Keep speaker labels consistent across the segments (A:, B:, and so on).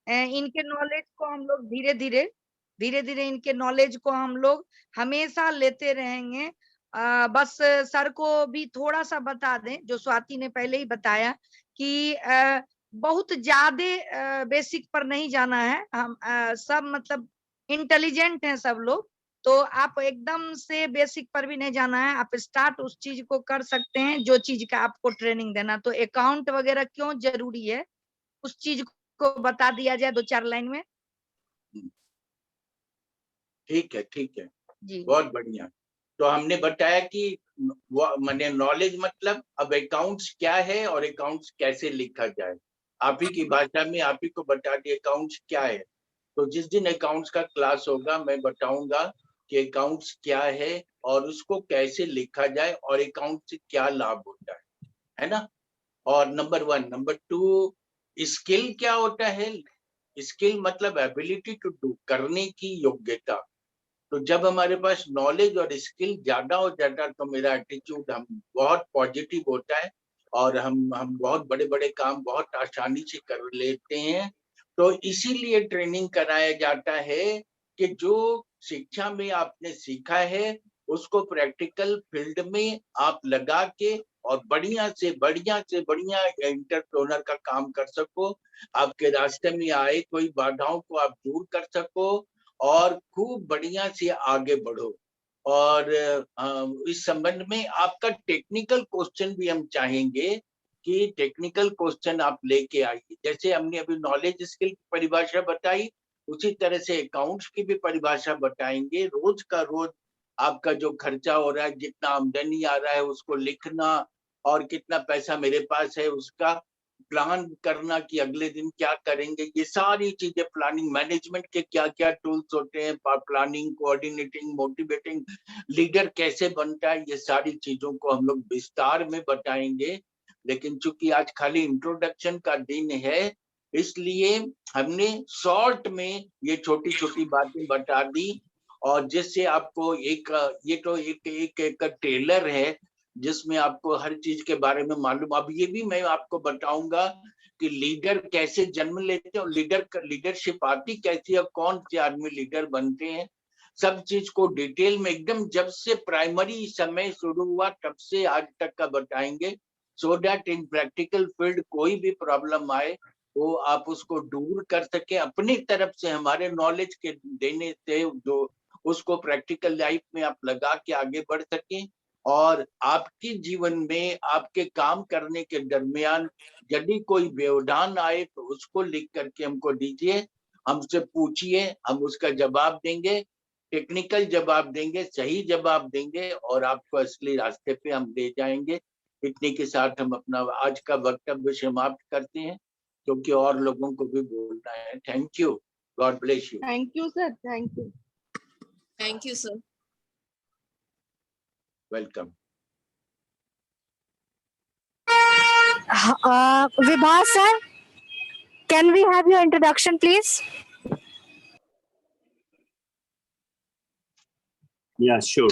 A: इनके नॉलेज को हम लोग धीरे धीरे इनके नॉलेज को हम लोग हमेशा लेते रहेंगे। बस सर को भी थोड़ा सा बता दें, जो स्वाति ने पहले ही बताया कि बहुत ज्यादा बेसिक पर नहीं जाना है। हम सब मतलब इंटेलिजेंट हैं सब लोग, तो आप एकदम से बेसिक पर भी नहीं जाना है। आप स्टार्ट उस चीज को कर सकते हैं जो चीज का आपको ट्रेनिंग देना। तो अकाउंट वगैरह क्यों जरूरी है उस चीज को बता दिया जाए 2-4 लाइन में।
B: ठीक है, ठीक है
A: जी
B: बहुत बढ़िया। तो हमने बताया कि मैंने नॉलेज मतलब अब अकाउंट्स क्या है और अकाउंट्स कैसे लिखा जाए। आप ही की भाषा में आप ही को बता दिए अकाउंट्स क्या है। तो जिस दिन अकाउंट्स का क्लास होगा मैं बताऊंगा कि अकाउंट्स क्या है और उसको कैसे लिखा जाए और अकाउंट से क्या लाभ होता है ना। और नंबर 1, नंबर 2 स्किल क्या होता है। स्किल मतलब एबिलिटी टू डू, करने की योग्यता। तो जब हमारे पास नॉलेज और स्किल ज्यादा हो जाता है तो मेरा एटीट्यूड हम बहुत पॉजिटिव होता है और हम बहुत बड़े बड़े काम बहुत आसानी से कर लेते हैं। तो इसीलिए ट्रेनिंग कराया जाता है कि जो शिक्षा में आपने सीखा है उसको प्रैक्टिकल फील्ड में आप लगा के और बढ़िया से बढ़िया एंटरप्रेन्योर का काम कर सको। आपके रास्ते में आए कोई बाधाओं को आप दूर कर सको और खूब बढ़िया से आगे बढ़ो। और इस संबंध में आपका टेक्निकल क्वेश्चन भी हम चाहेंगे कि टेक्निकल क्वेश्चन आप लेके आइए। जैसे हमने अभी नॉलेज स्किल की परिभाषा बताई उसी तरह से अकाउंट्स की भी परिभाषा बताएंगे। रोज का रोज आपका जो खर्चा हो रहा है, जितना आमदनी आ रहा है उसको लिखना और कितना पैसा मेरे पास है उसका प्लान करना कि अगले दिन क्या करेंगे। ये सारी चीजें प्लानिंग मैनेजमेंट के क्या क्या टूल्स होते हैं, प्लानिंग, कोऑर्डिनेटिंग, मोटिवेटिंग, लीडर कैसे बनता है, ये सारी चीजों को हम लोग विस्तार में बताएंगे। लेकिन चूंकि आज खाली इंट्रोडक्शन का दिन है इसलिए हमने शॉर्ट में ये छोटी छोटी बातें बता दी। और जिससे आपको एक ये तो एक ट्रेलर है जिसमें आपको हर चीज के बारे में मालूम। अब ये भी मैं आपको बताऊंगा कि लीडर कैसे जन्म लेते हैं और लीडरशिप आती कैसी है, कौन से आदमी लीडर बनते हैं, सब चीज को डिटेल में एकदम जब से प्राइमरी समय शुरू हुआ तब से आज तक का बताएंगे। So that in practical field कोई भी प्रॉब्लम आए तो आप उसको दूर कर सके अपनी तरफ से हमारे नॉलेज के देने से, जो उसको प्रैक्टिकल लाइफ में आप लगा के आगे बढ़ सके। और आपके जीवन में आपके काम करने के दरमियान यदि कोई व्यवधान आए तो उसको लिख करके हमको दीजिए, हमसे पूछिए, हम उसका जवाब देंगे, टेक्निकल जवाब देंगे, सही जवाब देंगे और आपको असली रास्ते पे हम ले जाएंगे। इतने के साथ हम अपना आज का वक्तव्य समाप्त करते हैं क्योंकि और लोगों को भी बोलना है। Thank you, God bless you.
A: Thank you sir, thank you.
C: Thank you sir.
B: Welcome.
D: Vibha sir, can we have your introduction please?
E: Yeah, sure.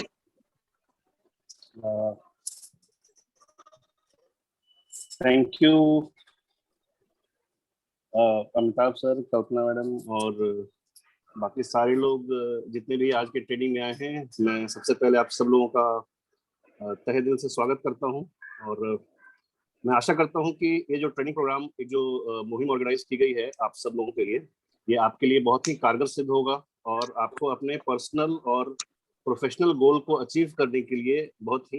E: Thank you Amitabh sir, Kalpana madam और बाकी सारे लोग जितने भी आज के ट्रेनिंग में आए हैं। मैं सबसे पहले आप सब लोगों का तहे दिल से स्वागत करता हूं और मैं आशा करता हूं कि ये जो ट्रेनिंग प्रोग्राम, एक जो मुहिम ऑर्गेनाइज की गई है आप सब लोगों के लिए, ये आपके लिए बहुत ही कारगर सिद्ध होगा और आपको अपने पर्सनल और प्रोफेशनल गोल को अचीव करने के लिए बहुत ही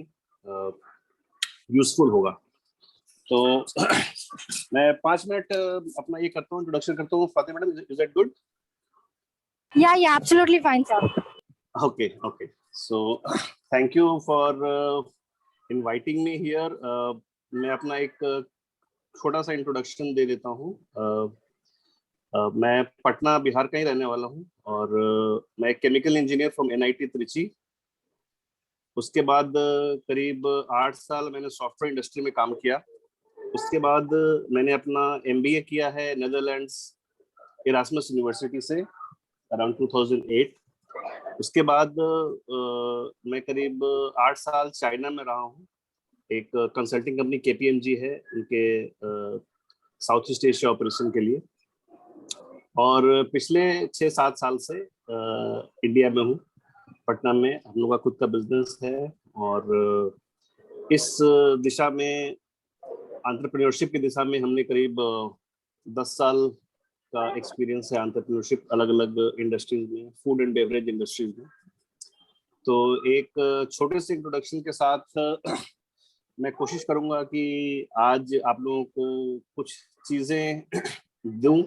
E: यूजफुल होगा। तो मैं 5 मिनट अपना ये करता हूँ, इंट्रोडक्शन करता हूँ। Fatima madam, is that good?
D: Yeah, absolutely fine sir.
E: Okay. So thank you for inviting me here. मैं अपना एक छोटा सा इंट्रोडक्शन दे देता हूँ। मैं पटना बिहार का ही रहने वाला हूँ और मैं chemical engineer from NIT Trichy. उसके बाद करीब 8 साल मैंने सॉफ्टवेयर इंडस्ट्री में काम किया। उसके बाद मैंने अपना MBA किया है नेदरलैंड्स इरास्मस यूनिवर्सिटी से अराउंड 2008। उसके बाद मैं करीब 8 साल चाइना में रहा हूँ। एक कंसल्टिंग कंपनी KPMG है, उनके साउथ ईस्ट एशिया ऑपरेशन के लिए। और पिछले 6-7 साल से इंडिया में हूँ, पटना में। हम लोग का खुद का बिजनेस है और इस दिशा में, एंटरप्रेन्योरशिप की दिशा में हमने करीब 10 साल का एक्सपीरियंस है एंटरप्रेन्योरशिप अलग अलग इंडस्ट्रीज में, फूड एंड बेवरेज इंडस्ट्रीज में। तो एक छोटे से इंट्रोडक्शन के साथ मैं कोशिश करूंगा कि आज आप लोगों को कुछ चीजें दूं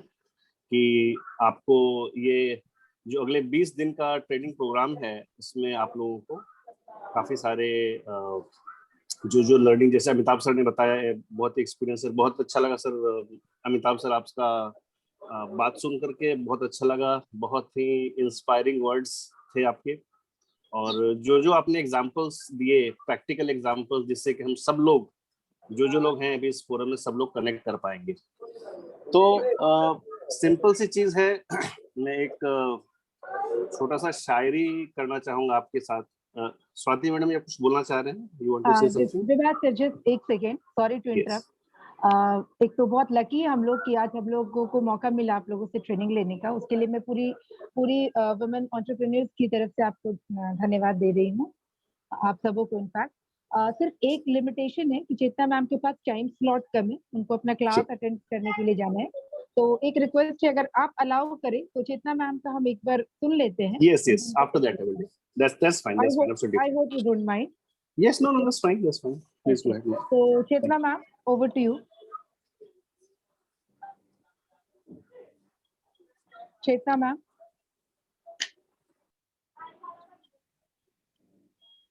E: कि आपको ये जो अगले 20 दिन का ट्रेनिंग प्रोग्राम है, इसमें आप लोगों को काफी सारे जो लर्निंग, जैसे अमिताभ सर ने बताया है, बहुत ही एक्सपीरियंस है। बहुत अच्छा लगा सर, अमिताभ सर आपका बात सुन करके बहुत अच्छा लगा। बहुत ही इंस्पायरिंग वर्ड्स थे आपके, और जो आपने एग्जांपल्स दिए, प्रैक्टिकल एग्जांपल्स, जिससे कि हम सब लोग, जो लोग हैं अभी इस फोरम में, सब लोग कनेक्ट कर पाएंगे। तो सिंपल सी चीज है। मैं एक छोटा सा शायरी करना चाहूंगा आपके साथ। स्वाति मैडम, आप कुछ बोलना चाह रहे हैं? You want to say something?
F: Vibhas sir, just एक सेकेंड, सॉरी टू इंटरप्ट। एक तो बहुत लकी हम लोग कि आज हम लोगों को मौका मिला आप लोगों से ट्रेनिंग लेने का। उसके लिए मैं पूरी वुमेन एंटरप्रेन्योर्स की तरफ से आपको धन्यवाद दे रही हूँ, आप सबों को। इनफैक्ट सिर्फ एक लिमिटेशन है कि चेतना मैम के पास टाइम स्लॉट कम है, उनको अपना क्लास अटेंड करने के लिए जाना है। तो एक रिक्वेस्ट है, अगर आप अलाउ करें तो चेतना मैम का हम एक बार सुन लेते हैं।
E: Yes, after that I will do. That's fine, absolutely
F: I hope you don't mind.
E: Yes, no, that's fine, please go ahead.
F: So Chetna ma'am, over to you. Chetna ma'am.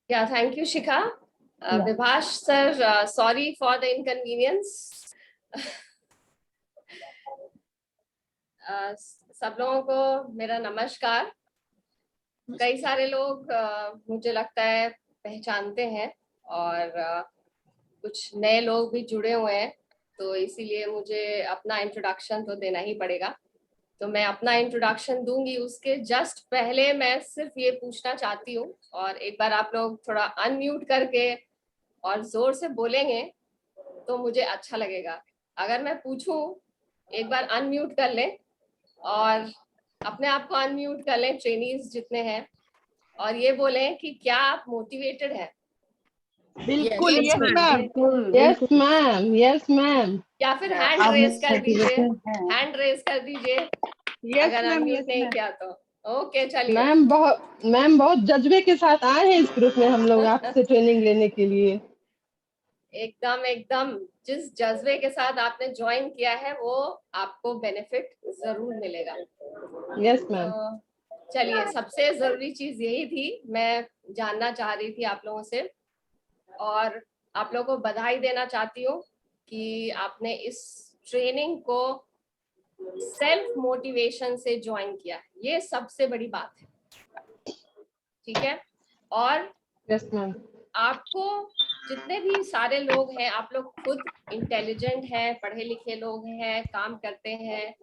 C: Yeah, thank you, Shikha. Vibhash sir, sorry for the inconvenience. सब लोगों को मेरा नमस्कार। कई सारे लोग मुझे लगता है पहचानते हैं, और कुछ नए लोग भी जुड़े हुए हैं, तो इसीलिए मुझे अपना इंट्रोडक्शन तो देना ही पड़ेगा। तो मैं अपना इंट्रोडक्शन दूंगी, उसके जस्ट पहले मैं सिर्फ ये पूछना चाहती हूँ, और एक बार आप लोग थोड़ा अनम्यूट करके और जोर से बोलेंगे तो मुझे अच्छा लगेगा। अगर मैं पूछूं, एक बार अनम्यूट कर लें और अपने आप को अनम्यूट कर लें, ट्रेनीज जितने हैं, और ये बोलें कि क्या आप मोटिवेटेड हैं?
A: बिल्कुल,
C: Yes,
A: yes ma'am,
G: yes ma'am, yes ma'am.
C: या फिर हैंड रेज कर दीजिए, हैंड रेज कर दीजिए अगर अनम्यूट नहीं किया तो। ओके, चलिए।
G: मैम बहुत जज्बे के साथ आए हैं इस ग्रुप में हम लोग आपसे ट्रेनिंग लेने के लिए।
C: एकदम जिस जज्बे के साथ आपने ज्वाइन किया है वो आपको बेनिफिट जरूर मिलेगा।
G: Yes ma'am.
C: तो चलिए, सबसे जरूरी चीज यही थी, मैं जानना चाह रही थी आप लोगों से, और आप लोगों को बधाई देना चाहती हूँ कि आपने इस ट्रेनिंग को सेल्फ मोटिवेशन से ज्वाइन किया। ये सबसे बड़ी बात है, ठीक है? और
G: यस मैम।
C: आपको जितने भी सारे लोग हैं, आप लोग खुद इंटेलिजेंट हैं, पढ़े लिखे लोग हैं, काम करते हैं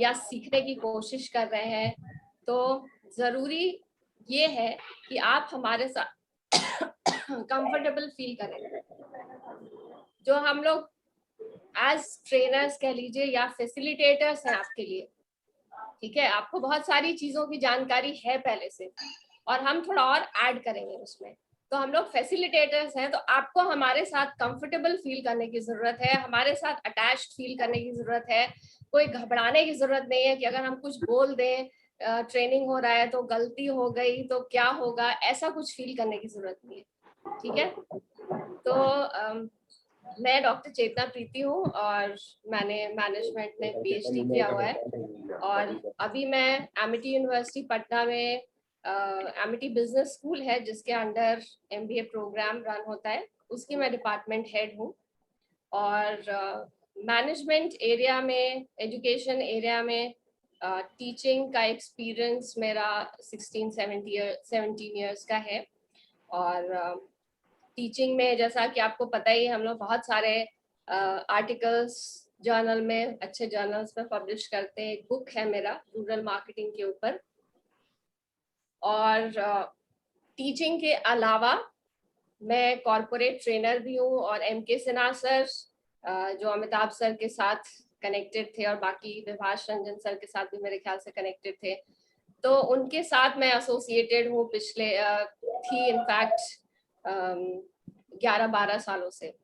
C: या सीखने की कोशिश कर रहे हैं, तो जरूरी ये है कि आप हमारे साथ कंफर्टेबल फील करें। जो हम लोग एज ट्रेनर्स कह लीजिए या फैसिलिटेटर्स हैं आपके लिए, ठीक है? आपको बहुत सारी चीजों की जानकारी है पहले से, और हम थोड़ा और ऐड करेंगे उसमें। तो हम लोग फैसिलिटेटर्स हैं, तो आपको हमारे साथ कंफर्टेबल फील करने की जरूरत है, हमारे साथ अटैच्ड फील करने की जरूरत है। कोई घबराने की जरूरत नहीं है कि अगर हम कुछ बोल दें, ट्रेनिंग हो रहा है तो गलती हो गई तो क्या होगा, ऐसा कुछ फील करने की जरूरत नहीं है, ठीक है? तो मैं डॉक्टर चेतना प्रीति हूँ, और मैंने मैनेजमेंट में PhD किया हुआ है, और अभी मैं एमिटी यूनिवर्सिटी पटना में एमिटी बिजनेस स्कूल है जिसके अंडर MBA प्रोग्राम रन होता है, उसकी मैं डिपार्टमेंट हेड हूँ। और मैनेजमेंट एरिया में, एजुकेशन एरिया में टीचिंग का एक्सपीरियंस मेरा 16-17 ईयर्स का है। और टीचिंग में, जैसा कि आपको पता ही, हम लोग बहुत सारे आर्टिकल्स जर्नल में, अच्छे जर्नल्स में पब्लिश करते हैं। एक बुक है मेरा रूरल मार्केटिंग के ऊपर। और टीचिंग के अलावा मैं कॉर्पोरेट ट्रेनर भी हूँ, और MK सिन्हा सर जो अमिताभ सर के साथ कनेक्टेड थे और बाकी विभाष रंजन सर के साथ भी मेरे ख्याल से कनेक्टेड थे, तो उनके साथ मैं एसोसिएटेड हूँ पिछले थी इनफैक्ट 11-12 सालों से।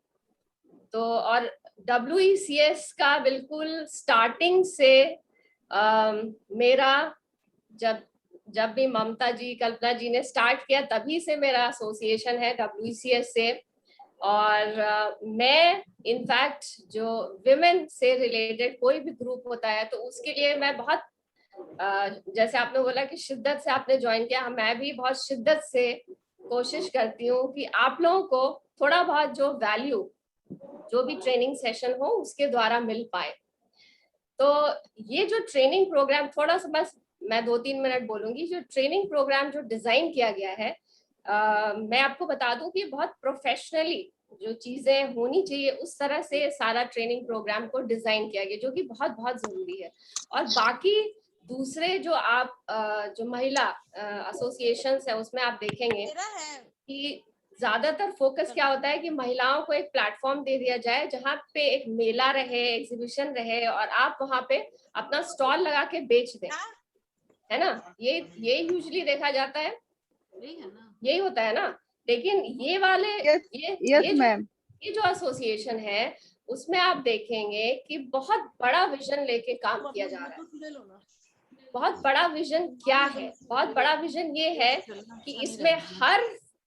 C: तो और WECS का बिल्कुल स्टार्टिंग से मेरा जब भी ममता जी, कल्पना जी ने स्टार्ट किया तभी से मेरा एसोसिएशन है WECS से। और मैं इनफैक्ट जो विमेन से रिलेटेड कोई भी ग्रुप होता है तो उसके लिए मैं बहुत जैसे आपने बोला कि शिद्दत से आपने ज्वाइन किया, मैं भी बहुत शिद्दत से कोशिश करती हूँ कि आप लोगों को थोड़ा बहुत जो वैल्यू जो भी ट्रेनिंग सेशन हो उसके द्वारा मिल पाए। तो ये जो ट्रेनिंग प्रोग्राम, थोड़ा सा बस मैं 2-3 मिनट बोलूंगी, जो ट्रेनिंग प्रोग्राम जो डिजाइन किया गया है, मैं आपको बता दूं कि बहुत प्रोफेशनली जो चीजें होनी चाहिए उस तरह से सारा ट्रेनिंग प्रोग्राम को डिजाइन किया गया, जो कि बहुत बहुत जरूरी है। और बाकी दूसरे जो आप जो महिला एसोसिएशंस है उसमें आप देखेंगे कि ज्यादातर फोकस क्या होता है कि महिलाओं को एक प्लेटफॉर्म दे दिया जाए जहाँ पे एक मेला रहे, एग्जीबिशन रहे और आप वहाँ पे अपना स्टॉल लगा के बेच दें, है ना। ये यूजुअली देखा जाता है, यही होता है ना। लेकिन ये वाले ये जो एसोसिएशन है उसमें आप देखेंगे कि बहुत बड़ा विजन लेके काम किया जा रहा है। बहुत बड़ा विजन क्या है? बहुत बड़ा विजन ये है कि इसमें हर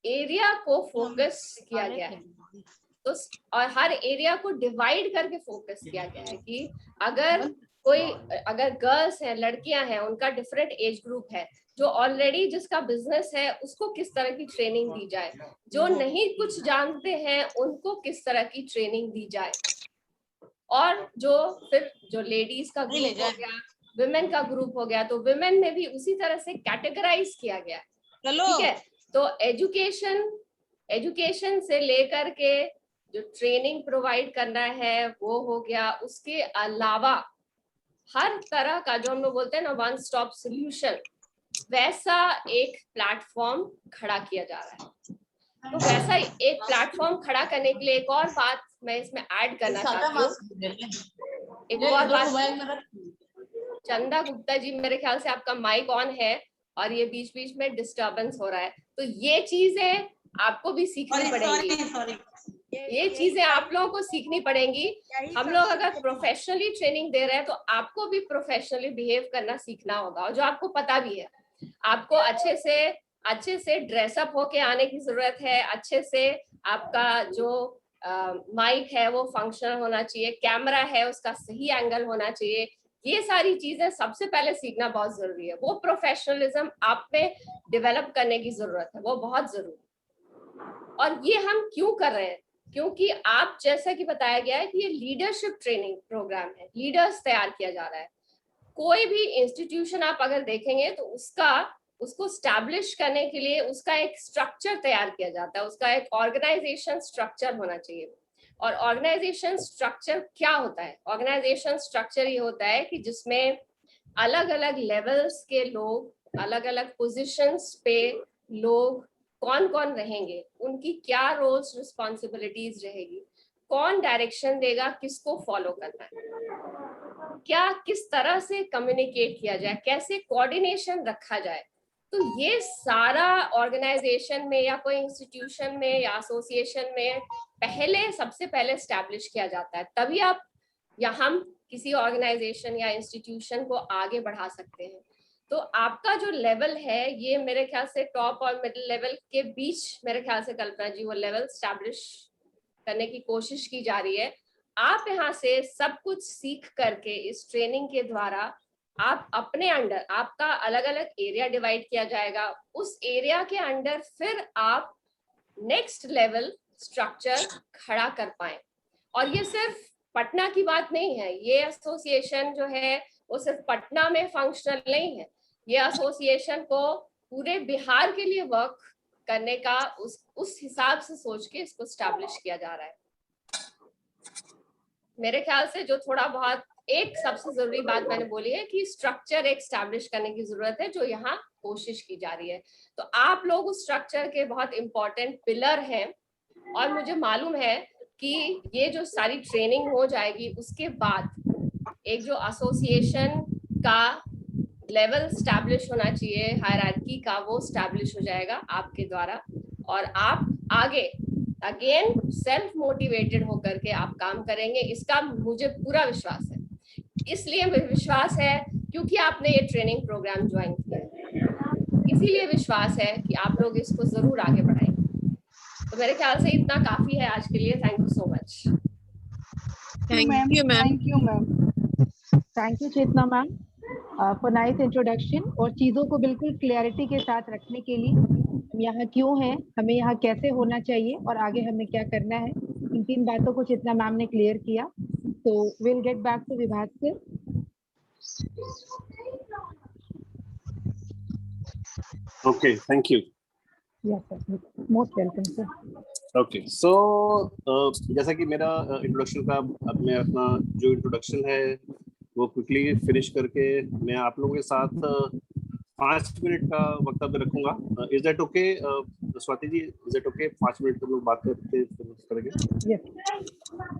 C: एरिया को फोकस किया गया है, तो और हर एरिया को डिवाइड करके फोकस किया गया है कि अगर गर्ल्स हैं, लड़कियां हैं, उनका डिफरेंट एज ग्रुप है, जो ऑलरेडी जिसका बिजनेस है उसको किस तरह की ट्रेनिंग दी जाए, जो नहीं कुछ जानते हैं उनको किस तरह की ट्रेनिंग दी जाए, और फिर जो लेडीज का ग्रुप हो गया, विमेन का ग्रुप हो गया, तो विमेन में भी उसी तरह से कैटेगराइज किया गया, ठीक है। तो एजुकेशन से लेकर के जो ट्रेनिंग प्रोवाइड करना है वो हो गया, उसके अलावा हर तरह का जो हम लोग बोलते हैं ना वन स्टॉप सोल्यूशन, वैसा एक प्लेटफॉर्म खड़ा किया जा रहा है। तो वैसा एक प्लेटफॉर्म खड़ा करने के लिए एक और बात मैं इसमें ऐड करना चाहती हूँ। एक और बात, चंदा गुप्ता जी मेरे ख्याल से आपका माइक ऑन है और ये बीच बीच में डिस्टर्बेंस हो रहा है, तो ये चीजें आपको भी सीखनी पड़ेंगी। ये चीजें आप लोगों को सीखनी पड़ेंगी। हम लोग अगर प्रोफेशनली ट्रेनिंग दे रहे हैं तो आपको भी प्रोफेशनली बिहेव करना सीखना होगा, और जो आपको पता भी है, आपको अच्छे से ड्रेसअप होके आने की जरूरत है, अच्छे से आपका जो माइक है वो फंक्शनल होना चाहिए, कैमरा है उसका सही एंगल होना चाहिए। ये सारी चीजें सबसे पहले सीखना बहुत जरूरी है। वो प्रोफेशनलिज्म आप में डेवलप करने की जरूरत है, वो बहुत जरूरी है। और ये हम क्यों कर रहे हैं? क्योंकि आप जैसा कि बताया गया है कि ये लीडरशिप ट्रेनिंग प्रोग्राम है, लीडर्स तैयार किया जा रहा है। कोई भी इंस्टीट्यूशन आप अगर देखेंगे तो उसको स्टैब्लिश करने के लिए उसका एक स्ट्रक्चर तैयार किया जाता है, उसका एक ऑर्गेनाइजेशन स्ट्रक्चर होना चाहिए। और ऑर्गेनाइजेशन स्ट्रक्चर क्या होता है? ऑर्गेनाइजेशन स्ट्रक्चर ये होता है कि जिसमें अलग अलग लेवल्स के लोग, अलग अलग पोजीशंस पे लोग कौन कौन रहेंगे, उनकी क्या रोल्स रिस्पॉन्सिबिलिटीज रहेगी, कौन डायरेक्शन देगा, किसको फॉलो करना है, क्या किस तरह से कम्युनिकेट किया जाए, कैसे कोऑर्डिनेशन रखा जाए। तो ये सारा ऑर्गेनाइजेशन में या कोई इंस्टीट्यूशन में या एसोसिएशन में सबसे पहले एस्टैब्लिश किया जाता है, तभी आप या हम किसी ऑर्गेनाइजेशन या इंस्टीट्यूशन को आगे बढ़ा सकते हैं। तो आपका जो लेवल है ये मेरे ख्याल से टॉप और मिडिल लेवल के बीच, मेरे ख्याल से कल्पना जी वो लेवल एस्टैब्लिश करने की कोशिश की जा रही है। आप यहाँ से सब कुछ सीख करके इस ट्रेनिंग के द्वारा आप अपने अंडर, आपका अलग अलग एरिया डिवाइड किया जाएगा, उस एरिया के अंडर फिर आप नेक्स्ट लेवल स्ट्रक्चर खड़ा कर पाए। और ये सिर्फ पटना की बात नहीं है, ये एसोसिएशन जो है वो सिर्फ पटना में फंक्शनल नहीं है, ये एसोसिएशन को पूरे बिहार के लिए वर्क करने का उस हिसाब से सोच के इसको स्टैब्लिश किया जा रहा है। मेरे ख्याल से जो थोड़ा बहुत एक सबसे जरूरी बात मैंने बोली है कि स्ट्रक्चर एक स्टैब्लिश करने की जरूरत है, जो यहाँ कोशिश की जा रही है। तो आप लोग उस स्ट्रक्चर के बहुत इंपॉर्टेंट पिलर हैं, और मुझे मालूम है कि ये जो सारी ट्रेनिंग हो जाएगी उसके बाद एक जो एसोसिएशन का लेवल स्टैब्लिश होना चाहिए, हायरार्की का, वो स्टैब्लिश हो जाएगा आपके द्वारा, और आप आगे अगेन सेल्फ मोटिवेटेड होकर के आप काम करेंगे, इसका मुझे पूरा विश्वास है। इसलिए विश्वास है क्योंकि आपने ये ट्रेनिंग प्रोग्राम ज्वाइन किया है, इसीलिए विश्वास है कि आप लोग इसको जरूर आगे बढ़ाएंगे। तो मेरे ख्याल से इतना काफी है आज के लिए। Thank you so much.
F: Thank you ma'am. Thank you Chetna ma'am for nice introduction, और चीजों को बिल्कुल क्लैरिटी के साथ रखने के लिए, हम यहाँ क्यों हैं, हमें यहाँ कैसे होना चाहिए और आगे हमें क्या करना है, इन 3 बातों को चेतना मैम ने क्लियर किया। तो विल गेट बैक टू विभाग sir.
E: Okay, thank you.
F: Yes sir, most welcome sir.
E: Okay, so जैसा कि मेरा इंट्रोडक्शन का, अब मैं अपना जो इंट्रोडक्शन है वो क्विकली फिनिश करके मैं आप लोगों के साथ 5 मिनट का वक्तव्य रखूंगा। Is that okay Swati ji? Is that okay? 5 minute हम लोग बात करते करेंगे।
F: Yes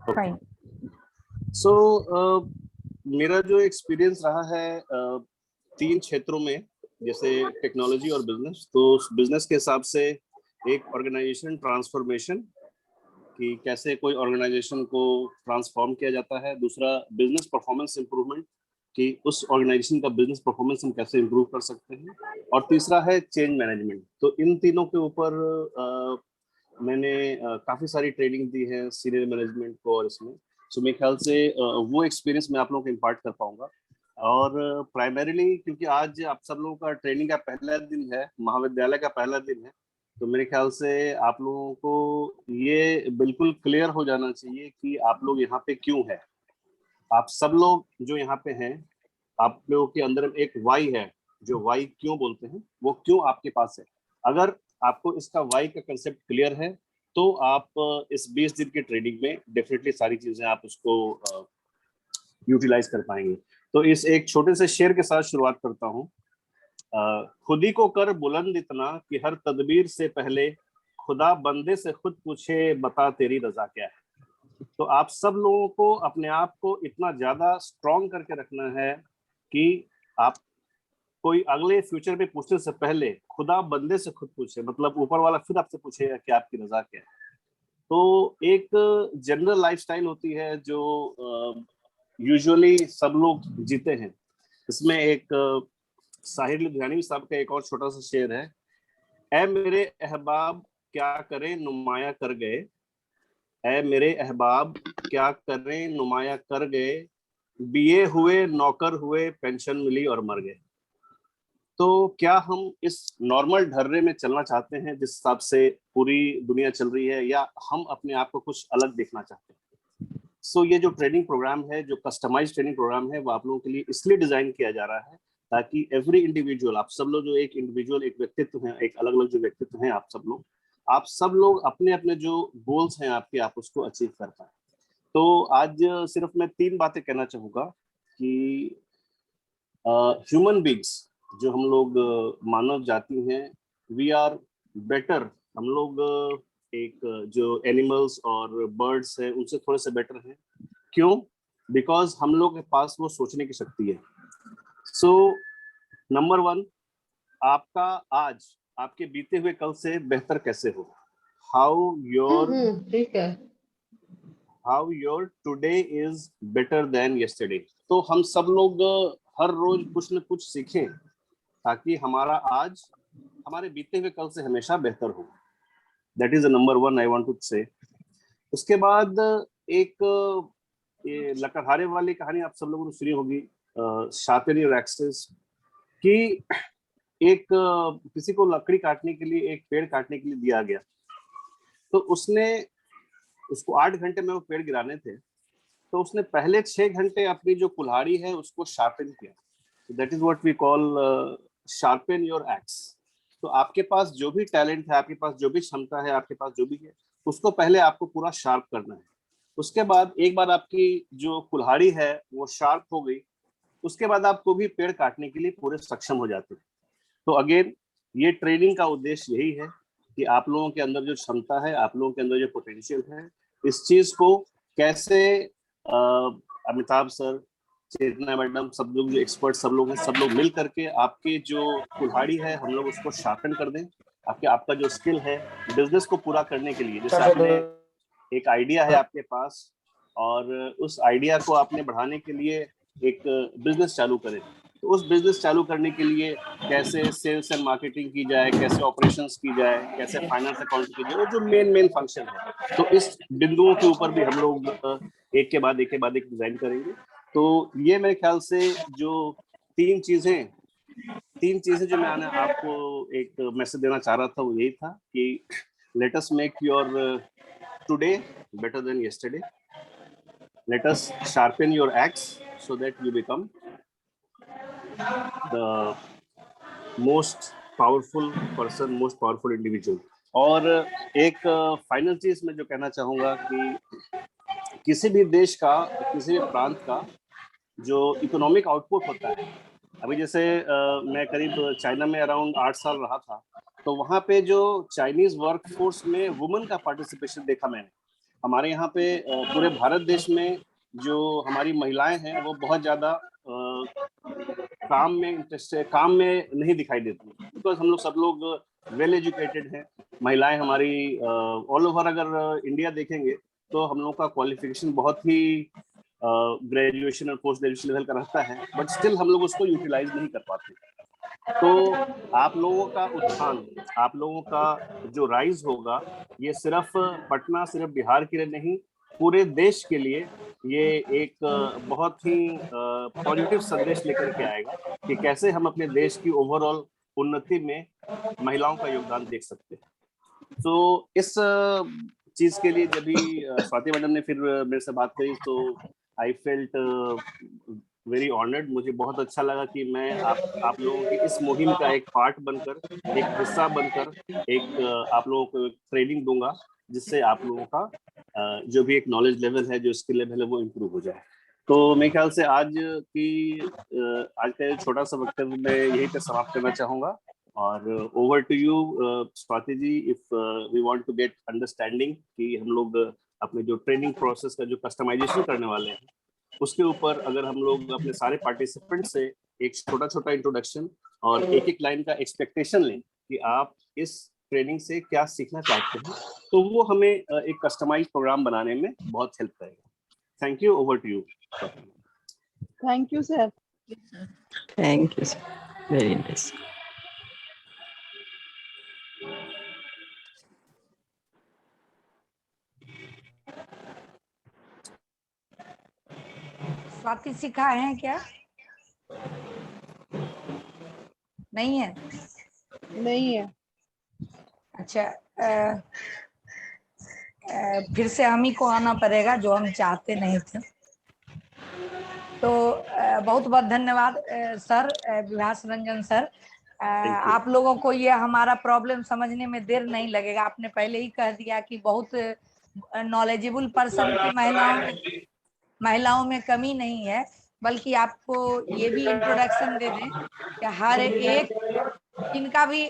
F: fine.
E: सो मेरा जो एक्सपीरियंस रहा है 3 क्षेत्रों में, जैसे टेक्नोलॉजी और बिजनेस। तो बिजनेस के हिसाब से एक ऑर्गेनाइजेशन ट्रांसफॉर्मेशन, कि कैसे कोई ऑर्गेनाइजेशन को ट्रांसफॉर्म किया जाता है। दूसरा बिजनेस परफॉर्मेंस इंप्रूवमेंट, कि उस ऑर्गेनाइजेशन का बिजनेस परफॉर्मेंस हम कैसे इंप्रूव कर सकते हैं। और तीसरा है चेंज मैनेजमेंट। तो इन तीनों के ऊपर मैंने काफ़ी सारी ट्रेनिंग दी है सीनियर मैनेजमेंट को, और इसमें सो मेरे ख्याल से वो एक्सपीरियंस मैं आप लोगों को इम्पार्ट कर पाऊंगा। और प्राइमरीली क्योंकि आज आप सब लोगों का ट्रेनिंग का पहला दिन है, महाविद्यालय का पहला दिन है, तो मेरे ख्याल से आप लोगों को ये बिल्कुल क्लियर हो जाना चाहिए कि आप लोग यहाँ पे क्यों हैं। आप सब लोग जो यहाँ पे हैं, आप लोगों के अंदर एक वाई है, जो वाई क्यों बोलते हैं, वो क्यों आपके पास है। अगर आपको इसका वाई का कंसेप्ट क्लियर है तो आप इस 20 दिन की ट्रेनिंग में डेफिनेटली सारी चीजें आप उसको यूटिलाइज कर पाएंगे। तो इस एक छोटे से शेर के साथ शुरुआत करता हूँ। खुदी को कर बुलंद इतना कि हर तदबीर से पहले खुदा बंदे से खुद पूछे बता तेरी रजा क्या है। तो आप सब लोगों को अपने आप को इतना ज्यादा स्ट्रॉन्ग करके रखना है कि आप कोई अगले फ्यूचर में पूछने से पहले खुदा बंदे से खुद पूछे, मतलब ऊपर वाला खुद आपसे पूछेगा कि आपकी रजा क्या है। तो एक जनरल लाइफस्टाइल होती है जो यूजुअली सब लोग जीते हैं। इसमें एक साहिर लुधियानवी साहब का एक और छोटा सा शेर है। ऐ मेरे अहबाब क्या करें नुमाया कर गए, ऐ मेरे अहबाब क्या करें नुमाया कर गए, बीए हुए नौकर हुए पेंशन मिली और मर गए। तो क्या हम इस नॉर्मल ढर्रे में चलना चाहते हैं जिस हिसाब से पूरी दुनिया चल रही है, या हम अपने आप को कुछ अलग देखना चाहते हैं? सो ये जो ट्रेनिंग प्रोग्राम है, जो कस्टमाइज्ड ट्रेनिंग प्रोग्राम है, वो आप लोगों के लिए इसलिए डिजाइन किया जा रहा है ताकि एवरी इंडिविजुअल, आप सब लोग जो एक इंडिविजुअल, एक व्यक्तित्व है, एक अलग अलग जो व्यक्तित्व हैं, आप सब लोग अपने अपने जो गोल्स हैं आपके, आप उसको अचीव कर पाए। तो आज सिर्फ मैं 3 बातें कहना चाहूँगा कि ह्यूमन बींग्स, जो हम लोग मानव जाति हैं, वी आर बेटर। हम लोग एक जो एनिमल्स और बर्ड्स हैं उनसे थोड़े से बेटर हैं। क्यों? बिकॉज हम लोग के पास वो सोचने की शक्ति है। सो नंबर 1, आपका आज आपके बीते हुए कल से बेहतर कैसे हो। How your today is better than yesterday. तो हम सब लोग हर रोज कुछ न कुछ सीखें ताकि हमारा आज हमारे बीते हुए कल से हमेशा बेहतर हो। That is the number 1 I want to say. उसके बाद एक ये लकड़हारे वाली कहानी आप सब लोगों ने सुनी होगी, शार्पन योर एक्सेस, कि एक किसी को लकड़ी काटने के लिए, एक पेड़ काटने के लिए दिया गया, तो उसको 8 घंटे में वो पेड़ गिराने थे, तो उसने पहले 6 घंटे अपनी जो कुल्हाड़ी है उसको शार्पन किया। That is what we call sharpen your axe. तो आपके पास जो भी टैलेंट है, आपके पास जो भी क्षमता है, आपके पास जो भी है, उसको पहले आपको पूरा शार्प करना है। उसके बाद एक बार आपकी जो कुल्हाड़ी है वो शार्प हो गई, उसके बाद आपको भी पेड़ काटने के लिए पूरे सक्षम हो जाते हैं। तो अगेन ये ट्रेनिंग का उद्देश्य यही है कि आप लोगों के अंदर जो क्षमता है, आप लोगों के अंदर जो पोटेंशियल है, इस चीज को कैसे अमिताभ सर, चेतना मैडम, सब लोग जो एक्सपर्ट सब लोग हैं, सब लोग मिल करके आपके जो कुल्हाड़ी है हम लोग उसको शार्पन कर दें। आपका जो स्किल है बिजनेस को पूरा करने के लिए, जैसे आपने एक आइडिया है आपके पास और उस आइडिया को आपने बढ़ाने के लिए एक बिजनेस चालू करें, तो उस बिजनेस चालू करने के लिए कैसे सेल्स एंड मार्केटिंग की जाए, कैसे ऑपरेशंस की जाए, कैसे फाइनेंस अकाउंट की जाए, वो जो मेन फंक्शन है, तो इस बिंदुओं के ऊपर भी हम लोग एक के बाद एक डिजाइन करेंगे। तो ये मेरे ख्याल से जो तीन चीजें जो मैं आपको एक मैसेज देना चाह रहा था वो यही था कि let us make your today better than yesterday, let us sharpen your axe so that you become the most powerful person, most powerful individual. और एक फाइनल चीज मैं जो कहना चाहूंगा कि किसी भी देश का, किसी भी प्रांत का जो इकोनॉमिक आउटपुट होता है, अभी जैसे मैं करीब चाइना में अराउंड 8 साल रहा था, तो वहाँ पे जो चाइनीज वर्कफोर्स में वुमेन का पार्टिसिपेशन देखा मैंने। हमारे यहाँ पे पूरे भारत देश में जो हमारी महिलाएं हैं वो बहुत ज्यादा काम में इंटरेस्ट है, काम में नहीं दिखाई देती, बिकॉज हम लोग सब लोग वेल एजुकेटेड हैं। महिलाएं हमारी ऑल ओवर अगर इंडिया देखेंगे तो हम लोग का क्वालिफिकेशन बहुत ही ग्रेजुएशन और पोस्ट ग्रेजुएशन लेवल का रहता है, बट स्टिल हम लोग उसको यूटिलाइज नहीं कर पाते। तो आप लोगों का उत्थान, आप लोगों का जो राइज होगा, ये सिर्फ पटना, सिर्फ बिहार के लिए नहीं, पूरे देश के लिए ये एक बहुत ही पॉजिटिव संदेश लेकर के आएगा कि कैसे हम अपने देश की ओवरऑल उन्नति में महिलाओं का योगदान देख सकते हैं। तो इस चीज के लिए जब भी स्वाति मैडम ने फिर मेरे से बात करी तो आई फेल्ट वेरी ऑनर्ड। मुझे बहुत अच्छा लगा कि मैं आप लोगों की इस मुहिम का एक पार्ट बनकर, एक हिस्सा बनकर एक आप लोगों को ट्रेनिंग दूंगा, जिससे आप लोगों का जो भी एक नॉलेज लेवल है, जो स्किल लेवल है, वो इम्प्रूव हो जाए। तो मेरे ख्याल से आज का छोटा सा वक्तव्य मैं यहीं पे समाप्त करना चाहूंगा। और over to you Swati ji, if we want to get understanding कि हम लोग अपने जो ट्रेनिंग प्रोसेस का जो कस्टमाइजेशन करने वाले हैं, उसके ऊपर अगर हम लोग अपने सारे पार्टिसिपेंट से एक छोटा इंट्रोडक्शन और एक लाइन का एक्सपेक्टेशन लें कि आप इस ट्रेनिंग से क्या सीखना चाहते हैं, तो वो हमें एक कस्टमाइज प्रोग्राम बनाने में बहुत हेल्प करेगा। Thank you. Over to you.
G: Thank you sir.
H: Thank you sir, very interesting.
A: Swati सिखा है क्या? नहीं है?
G: नहीं है।
A: अच्छा, फिर से हम ही को आना पड़ेगा, जो हम चाहते नहीं थे। तो बहुत बहुत धन्यवाद सर, विभास रंजन सर। आप लोगों को ये हमारा प्रॉब्लम समझने में देर नहीं लगेगा। आपने पहले ही कह दिया कि बहुत नॉलेजेबल पर्सन की महिलाओं में कमी नहीं है, बल्कि आपको ये भी इंट्रोडक्शन दे दें कि हर एक जिनका भी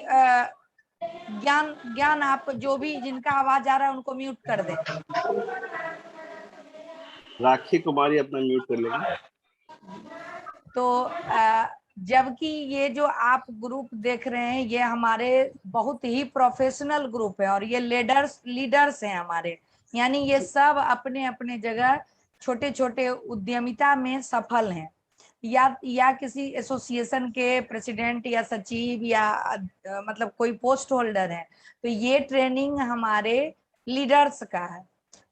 A: ज्ञान आप जो भी जिनका आवाज आ रहा है उनको म्यूट कर दें।
E: राखी कुमारी अपना म्यूट कर लेंगे।
A: तो जबकि ये जो आप ग्रुप देख रहे हैं ये हमारे बहुत ही प्रोफेशनल ग्रुप है और ये लीडर्स हैं हमारे, यानी ये सब अपने अपने जगह छोटे छोटे उद्यमिता में सफल हैं, या किसी एसोसिएशन के प्रेसिडेंट या सचिव या मतलब कोई पोस्ट होल्डर है। तो ये ट्रेनिंग हमारे लीडर्स का है।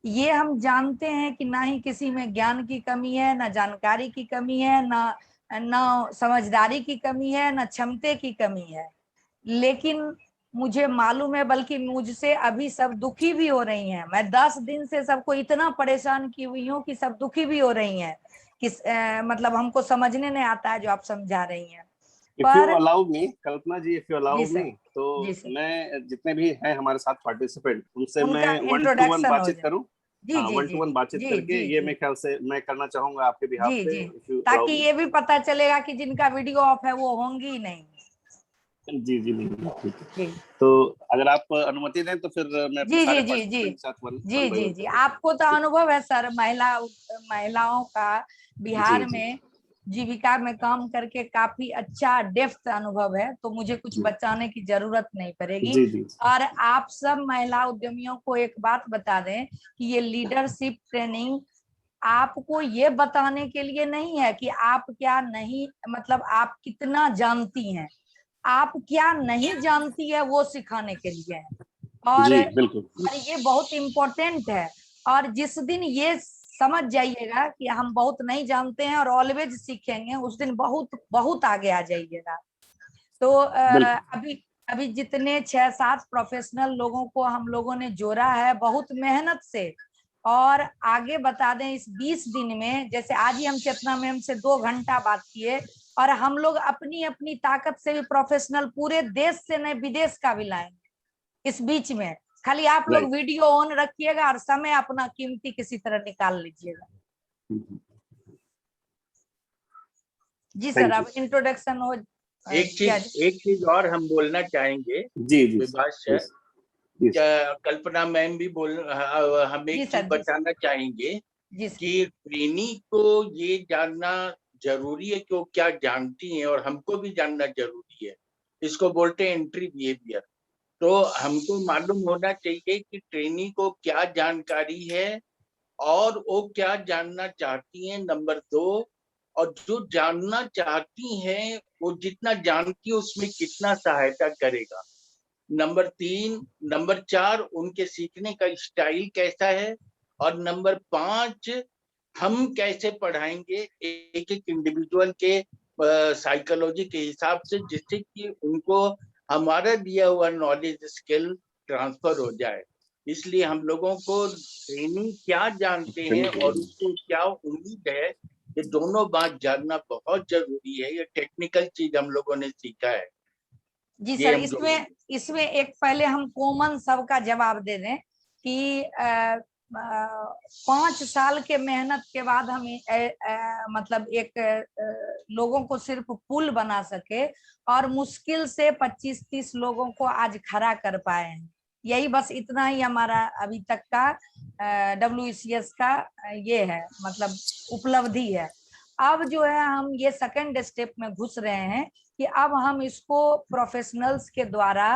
A: ये हम जानते हैं कि ना ही किसी में ज्ञान की कमी है, ना जानकारी की कमी है, ना समझदारी की कमी है, ना क्षमता की कमी है, लेकिन मुझे मालूम है, बल्कि मुझसे अभी सब दुखी भी हो रही हैं। मैं 10 दिन से सबको इतना परेशान की हुई हूँ कि सब दुखी भी हो रही हैं कि मतलब हमको समझने नहीं आता है जो आप समझा रही हैं।
E: If you allow me, Kalpana ji, if you allow me, तो मैं जितने भी हैं हमारे साथ पार्टिसिपेंट उनसे मैं 1-to-1 बातचीत करूं।
A: जी,
E: 1-to-1 बातचीत करके ये मैं ख्याल से मैं करना चाहूंगा आपके बिहाफ पे,
A: ताकि ये भी पता चलेगा कि जिनका वीडियो ऑफ है वो होंगी ही नहीं।
E: जी नहीं। तो अगर आप अनुमति दें तो फिर मैं
A: जी आपको तो अनुभव है सर महिलाओं का बिहार में जीविका में काम करके काफी अच्छा डेप्थ अनुभव है, तो मुझे कुछ
E: जी।
A: बताने की जरूरत नहीं पड़ेगी।
E: जी जी
A: और आप सब महिला उद्यमियों को एक बात बता दें कि ये लीडरशिप ट्रेनिंग आपको ये बताने के लिए नहीं है कि आप क्या नहीं, मतलब आप कितना जानती हैं, आप क्या नहीं जानती है वो सिखाने के लिए है। और
E: जी बिल्कुल।
A: ये बहुत इम्पोर्टेंट है। और जिस दिन ये समझ जाइएगा कि हम बहुत नहीं जानते हैं और ऑलवेज सीखेंगे, उस दिन बहुत बहुत आगे आ जाइएगा। तो
E: बिल्कुल।
A: अभी जितने 6-7 प्रोफेशनल लोगों को हम लोगों ने जोड़ा है बहुत मेहनत से, और आगे बता दें इस 20 दिन में, जैसे आज ही हम चेतना मैम से 2 घंटा बात किए, और हम लोग अपनी अपनी ताकत से भी प्रोफेशनल पूरे देश से नहीं विदेश का भी लाएंगे इस बीच में। खाली आप लोग
E: Right.
A: वीडियो ऑन रखिएगा और समय अपना कीमती किसी तरह निकाल लीजिएगा। जी सर, अब इंट्रोडक्शन हो।
B: एक चीज और हम बोलना चाहेंगे।
E: जी जी
B: विभाष
E: सर,
B: कल्पना मैम भी हम एक चीज बताना चाहेंगे कि ट्रेनी को ये जानना जरूरी है कि वो क्या जानती हैं, और हमको भी जानना जरूरी है। इसको बोलते हैं एंट्री बिहेवियर। तो हमको मालूम होना चाहिए कि ट्रेनी को क्या जानकारी है और वो क्या जानना चाहती हैं, नंबर 2। और जो जानना चाहती हैं वो जितना जानती है उसमें कितना सहायता करेगा, नंबर 3। नंबर 4, उनके सीखने का स्टाइल कैसा है, और नंबर 5, हम कैसे पढ़ाएंगे एक एक इंडिविजुअल के साइकोलॉजी के हिसाब से, जिससे कि उनको हमारा दिया हुआ नॉलेज स्किल ट्रांसफर हो जाए। इसलिए हम लोगों को ट्रेनिंग क्या जानते हैं और उसको क्या उम्मीद है, ये दोनों बात जानना बहुत जरूरी है। ये टेक्निकल चीज हम लोगों ने सीखा है।
A: जी सर, इसमें एक पहले हम कॉमन सबका जवाब दे दें कि 5 साल के मेहनत के बाद हम मतलब एक लोगों को सिर्फ पुल बना सके और मुश्किल से 25-30 लोगों को आज खड़ा कर पाए हैं। यही बस इतना ही हमारा अभी तक का WCS का ये है, मतलब उपलब्धि है। अब जो है हम ये सेकंड स्टेप में घुस रहे हैं कि अब हम इसको प्रोफेशनल्स के द्वारा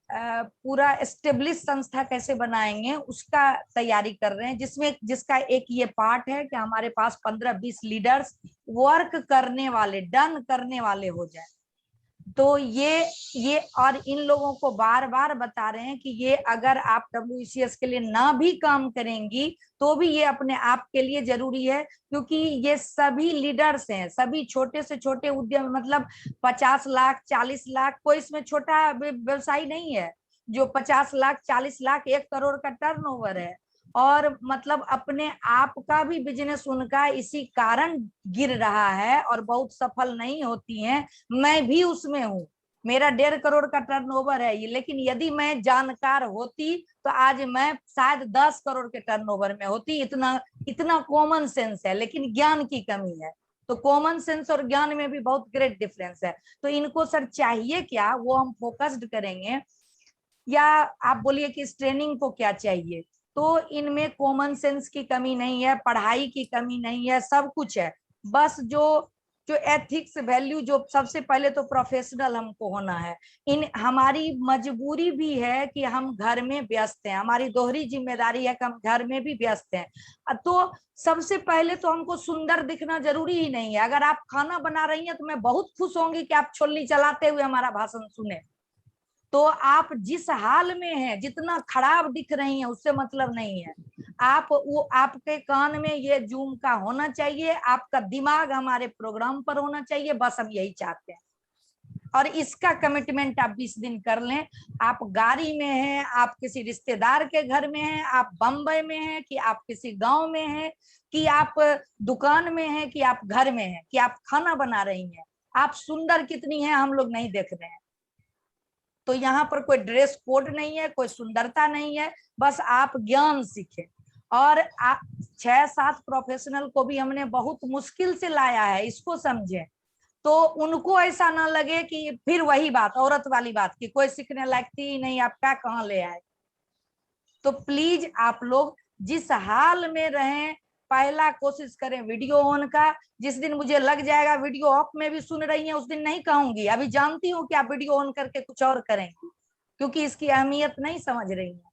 A: पूरा एस्टेब्लिश संस्था कैसे बनाएंगे उसका तैयारी कर रहे हैं, जिसका एक ये पार्ट है कि हमारे पास 15-20 लीडर्स वर्क करने वाले, डन करने वाले हो जाए। तो ये और इन लोगों को बार बार बता रहे हैं कि ये अगर आप WCS के लिए ना भी काम करेंगी तो भी ये अपने आप के लिए जरूरी है, क्योंकि ये सभी लीडर्स हैं, सभी छोटे से छोटे उद्यम, मतलब 50 लाख 40 लाख, कोई इसमें छोटा व्यवसायी नहीं है जो 50 लाख 40 लाख 1 करोड़ का टर्नओवर है। और मतलब अपने आप का भी बिजनेस उनका इसी कारण गिर रहा है और बहुत सफल नहीं होती हैं। मैं भी उसमें हूँ, मेरा 1.5 करोड़ का टर्नओवर है ये, लेकिन यदि मैं जानकार होती तो आज मैं शायद 10 करोड़ के टर्नओवर में होती। इतना कॉमन सेंस है, लेकिन ज्ञान की कमी है। तो कॉमन सेंस और ज्ञान में भी बहुत ग्रेट डिफरेंस है। तो इनको सर चाहिए क्या, वो हम फोकस्ड करेंगे। या आप बोलिए कि इस ट्रेनिंग को क्या चाहिए, तो इनमें कॉमन सेंस की कमी नहीं है, पढ़ाई की कमी नहीं है, सब कुछ है। बस जो एथिक्स वैल्यू, जो सबसे पहले तो प्रोफेशनल हमको होना है। हमारी मजबूरी भी है कि हम घर में व्यस्त हैं, हमारी दोहरी जिम्मेदारी है कि हम घर में भी व्यस्त हैं। तो सबसे पहले तो हमको सुंदर दिखना जरूरी ही नहीं है। अगर आप खाना बना रही हैं तो मैं बहुत खुश होंगी कि आप छोलनी चलाते हुए हमारा भाषण सुने। तो आप जिस हाल में हैं, जितना खराब दिख रही हैं उससे मतलब नहीं है। आपके कान में ये जूम का होना चाहिए, आपका दिमाग हमारे प्रोग्राम पर होना चाहिए, बस हम यही चाहते हैं। और इसका कमिटमेंट आप 20 दिन कर लें। आप गाड़ी में हैं, आप किसी रिश्तेदार के घर में हैं, आप बम्बई में हैं, कि आप किसी गांव में हैं, कि आप दुकान में हैं, कि आप घर में हैं, कि आप खाना बना रही हैं, आप सुंदर कितनी हैं हम लोग नहीं देख रहे हैं। तो यहाँ पर कोई ड्रेस कोड नहीं है, कोई सुंदरता नहीं है, बस आप ज्ञान सीखें। और 6-7 प्रोफेशनल को भी हमने बहुत मुश्किल से लाया है, इसको समझें। तो उनको ऐसा ना लगे कि फिर वही बात, औरत वाली बात, कि कोई सीखने लायक थी नहीं, आप क्या कहाँ ले आए। तो प्लीज आप लोग जिस हाल में रहें, पहला कोशिश करें वीडियो ऑन का। जिस दिन मुझे लग जाएगा वीडियो ऑफ में भी सुन रही हैं, उस दिन नहीं कहूंगी। अभी जानती हूँ कि आप वीडियो ऑन करके कुछ और करेंगी, क्योंकि इसकी अहमियत नहीं समझ रही हैं।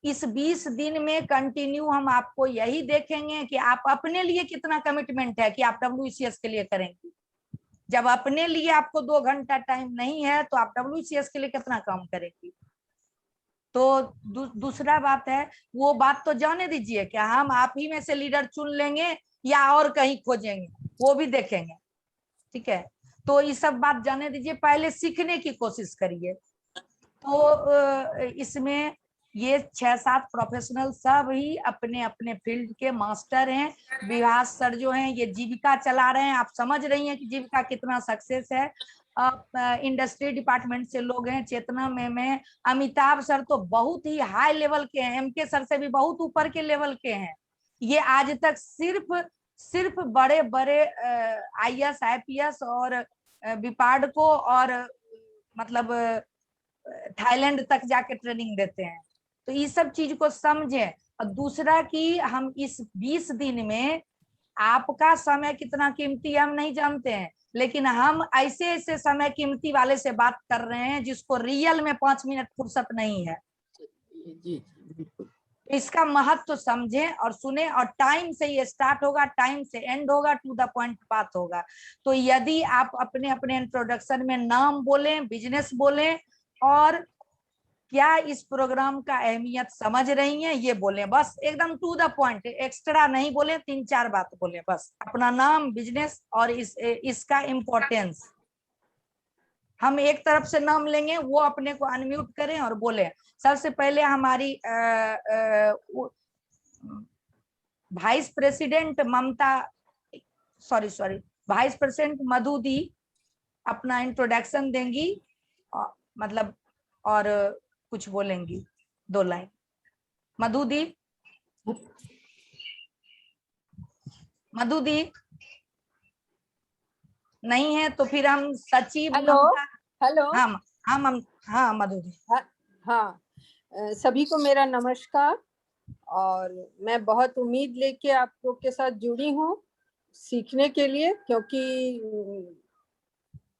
A: इस 20 दिन में कंटिन्यू हम आपको यही देखेंगे कि आप अपने लिए कितना कमिटमेंट है कि आप WCS के लिए करेंगे। जब अपने लिए आपको 2 घंटा टाइम नहीं है तो आप WCS के लिए कितना काम करेंगी। तो दूसरा बात है, वो बात तो जाने दीजिए कि हम आप ही में से लीडर चुन लेंगे या और कहीं खोजेंगे, वो भी देखेंगे, ठीक है। तो ये सब बात जाने दीजिए, पहले सीखने की कोशिश करिए। तो इसमें ये 6-7 प्रोफेशनल सब ही अपने अपने फील्ड के मास्टर हैं। विभास सर जो हैं ये जीविका चला रहे हैं, आप समझ रही हैं कि जीविका कितना सक्सेस है। इंडस्ट्री डिपार्टमेंट से लोग हैं, चेतना में अमिताभ सर तो बहुत ही हाई लेवल के हैं, MK सर से भी बहुत ऊपर के लेवल के हैं। ये आज तक सिर्फ बड़े बड़े IAS IPS और विपाड को और मतलब थाईलैंड तक जाके ट्रेनिंग देते हैं। तो ये सब चीज को समझें। और दूसरा कि हम इस 20 दिन में आपका समय कितना कीमती हम नहीं जानते हैं, लेकिन हम ऐसे समय कीमती वाले से बात कर रहे हैं जिसको रियल में 5 मिनट फुर्सत नहीं है। इसका महत्व समझें और सुने, और टाइम से ये स्टार्ट होगा, टाइम से एंड होगा, टू द पॉइंट बात होगा। तो यदि आप अपने अपने इंट्रोडक्शन में नाम बोलें, बिजनेस बोलें और क्या इस प्रोग्राम का अहमियत समझ रही हैं ये बोलें, बस एकदम टू द पॉइंट, एक्स्ट्रा नहीं बोले, 3-4 बात बोले, बस अपना नाम, बिजनेस और इसका इम्पोर्टेंस। हम एक तरफ से नाम लेंगे, वो अपने को अनम्यूट करें और बोले। सबसे पहले हमारी वाइस प्रेसिडेंट वाइस प्रेसिडेंट मधु दी अपना इंट्रोडक्शन देंगी, मतलब और कुछ बोलेंगी 2 लाइन। मधु दी नहीं है तो फिर हम सचिव।
I: हेलो।
A: हाँ मधु दी।
I: हाँ, सभी को मेरा नमस्कार। और मैं बहुत उम्मीद लेके आप लोग के साथ जुड़ी हूँ सीखने के लिए, क्योंकि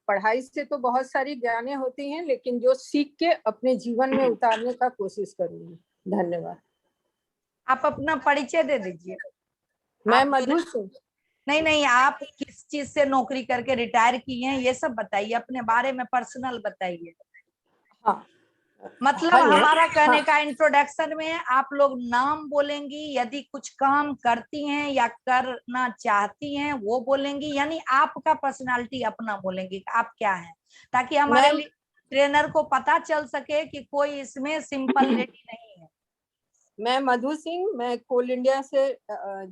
I: पढ़ाई से तो बहुत सारी ज्ञानें होती हैं, लेकिन जो सीख के अपने जीवन में उतारने का कोशिश करूंगी। धन्यवाद।
A: आप अपना परिचय दे दीजिए।
I: मैं मधु सिंह।
A: नहीं, आप किस चीज से नौकरी करके रिटायर की हैं ये सब बताइए, अपने बारे में पर्सनल बताइए।
I: हाँ,
A: मतलब हमारा कहने का इंट्रोडक्शन में आप लोग नाम बोलेंगी, यदि कुछ काम करती हैं या करना चाहती हैं वो बोलेंगी, यानी आपका पर्सनालिटी अपना बोलेंगी, आप क्या हैं, ताकि हमारे ट्रेनर को पता चल सके कि कोई इसमें सिंपल लेडी नहीं है।
I: मैं मधु सिंह, मैं कोल इंडिया से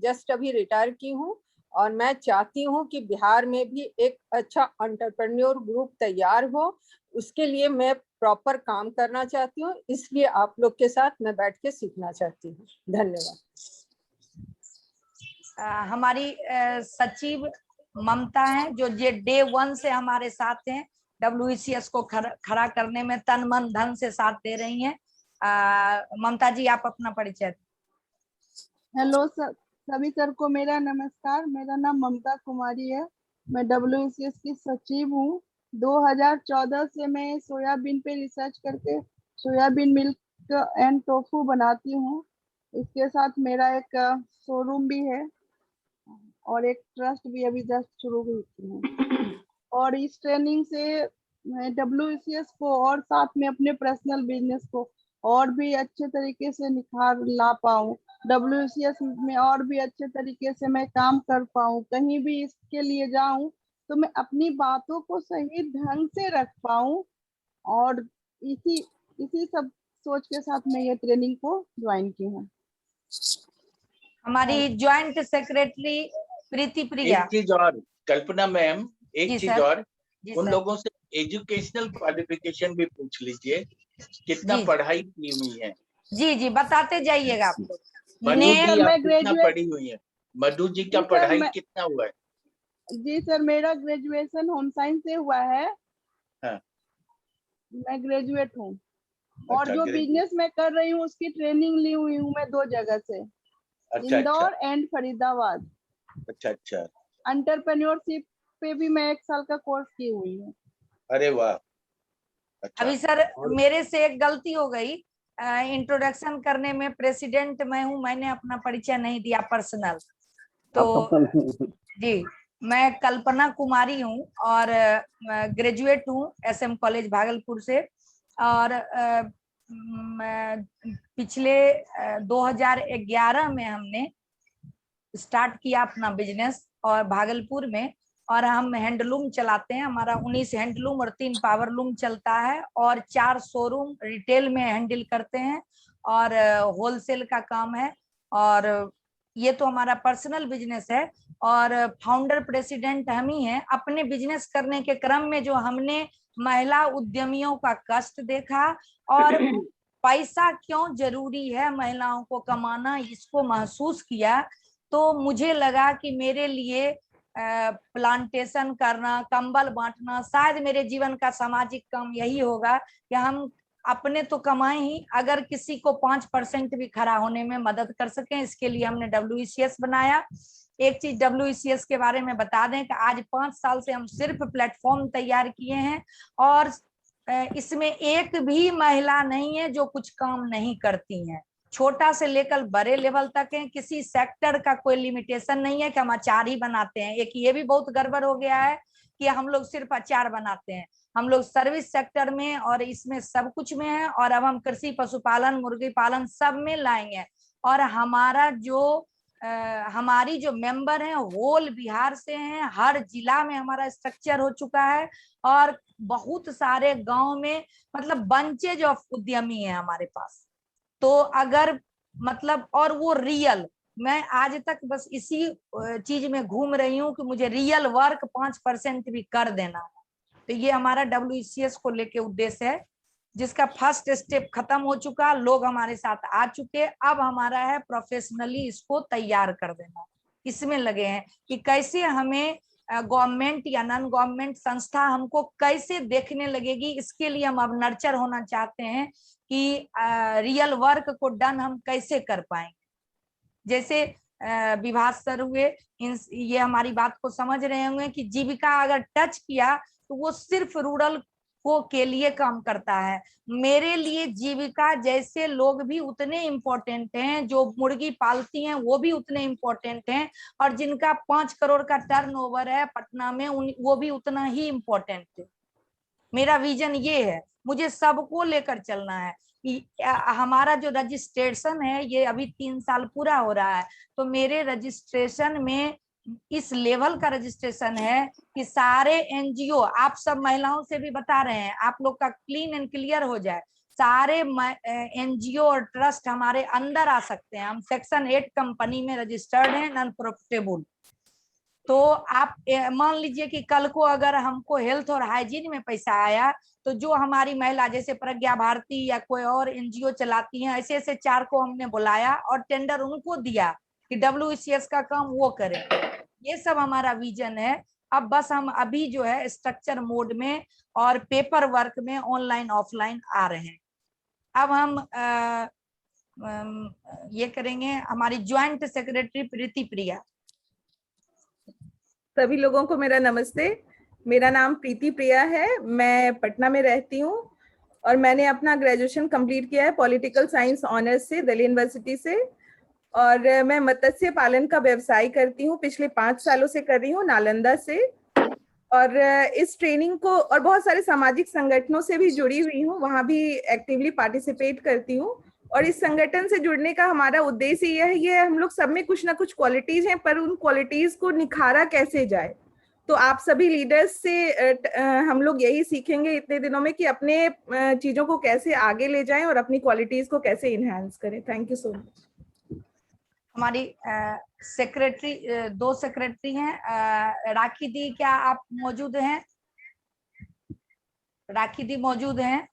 I: जस्ट अभी रिटायर की हूँ, और मैं चाहती हूँ कि बिहार में भी एक अच्छा एंटरप्रेन्योर ग्रुप तैयार हो। उसके लिए मैं प्रॉपर काम करना चाहती हूँ, इसलिए आप लोग के साथ मैं बैठ के सीखना चाहती हूँ। धन्यवाद।
A: हमारी सचिव ममता हैं, जो ये डे 1 से हमारे साथ हैं, WCS को खड़ा करने में तन मन धन से साथ दे रही हैं। ममता जी आप अपना परिचय।
J: हेलो सर, सभी सर को मेरा नमस्कार। मेरा नाम ममता कुमारी है, मैं WCS की सचिव हूँ। 2014 से मैं सोयाबीन पे रिसर्च करके सोयाबीन मिल्क एंड टोफू बनाती हूँ। इसके साथ मेरा एक शोरूम भी है और एक ट्रस्ट भी अभी जस्ट शुरू हुई है। और इस ट्रेनिंग से मैं WCS को और साथ में अपने पर्सनल बिजनेस को और भी अच्छे तरीके से निखार ला पाऊँ, WCS में और भी अच्छे तरीके से मैं काम कर पाऊँ, कहीं भी इसके लिए जाऊं तो मैं अपनी बातों को सही ढंग से रख पाऊँ। और इसी सब सोच के साथ मैं ये ट्रेनिंग को ज्वाइन की हूँ।
A: हमारी ज्वाइंट सेक्रेटरी प्रीति प्रिया।
B: एक चीज और कल्पना मैम, एक चीज और, उन लोगों से एजुकेशनल क्वालिफिकेशन भी पूछ लीजिए, कितना पढ़ाई की हुई है।
A: जी बताते जाइएगा आप लोग।
B: मधु जी आप कितना पढ़ी हुई है? मधु जी का पढ़ाई कितना हुआ है?
J: जी सर, मेरा ग्रेजुएशन होम साइंस से हुआ है।
B: हाँ।
J: मैं ग्रेजुएट हूँ और जो बिजनेस मैं कर रही हूँ उसकी ट्रेनिंग ली हुई हूँ मैं 2 जगह से।
B: अच्छा
J: इंदौर एंड फरीदाबाद।
B: अच्छा अच्छा।
J: एंटरप्रेन्योरशिप पे भी मैं 1 साल का कोर्स की हुई हूँ।
B: अरे वाह। अच्छा।
A: अभी सर मेरे से एक गलती हो गई, इंट्रोडक्शन करने में प्रेसिडेंट मैं हूँ, मैंने अपना परिचय नहीं दिया पर्सनल। तो जी, मैं कल्पना कुमारी हूँ और ग्रेजुएट हूँ SM कॉलेज भागलपुर से। और पिछले 2011 में हमने स्टार्ट किया अपना बिजनेस और भागलपुर में, और हम हैंडलूम चलाते हैं। हमारा 19 हैंडलूम और 3 पावर लूम चलता है और 4 शोरूम रिटेल में हैंडल करते हैं और होलसेल का काम है। और ये तो हमारा पर्सनल बिजनेस है और फाउंडर प्रेसिडेंट हम ही हैं। अपने बिजनेस करने के क्रम में जो हमने महिला उद्यमियों का कष्ट देखा और पैसा क्यों जरूरी है महिलाओं को कमाना, इसको महसूस किया, तो मुझे लगा कि मेरे लिए प्लांटेशन करना, कंबल बांटना शायद मेरे जीवन का सामाजिक काम यही होगा कि हम अपने तो कमाएं ही, अगर किसी को 5% भी खड़ा होने में मदद कर सकें। इसके लिए हमने WECS बनाया। एक चीज WECS के बारे में बता दें कि आज 5 साल से हम सिर्फ प्लेटफॉर्म तैयार किए हैं और इसमें एक भी महिला नहीं है जो कुछ काम नहीं करती हैं। छोटा से लेकर बड़े लेवल तक है, किसी सेक्टर का कोई लिमिटेशन नहीं है कि हम अचार ही बनाते हैं। एक ये भी बहुत गड़बड़ हो गया है कि हम लोग सिर्फ अचार बनाते हैं। हम लोग सर्विस सेक्टर में और इसमें सब कुछ में है, और अब हम कृषि, पशुपालन, मुर्गी पालन सब में लाएंगे। और हमारा जो हमारी जो मेंबर हैं होल बिहार से हैं, हर जिला में हमारा स्ट्रक्चर हो चुका है और बहुत सारे गांव में मतलब बंचेज ऑफ उद्यमी है हमारे पास। तो अगर मतलब, और वो रियल, मैं आज तक बस इसी चीज में घूम रही हूँ कि मुझे रियल वर्क 5% भी कर देना है। तो ये हमारा WECS को लेके उद्देश्य है, जिसका फर्स्ट स्टेप खत्म हो चुका, लोग हमारे साथ आ चुके। अब हमारा है प्रोफेशनली इसको तैयार कर देना। इसमें लगे हैं कि कैसे हमें गवर्नमेंट या नॉन गवर्नमेंट संस्था हमको कैसे देखने लगेगी। इसके लिए हम अब नर्चर होना चाहते हैं कि रियल वर्क को डन हम कैसे कर पाएंगे। जैसे विभास सर हुए, ये हमारी बात को समझ रहे होंगे कि जीविका अगर टच किया तो वो सिर्फ रूरल को के लिए काम करता है। मेरे लिए जीविका जैसे लोग भी उतने इम्पोर्टेंट हैं, जो मुर्गी पालती हैं वो भी उतने इम्पोर्टेंट हैं, और जिनका 5 करोड़ का टर्नओवर है पटना में वो भी उतना ही इम्पोर्टेंट है। मेरा विजन ये है, मुझे सबको लेकर चलना है। हमारा जो रजिस्ट्रेशन है ये अभी 3 साल पूरा हो रहा है, तो मेरे रजिस्ट्रेशन में इस लेवल का रजिस्ट्रेशन है कि सारे NGO, आप सब महिलाओं से भी बता रहे हैं, आप लोग का क्लीन एंड क्लियर हो जाए, सारे NGO और ट्रस्ट हमारे अंदर आ सकते हैं। हम सेक्शन 8 कंपनी में रजिस्टर्ड हैं, नॉन प्रॉफिटेबल। तो आप मान लीजिए कि कल को अगर हमको हेल्थ और हाइजीन में पैसा आया, तो जो हमारी महिला जैसे प्रज्ञा भारती या कोई और NGO चलाती हैं, ऐसे ऐसे 4 को हमने बुलाया और टेंडर उनको दिया कि WECS का काम वो करें। ये सब हमारा विजन है। अब बस हम अभी जो है स्ट्रक्चर मोड में और पेपर वर्क में ऑनलाइन ऑफलाइन आ रहे हैं। अब हम ये करेंगे, हमारी ज्वाइंट सेक्रेटरी प्रीति प्रिया।
K: सभी लोगों को मेरा नमस्ते। मेरा नाम प्रीति प्रिया है, मैं पटना में रहती हूँ और मैंने अपना ग्रेजुएशन कंप्लीट किया है पॉलिटिकल साइंस ऑनर्स से दिल्ली यूनिवर्सिटी से, और मैं मत्स्य पालन का व्यवसाय करती हूँ, पिछले 5 सालों से कर रही हूँ नालंदा से। और इस ट्रेनिंग को और बहुत सारे सामाजिक संगठनों से भी जुड़ी हुई हूँ, वहाँ भी एक्टिवली पार्टिसिपेट करती हूँ। और इस संगठन से जुड़ने का हमारा उद्देश्य यह है, ये हम लोग सब में कुछ ना कुछ क्वालिटीज हैं, पर उन क्वालिटीज को निखारा कैसे जाए। तो आप सभी लीडर्स से हम लोग यही सीखेंगे इतने दिनों में कि अपने चीजों को कैसे आगे ले जाएं और अपनी क्वालिटीज को कैसे इनहेंस करें। Thank you so much.
A: हमारी सेक्रेटरी 2 सेक्रेटरी हैं। राखी दी, क्या आप मौजूद हैं? राखी दी मौजूद हैं?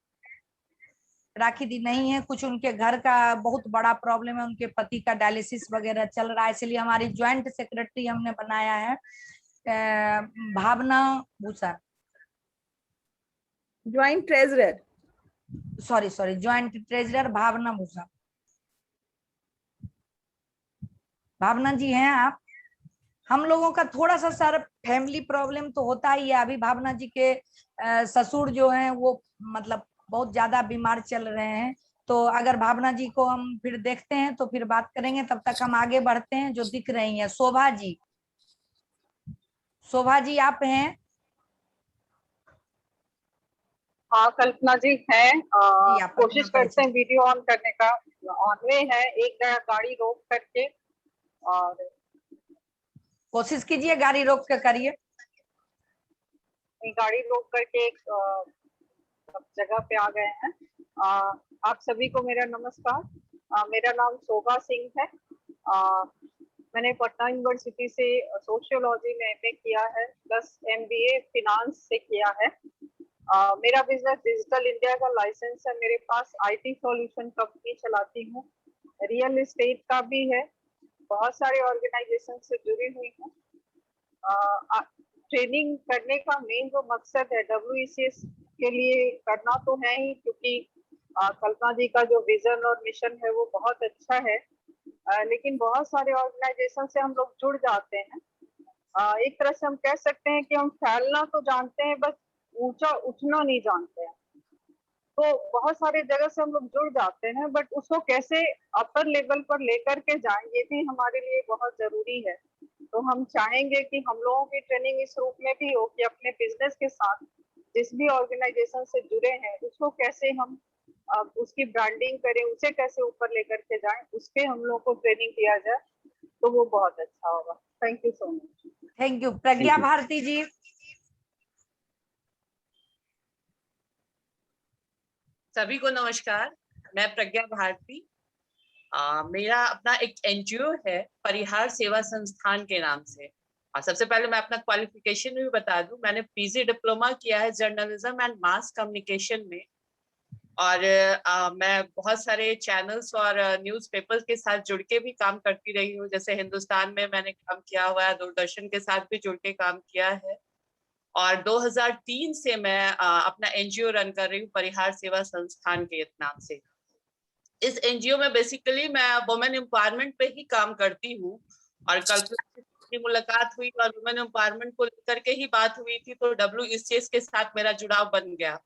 A: राखी दी नहीं है, कुछ उनके घर का बहुत बड़ा प्रॉब्लम है, उनके पति का डायलिसिस वगैरह चल रहा है, इसलिए हमारी ज्वाइंट सेक्रेटरी हमने बनाया है Bhavna Bhushan.
K: Joint treasurer,
A: sorry joint treasurer Bhavna Bhushan. Bhavna ji हैं आप? हम लोगों का थोड़ा सा सर फैमिली प्रॉब्लम तो होता ही है। अभी भावना जी के ससुर जो हैं वो मतलब बहुत ज्यादा बीमार चल रहे हैं, तो अगर भावना जी को हम फिर देखते हैं तो फिर बात करेंगे। तब तक हम आगे बढ़ते हैं। जो दिख रही हैं शोभा जी, शोभा जी आप हैं?
L: हाँ कल्पना जी है।
A: जी आप
L: कोशिश
A: अपना
L: करते हैं वीडियो ऑन करने का। ऑन में है, एक गाड़ी रोक करके, और
A: कोशिश कीजिए गाड़ी रोक के करिए।
L: गाड़ी रोक करके एक जगह पे आ गए हैं। आप सभी को मेरा नमस्कार। मेरा नाम शोभा सिंह है। मैंने पटना यूनिवर्सिटी से सोशियोलॉजी में एमए किया है, प्लस एमबीए फिनांस से किया है। मेरा बिजनेस डिजिटल इंडिया का लाइसेंस है मेरे पास। आईटी सॉल्यूशन कंपनी चलाती हूँ, रियल एस्टेट का भी है, बहुत सारे ऑर्गेनाइजेशन से जुड़ी हुई हूँ। ट्रेनिंग करने का मेन जो मकसद है WECS के लिए करना तो है ही, क्योंकि कल्पना जी का जो विजन और मिशन है वो बहुत अच्छा है। लेकिन बहुत सारे ऑर्गेनाइजेशन से हम लोग जुड़ जाते हैं। एक तरह से हम कह सकते हैं कि हम फैलना तो जानते हैं, बस ऊंचा उठना नहीं जानते हैं। तो बहुत सारे जगह से हम लोग जुड़ जाते हैं, बट उसको कैसे अपर लेवल पर लेकर के जाएं ये भी हमारे लिए बहुत जरूरी है। तो हम चाहेंगे कि हम लोगों की ट्रेनिंग इस रूप में भी हो कि अपने बिजनेस के साथ जिस भी ऑर्गेनाइजेशन से जुड़े हैं उसको कैसे हम उसकी ब्रांडिंग करें, उसे कैसे ऊपर लेकर के जाएं, उस पे हम लोग को ट्रेनिंग किया जाए तो वो बहुत अच्छा होगा। Thank you so much.
A: Thank you. Pragya Bharti ji.
M: सभी को नमस्कार, मैं प्रज्ञा भारती। मेरा अपना एक एनजीओ है परिहार सेवा संस्थान के नाम से। और सबसे पहले मैं अपना क्वालिफिकेशन भी बता दूं, मैंने पीजी डिप्लोमा किया है जर्नलिज्म एंड मास कम्युनिकेशन में। और मैं बहुत सारे चैनल्स और न्यूज़पेपर्स के साथ जुड़ के भी काम करती रही हूँ। जैसे हिंदुस्तान में मैंने काम किया हुआ है, दूरदर्शन के साथ भी जुड़ के काम किया है। और 2003 से मैं अपना एनजीओ रन कर रही हूँ परिहार सेवा संस्थान के नाम से। इस एनजीओ में बेसिकली मैं वुमेन एम्पावरमेंट पे ही काम करती हूँ। और कल्पना की मुलाकात हुई और वुमेन एम्पावरमेंट को लेकर के ही बात हुई थी, तो WECS के साथ मेरा जुड़ाव बन गया।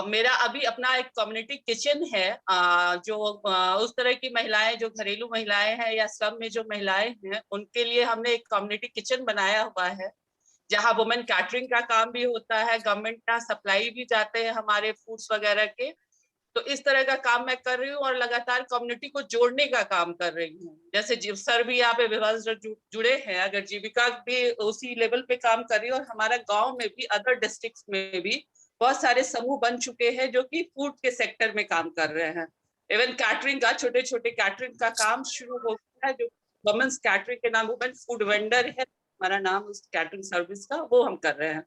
M: मेरा अभी अपना एक कम्युनिटी किचन है, जो उस तरह की महिलाएं जो घरेलू महिलाएं हैं या स्लम में जो महिलाएं हैं उनके लिए हमने एक कम्युनिटी किचन बनाया हुआ है, जहाँ वुमेन कैटरिंग का काम भी होता है, गवर्नमेंट का सप्लाई भी जाते हैं हमारे फूड्स वगैरह के। तो इस तरह का काम मैं कर रही हूँ और लगातार कम्युनिटी को जोड़ने का काम कर रही हूँ। जैसे सर भी यहाँ पे विभाग जुड़े हैं, अगर जीविका भी उसी लेवल पे काम कर रही है। और हमारा गांव में भी, अदर डिस्ट्रिक्ट्स में भी बहुत सारे समूह बन चुके हैं जो कि फूड के सेक्टर में काम कर रहे हैं। इवन कैटरिंग का, छोटे छोटे कैटरिंग का काम शुरू हो गया है, जो वुमेन्स कैटरिंग के नाम वुमेन फूड वेंडर है हमारा नाम उस कैटरिंग सर्विस का, वो हम कर रहे हैं।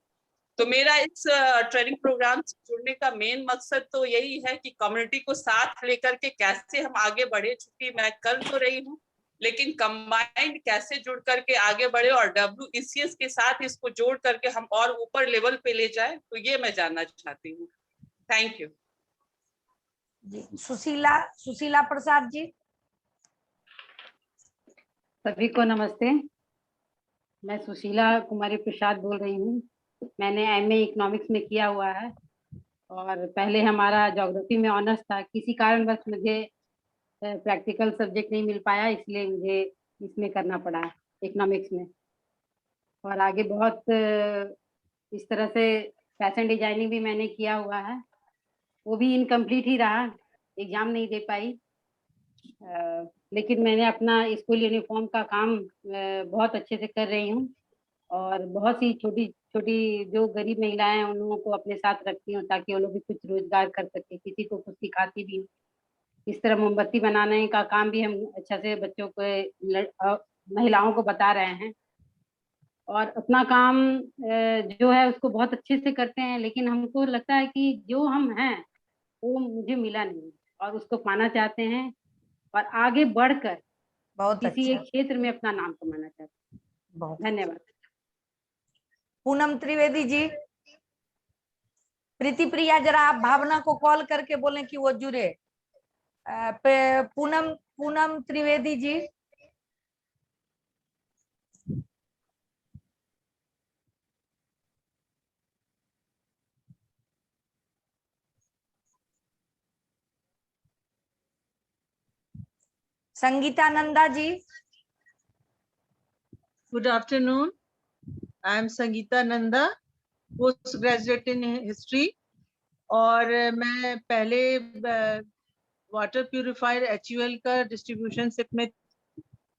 M: तो मेरा इस ट्रेनिंग प्रोग्राम से जुड़ने का मेन मकसद तो यही है कि कम्युनिटी को साथ लेकर के कैसे हम आगे बढ़े। चूंकि मैं कर तो रही हूँ, लेकिन कंबाइंड कैसे जुड़ करके आगे बढ़े और WECS के साथ इसको जोड़ करके हम और ऊपर लेवल पे ले जाए, तो ये मैं जानना चाहती हूँ। थैंक यू
A: जी। सुशीला प्रसाद जी।
N: सभी को नमस्ते, मैं सुशीला कुमारी प्रसाद बोल रही हूँ। मैंने MA इकोनॉमिक्स में किया हुआ है और पहले हमारा ज्योग्राफी में ऑनर्स था। किसी कारणवश मुझे प्रैक्टिकल सब्जेक्ट नहीं मिल पाया, इसलिए मुझे इसमें करना पड़ा इकोनॉमिक्स में। और आगे बहुत इस तरह से फैशन डिजाइनिंग भी मैंने किया हुआ है, वो भी इनकम्प्लीट ही रहा, एग्जाम नहीं दे पाई। लेकिन मैंने अपना स्कूल यूनिफॉर्म का काम बहुत अच्छे से कर रही हूँ और बहुत सी छोटी छोटी जो गरीब महिलाएं हैं उन लोगों को अपने साथ रखती हूँ ताकि वो लोग भी कुछ रोजगार कर सके, किसी को कुछ सिखाती भी हूँ। इस तरह मोमबत्ती बनाने का काम भी हम अच्छा से बच्चों को, महिलाओं को बता रहे हैं और अपना काम जो है उसको बहुत अच्छे से करते हैं। लेकिन हमको लगता है कि जो हम हैं वो मुझे मिला नहीं और उसको पाना चाहते हैं और आगे बढ़कर
A: बहुत
N: किसी
A: अच्छा।
N: एक क्षेत्र में अपना नाम कमाना चाहते हैं।
A: बहुत
N: धन्यवाद।
A: पूनम त्रिवेदी जी। प्रीति प्रिया, जरा आप भावना को कॉल करके बोलें कि वो जुड़े। Poonam Trivedi ji. Sangeeta Nanda ji.
O: Good afternoon. I am Sangeeta Nanda, post graduate in history. और मैं पहले वाटर प्यूरिफायर HUL का डिस्ट्रीब्यूशन शिप में,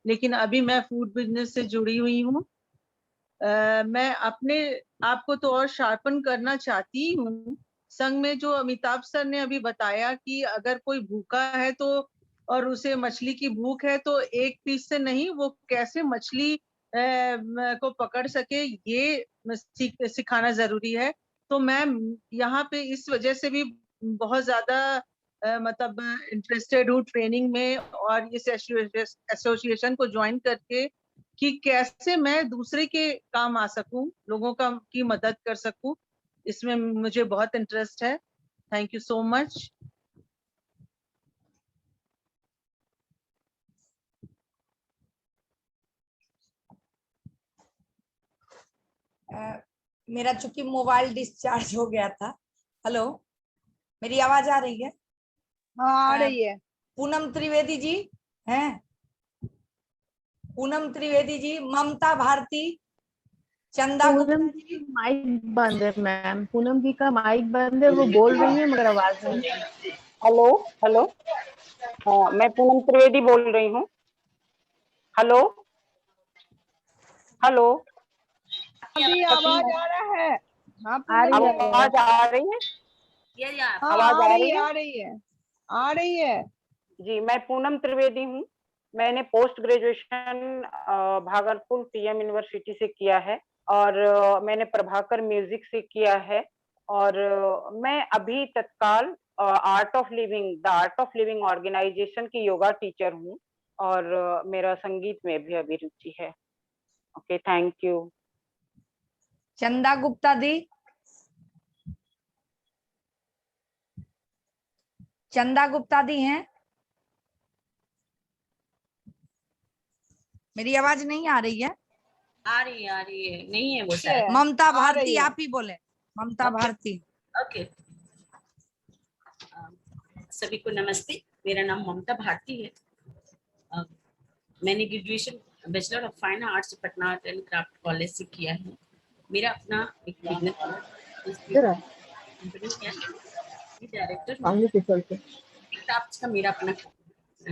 O: लेकिन अभी मैं फूड बिजनेस से जुड़ी हुई हूँ। मैं अपने आप को तो और शार्पन करना चाहती हूँ। संघ में जो अमिताभ सर ने अभी बताया कि अगर कोई भूखा है तो और उसे मछली की भूख है तो एक पीस से नहीं, वो कैसे मछली को पकड़ सके ये सिखाना जरूरी है। तो मैं यहाँ पे इस वजह से भी बहुत ज्यादा मतलब इंटरेस्टेड हूँ ट्रेनिंग में और इस एसोसिएशन को ज्वाइन करके कि कैसे मैं दूसरे के काम आ सकूं, लोगों का की मदद कर सकूं, इसमें मुझे बहुत इंटरेस्ट है। Thank you so much.
A: मेरा चूंकि मोबाइल डिस्चार्ज हो गया था। हेलो, मेरी आवाज आ रही है?
J: हाँ आ रही है।
A: पूनम त्रिवेदी जी हैं? पूनम त्रिवेदी जी, ममता भारती, चंदा गुप्ता जी।
G: माइक बंद है मैम, पूनम जी का माइक बंद है, वो बोल रही है मगर आवाज नहीं।
P: हेलो हेलो, हाँ मैं पूनम त्रिवेदी बोल रही हूँ। हेलो हेलो,
J: अभी आवाज आ रहा है? हाँ
P: आवाज आ रही है? आवाज
J: आ
P: आ
J: रही
P: रही
J: है,
P: है?
J: आ रही है, आ रही है।
P: जी, मैं पूनम त्रिवेदी हूँ। मैंने post graduation Bhagalpur PM university से किया है और मैंने प्रभाकर म्यूजिक से किया है और मैं अभी तत्काल आर्ट ऑफ लिविंग ऑर्गेनाइजेशन की योगा टीचर हूँ और मेरा संगीत में भी अभी रुचि है। Okay, thank you.
A: चंदा गुप्ता दी, चंदा गुप्ता दी हैं? मेरी आवाज नहीं आ रही है?
Q: आ रही है, नहीं है वो शायद।
A: ममता भारती, आप ही बोले। ममता भारती।
Q: ओके, सभी को नमस्ते। मेरा नाम ममता भारती है। मैंने graduation bachelor of fine arts Patna art and craft college से किया है। मेरा अपना एक बिजनेस डायरेक्टर क्राफ्ट का मेरा अपना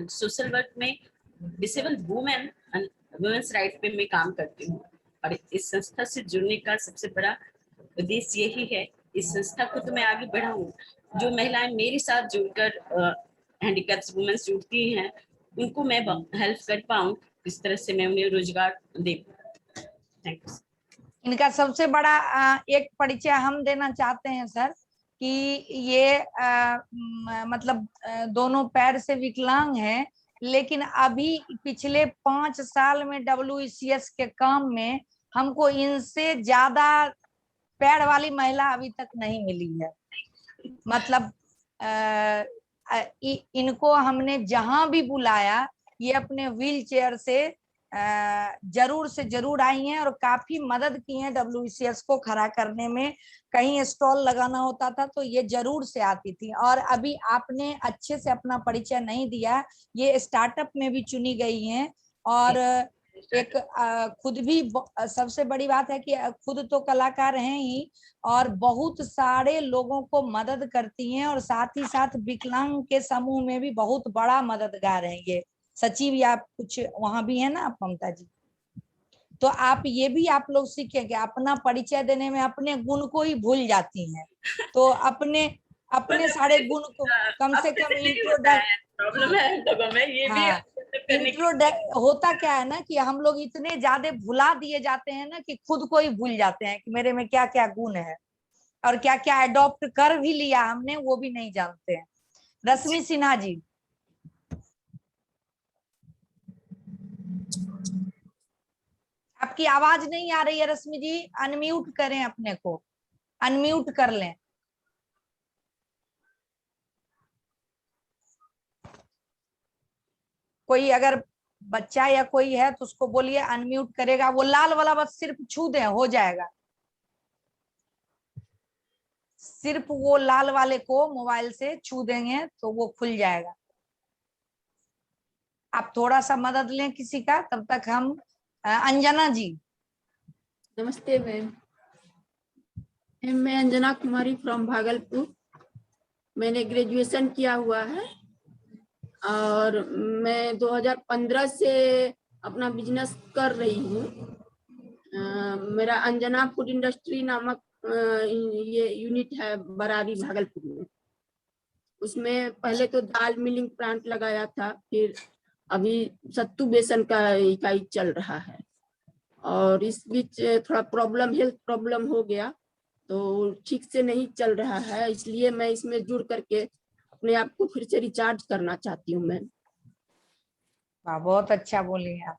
Q: सोशल वर्क में disable women and women's right पे मैं काम करती हूँ और इस संस्था से जुड़ने का सबसे बड़ा उद्देश्य यही है, इस संस्था को तो मैं आगे बढ़ाऊं। जो महिलाएं मेरे साथ जुड़कर हैंडीकैप्स वुमेन्स जुड़ती हैं उनको मैं हेल्प कर पाऊं, इस तरह से मैं उन्हें रोजगार दे। Thank you.
A: इनका सबसे बड़ा एक परिचय हम देना चाहते हैं सर कि ये मतलब दोनों पैर से विकलांग हैं, लेकिन अभी पिछले 5 साल में WECS के काम में हमको इनसे ज्यादा पैर वाली महिला अभी तक नहीं मिली है। मतलब इनको हमने जहां भी बुलाया ये अपने व्हील चेयर से जरूर से जरूर आई हैं और काफी मदद की हैं WECS को खड़ा करने में। कहीं स्टॉल लगाना होता था तो ये जरूर से आती थी। और अभी आपने अच्छे से अपना परिचय नहीं दिया, ये स्टार्टअप में भी चुनी गई हैं और एक खुद भी सबसे बड़ी बात है कि खुद तो कलाकार हैं ही और बहुत सारे लोगों को मदद करती हैं और साथ ही साथ विकलांग के समूह में भी बहुत बड़ा मददगार है ये सचिव, या आप कुछ वहां भी है ना आप ममता जी? तो आप ये भी आप लोग सीखेंगे, अपना परिचय देने में अपने गुण को ही भूल जाती हैं, तो अपने सारे गुण को कम से कम होता क्या है ना कि हम लोग इतने ज्यादा भुला दिए जाते हैं ना कि खुद को ही भूल जाते हैं कि मेरे में क्या क्या गुण है और क्या क्या अडॉप्ट कर भी लिया हमने वो भी नहीं जानते हैं। रश्मि सिन्हा जी। आपकी आवाज नहीं आ रही है रश्मि जी, अनम्यूट करें, अपने को अनम्यूट कर लें। कोई अगर बच्चा या कोई है तो उसको बोलिए अनम्यूट करेगा, वो लाल वाला बस सिर्फ छू दें हो जाएगा, सिर्फ वो लाल वाले को मोबाइल से छू देंगे तो वो खुल जाएगा। आप थोड़ा सा मदद लें किसी का, तब तक हम अंजना जी।
R: नमस्ते मैम, मैं अंजना कुमारी फ्रॉम भागलपुर। मैंने ग्रेजुएशन किया हुआ है और मैं 2015 से अपना बिजनेस कर रही हूँ। मेरा अंजना फूड इंडस्ट्री नामक ये यूनिट है बरारी भागलपुर में। उसमें पहले तो दाल मिलिंग प्लांट लगाया था, फिर अभी सत्तू बेसन का इकाई चल रहा है और इस बीच थोड़ा प्रॉब्लम, हेल्थ प्रॉब्लम हो गया तो ठीक से नहीं चल रहा है, इसलिए मैं इसमें जुड़ करके अपने आप को फिर से रिचार्ज करना चाहती हूँ। मैं
A: बहुत अच्छा बोली आप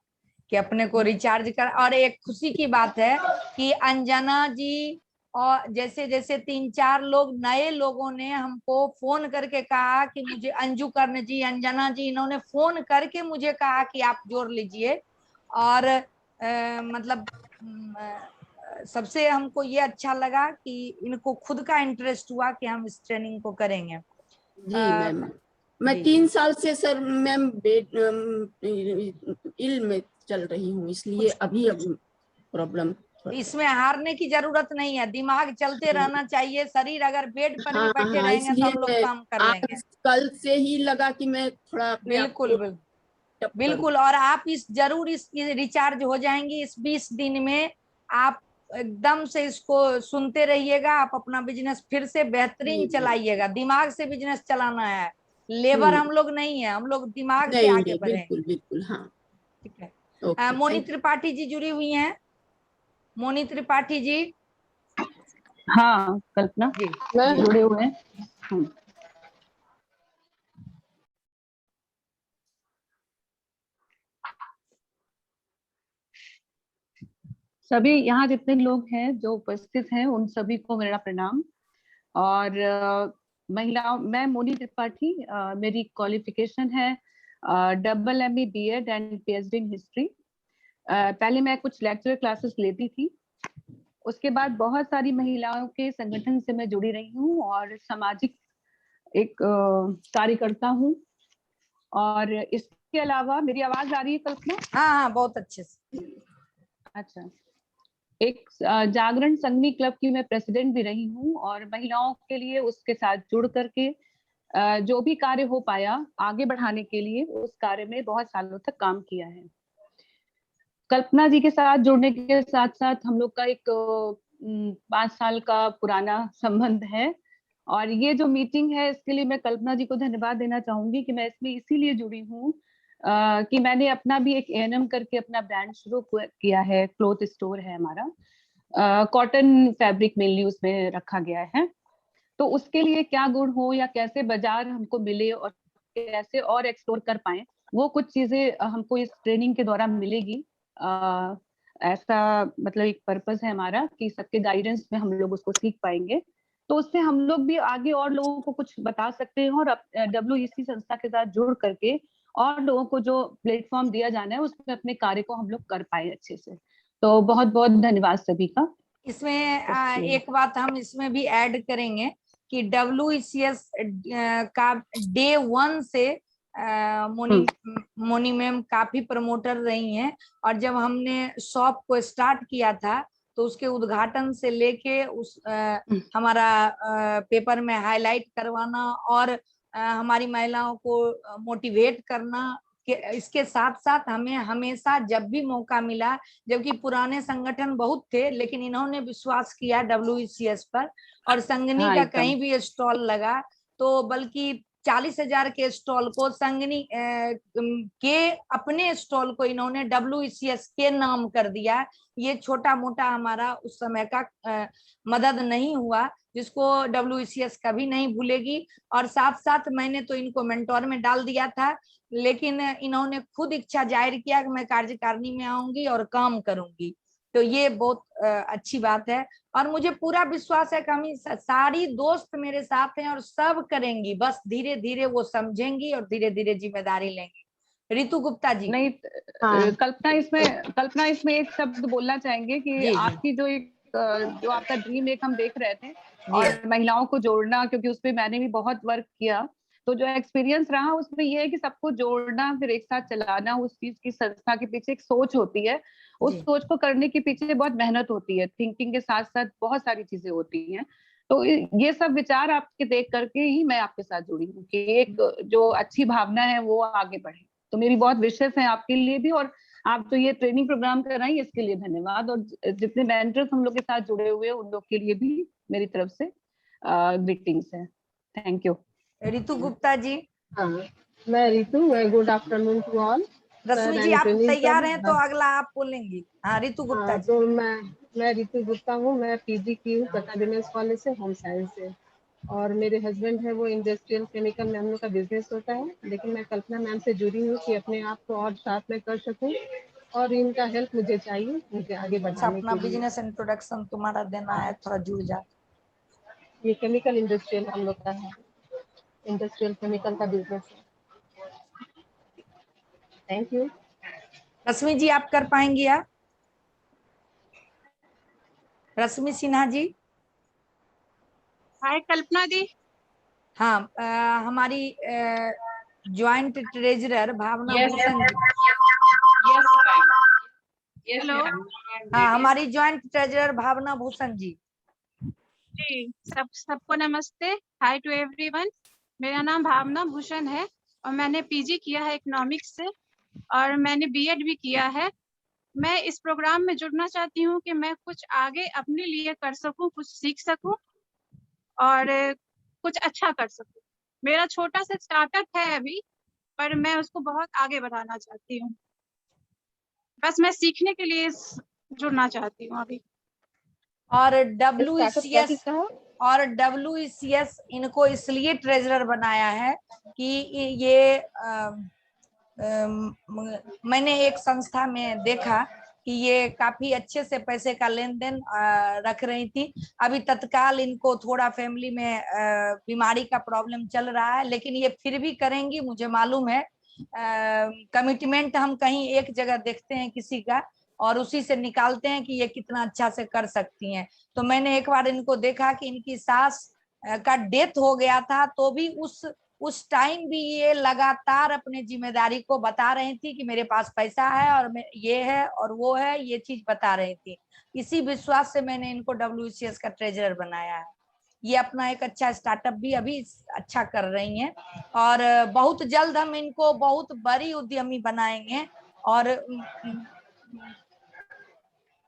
A: कि अपने को रिचार्ज कर। और एक खुशी की बात है कि अंजना जी और जैसे जैसे 3-4 लोग नए लोगों ने हमको फोन करके कहा कि मुझे अंजू कर्ण जी, अंजना जी, इन्होंने फोन करके मुझे कहा कि आप जोड़ लीजिए। और मतलब सबसे हमको ये अच्छा लगा कि इनको खुद का इंटरेस्ट हुआ कि हम इस ट्रेनिंग को करेंगे।
R: जी मैम, मैं 3 साल से सर मैम इल में चल रही हूँ, इसलिए अभी प्रॉब्लम।
A: इसमें हारने की जरूरत नहीं है, दिमाग चलते रहना चाहिए। शरीर अगर बेड पर भी बैठे रहेंगे तो हम लोग काम कर लेंगे।
R: कल से ही लगा कि मैं थोड़ा अपने
A: बिल्कुल बिल्कुल। और आप इस जरूर इस रिचार्ज हो जाएंगी इस 20 दिन में। आप एकदम से इसको सुनते रहिएगा, आप अपना बिजनेस फिर से बेहतरीन चलाइएगा। दिमाग से बिजनेस चलाना है, लेबर हम लोग नहीं है, हम लोग दिमाग से आगे बढ़ेंगे।
R: बिल्कुल बिल्कुल, हाँ
A: ठीक है। मोनी त्रिपाठी जी जुड़ी हुई हैं। मोनी त्रिपाठी जी।
S: हाँ कल्पना
A: जी
S: जुड़े हुए हैं। सभी यहाँ जितने लोग हैं जो उपस्थित हैं उन सभी को मेरा प्रणाम। और महिलाओं, मैं मोनी त्रिपाठी, मेरी क्वालिफिकेशन है MA BEd and PhD in history. पहले मैं कुछ लेक्चर क्लासेस लेती थी, उसके बाद बहुत सारी महिलाओं के संगठन से मैं जुड़ी रही हूँ और सामाजिक एक कार्यकर्ता हूँ। और इसके अलावा मेरी आवाज आ रही है कल्पना?
A: हाँ बहुत अच्छे से।
S: अच्छा, एक जागरण संगनी क्लब की मैं प्रेसिडेंट भी रही हूँ और महिलाओं के लिए उसके साथ जुड़ करके जो भी कार्य हो पाया आगे बढ़ाने के लिए उस कार्य में बहुत सालों तक काम किया है। कल्पना जी के साथ जुड़ने के साथ साथ हम लोग का एक 5 साल का पुराना संबंध है और ये जो मीटिंग है इसके लिए मैं कल्पना जी को धन्यवाद देना चाहूंगी कि मैं इसमें इसीलिए जुड़ी हूँ कि मैंने अपना भी एक A&M करके अपना ब्रांड शुरू किया है। क्लॉथ स्टोर है हमारा, कॉटन फैब्रिक मेनली उसमें रखा गया है। तो उसके लिए क्या गुण हो या कैसे बाजार हमको मिले और कैसे और एक्सप्लोर कर पाए, वो कुछ चीजें हमको इस ट्रेनिंग के द्वारा मिलेगी। ऐसा मतलब एक पर्पस है हमारा कि सबके गाइडेंस में हम लोग उसको सीख पाएंगे, तो उससे हम लोग भी आगे और लोगों को कुछ बता सकते हैं और WEC संस्था के साथ जुड़ करके और लोगों को जो प्लेटफॉर्म दिया जाना है उसमें अपने कार्य को हम लोग कर पाए अच्छे से। तो बहुत बहुत धन्यवाद सभी का।
A: इसमें एक बात हम इसमें भी ऐड करेंगे कि WECS का Day 1 से मोनी मैम काफी प्रमोटर रही हैं और जब हमने शॉप को स्टार्ट किया था तो उसके उद्घाटन से लेके उस हमारा पेपर में हाईलाइट करवाना और हमारी महिलाओं को मोटिवेट करना, इसके साथ साथ हमें हमेशा जब भी मौका मिला, जबकि पुराने संगठन बहुत थे लेकिन इन्होंने विश्वास किया WECS पर और संगनी का कहीं भी स्टॉल लगा तो बल्कि 40,000 के स्टॉल को संगनी के अपने स्टॉल को इन्होंने WECS के नाम कर दिया। ये छोटा मोटा हमारा उस समय का मदद नहीं हुआ जिसको WECS कभी नहीं भूलेगी। और साथ साथ मैंने तो इनको मेंटोर में डाल दिया था लेकिन इन्होंने खुद इच्छा जाहिर किया कि मैं कार्यकारिणी में आऊंगी और काम करूंगी, तो ये बहुत अच्छी बात है। और मुझे पूरा विश्वास है कि हम सारी दोस्त मेरे साथ हैं और सब करेंगी, बस धीरे धीरे वो समझेंगी और धीरे धीरे जिम्मेदारी लेंगी। रितु गुप्ता जी।
S: नहीं कल्पना इसमें एक शब्द बोलना चाहेंगे कि आपकी जो एक जो आपका ड्रीम एक हम देख रहे थे और महिलाओं को जोड़ना, क्योंकि उस पर मैंने भी बहुत वर्क किया, तो जो एक्सपीरियंस रहा उसमें ये है कि सबको जोड़ना, फिर एक साथ चलाना, उस चीज की संस्था के पीछे एक सोच होती है, उस सोच को करने के पीछे बहुत मेहनत होती है, थिंकिंग के साथ साथ बहुत सारी चीजें होती हैं। तो ये सब विचार आपके देख करके ही मैं आपके साथ जुड़ी हूँ कि एक जो अच्छी भावना है वो आगे बढ़े। तो मेरी बहुत विशेष है आपके लिए भी, और आप जो ये ट्रेनिंग प्रोग्राम कर रहे हैं इसके लिए धन्यवाद, और जितने मेंटर्स हम लोग के साथ जुड़े हुए हैं उन लोग के लिए भी मेरी तरफ से ग्रीटिंग्स है। Thank you.
A: रितु गुप्ता जी।
G: हाँ, मैं रितु, मैं good afternoon to all.
A: Rashmi ji आप तैयार हैं तो अगला आप बोलेंगी। हाँ रितु गुप्ता जी।
G: तो मैं रितु गुप्ता हूँ, मैं पीजी की हूँ पटना विमेंस कॉलेज से, होम साइंस से, और मेरे हस्बैंड है वो इंडस्ट्रियल केमिकल में हम लोग का बिजनेस होता है, लेकिन मैं कल्पना मैम से जुड़ी हूँ कि अपने आप को और साथ में कर सकूँ, और इनका हेल्प मुझे चाहिए, मुझे आगे बढ़ाने
A: अपना
G: के लिए।
A: बिजनेस इंट्रोडक्शन तुम्हारा देना है, थोड़ा जुड़ जा।
G: ये केमिकल इंडस्ट्रियल हम लोग का है, इंडस्ट्रियल केमिकल का बिजनेस है। Thank you.
A: रश्मि जी आप कर पाएंगी? आप रश्मि सिन्हा जी।
T: हाय कल्पना दी।
A: हाँ हमारी joint treasurer Bhavna Bhushan ji.
T: Hello.
A: हाँ हमारी ज्वाइंट ट्रेजरर भावना भूषण जी।
T: जी सबको नमस्ते, हाय टू एवरीवन। मेरा नाम भावना भूषण है और मैंने पीजी किया है इकोनॉमिक्स से, और मैंने बीएड भी किया है। मैं इस प्रोग्राम में जुड़ना चाहती हूँ कि मैं कुछ आगे अपने लिए कर सकूँ, कुछ सीख सकूँ और कुछ अच्छा कर सकूँ। मेरा छोटा सा स्टार्टअप है अभी, पर मैं उसको बहुत आगे बढ़ाना चाहती हूँ। बस मैं सीखने के लिए जुड़ना चाहती हूँ अभी।
A: और WECS इनको इसलिए ट्रेजरर बनाया है कि ये मैंने एक संस्था में देखा कि ये काफी अच्छे से पैसे का लेन देन रख रही थी। अभी तत्काल इनको थोड़ा फैमिली में बीमारी का प्रॉब्लम चल रहा है, लेकिन ये फिर भी करेंगी, मुझे मालूम है। कमिटमेंट हम कहीं एक जगह देखते हैं किसी का और उसी से निकालते हैं कि ये कितना अच्छा से कर सकती हैं। तो मैंने एक बार इनको देखा कि इनकी सास का डेथ हो गया था, तो भी उस टाइम भी ये लगातार अपने जिम्मेदारी को बता रही थी कि मेरे पास पैसा है और ये है और वो है, ये चीज बता रही थी। इसी विश्वास से मैंने इनको WECS का ट्रेजरर बनाया है। ये अपना एक अच्छा स्टार्टअप भी अभी अच्छा कर रही हैं और बहुत जल्द हम इनको बहुत बड़ी उद्यमी बनाएंगे। और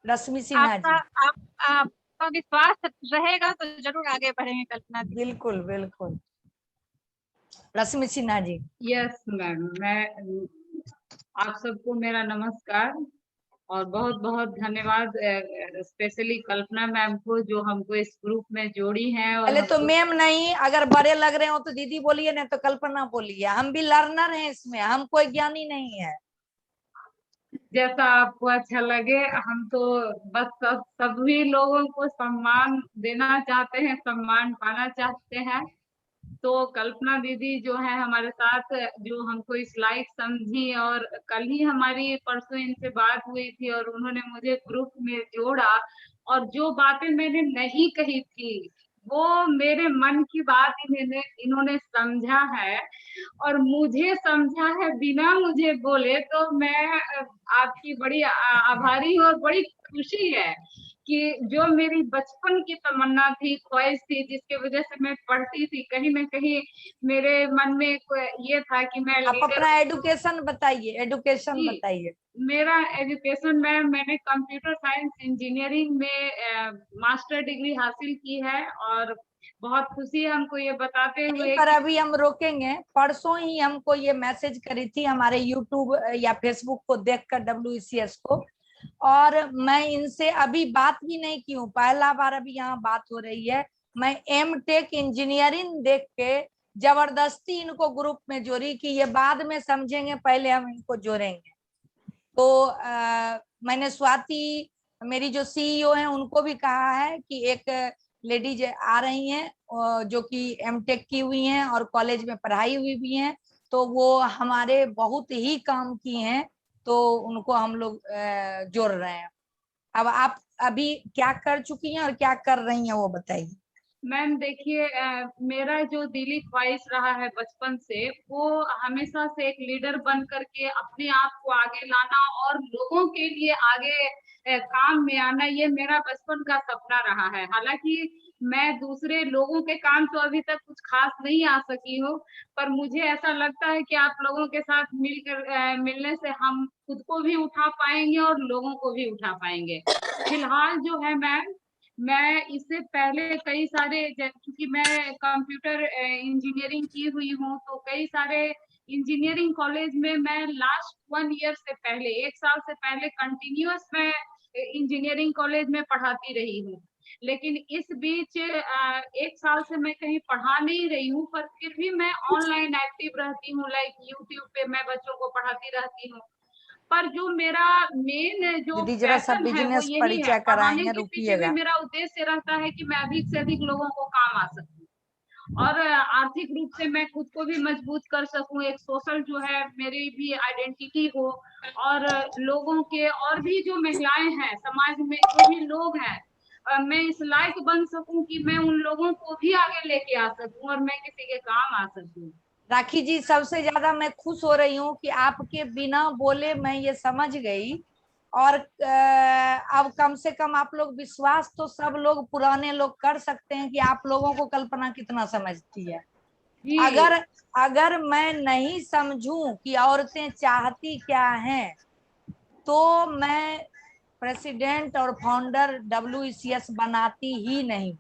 A: रश्मि सिन्हा जी,
T: आपका विश्वास रहेगा तो जरूर आगे बढ़ेंगे कल्पना जी।
A: बिल्कुल बिल्कुल। रश्मि सिन्हा जी।
U: यस मैम, मैं आप सबको मेरा नमस्कार और बहुत बहुत धन्यवाद स्पेशली कल्पना मैम को जो हमको इस ग्रुप में जोड़ी हैं। और
A: पहले तो मैम नहीं, अगर बड़े लग रहे हो तो दीदी बोलिए, नहीं तो कल्पना बोलिए। हम भी लर्नर हैं इसमें, हम कोई ज्ञानी नहीं है।
U: जैसा आपको अच्छा लगे। हम तो बस सभी लोगों को सम्मान देना चाहते हैं, सम्मान पाना चाहते हैं। तो कल्पना दीदी जो है हमारे साथ, जो हमको इस लायक समझी, और कल ही हमारी परसों इनसे बात हुई थी और उन्होंने मुझे ग्रुप में जोड़ा, और जो बातें मैंने नहीं कही थी वो मेरे मन की बात इन्होंने समझा है और मुझे समझा है बिना मुझे बोले। तो मैं आपकी बड़ी आभारी हूँ और बड़ी खुशी है कि जो मेरी बचपन की तमन्ना थी, ख्वाहिश थी, जिसके वजह से मैं पढ़ती थी, कहीं ना कहीं मेरे मन में ये था कि मैं
A: आप अपना एजुकेशन बताइए, एजुकेशन बताइए।
U: मेरा एजुकेशन मैंने कंप्यूटर साइंस इंजीनियरिंग में मास्टर डिग्री हासिल की है, और बहुत खुशी है हमको ये बताते हुए।
A: पर अभी हम रोकेंगे। परसों ही हमको ये मैसेज करी थी हमारे YouTube या फेसबुक को देखकर WECS को, और मैं इनसे अभी बात भी नहीं की हूँ, पहला बार अभी यहाँ बात हो रही है। मैं M.Tech इंजीनियरिंग देख के जबरदस्ती इनको ग्रुप में जोड़ी कि ये बाद में समझेंगे, पहले हम इनको जोड़ेंगे। तो मैंने स्वाति, मेरी जो CEO हैं, उनको भी कहा है कि एक लेडीज आ रही हैं जो कि M.Tech की हुई हैं और कॉलेज में पढ़ाई हुई भी हैं, तो वो हमारे बहुत ही काम की हैं, तो उनको हम लोग जोड़ रहे हैं। अब आप अभी क्या कर चुकी हैं और क्या कर रही हैं वो बताइए।
U: मैम देखिए, मेरा जो दिली ख्वाहिश रहा है बचपन से, वो हमेशा से एक लीडर बन करके अपने आप को आगे लाना और लोगों के लिए आगे काम में आना, ये मेरा बचपन का सपना रहा है। हालांकि मैं दूसरे लोगों के काम तो अभी तक कुछ खास नहीं आ सकी हूँ, पर मुझे ऐसा लगता है कि आप लोगों के साथ मिलने से हम खुद को भी उठा पाएंगे और लोगों को भी उठा पाएंगे। फिलहाल जो है मैम, मैं इससे पहले कई सारे, क्योंकि मैं कंप्यूटर इंजीनियरिंग की हुई हूँ, तो कई सारे इंजीनियरिंग कॉलेज में मैं लास्ट 1 ईयर से पहले, 1 साल से पहले कंटिन्यूअस मैं इंजीनियरिंग कॉलेज में पढ़ाती रही हूँ। लेकिन इस बीच 1 साल से मैं कहीं पढ़ा नहीं रही हूँ, पर फिर भी मैं ऑनलाइन एक्टिव रहती हूँ, लाइक यूट्यूब पे मैं बच्चों को पढ़ाती रहती हूँ। पर जो मेरा मेन जो
A: दीदी जरा सब
U: पैशन है वो
A: बिजनेस
U: यही है,
A: परिचय
U: पढ़ाने
A: कराएंगे,
U: के पीछे भी
A: रुकिएगा।
U: मेरा उद्देश्य रहता है कि मैं अधिक से अधिक लोगों को काम आ सकूं और आर्थिक रूप से मैं खुद को भी मजबूत कर सकूं, एक सोशल जो है मेरी भी आइडेंटिटी हो, और लोगों के और भी जो महिलाएं हैं समाज में, जो भी लोग हैं, मैं इस लायक बन सकूं कि मैं उन लोगों को भी आगे लेके आ सकूं और मैं किसी के काम आ सकूं।
A: राखी जी, सबसे ज्यादा मैं खुश हो रही हूँ कि आपके बिना बोले मैं ये समझ गई, और अब कम से कम आप लोग, विश्वास तो सब लोग पुराने लोग कर सकते हैं कि आप लोगों को कल्पना कितना समझती है। अगर मैं नहीं समझूं कि औरतें चाहती क्या हैं, तो मैं प्रेसिडेंट और फाउंडर WECS बनाती ही नहीं।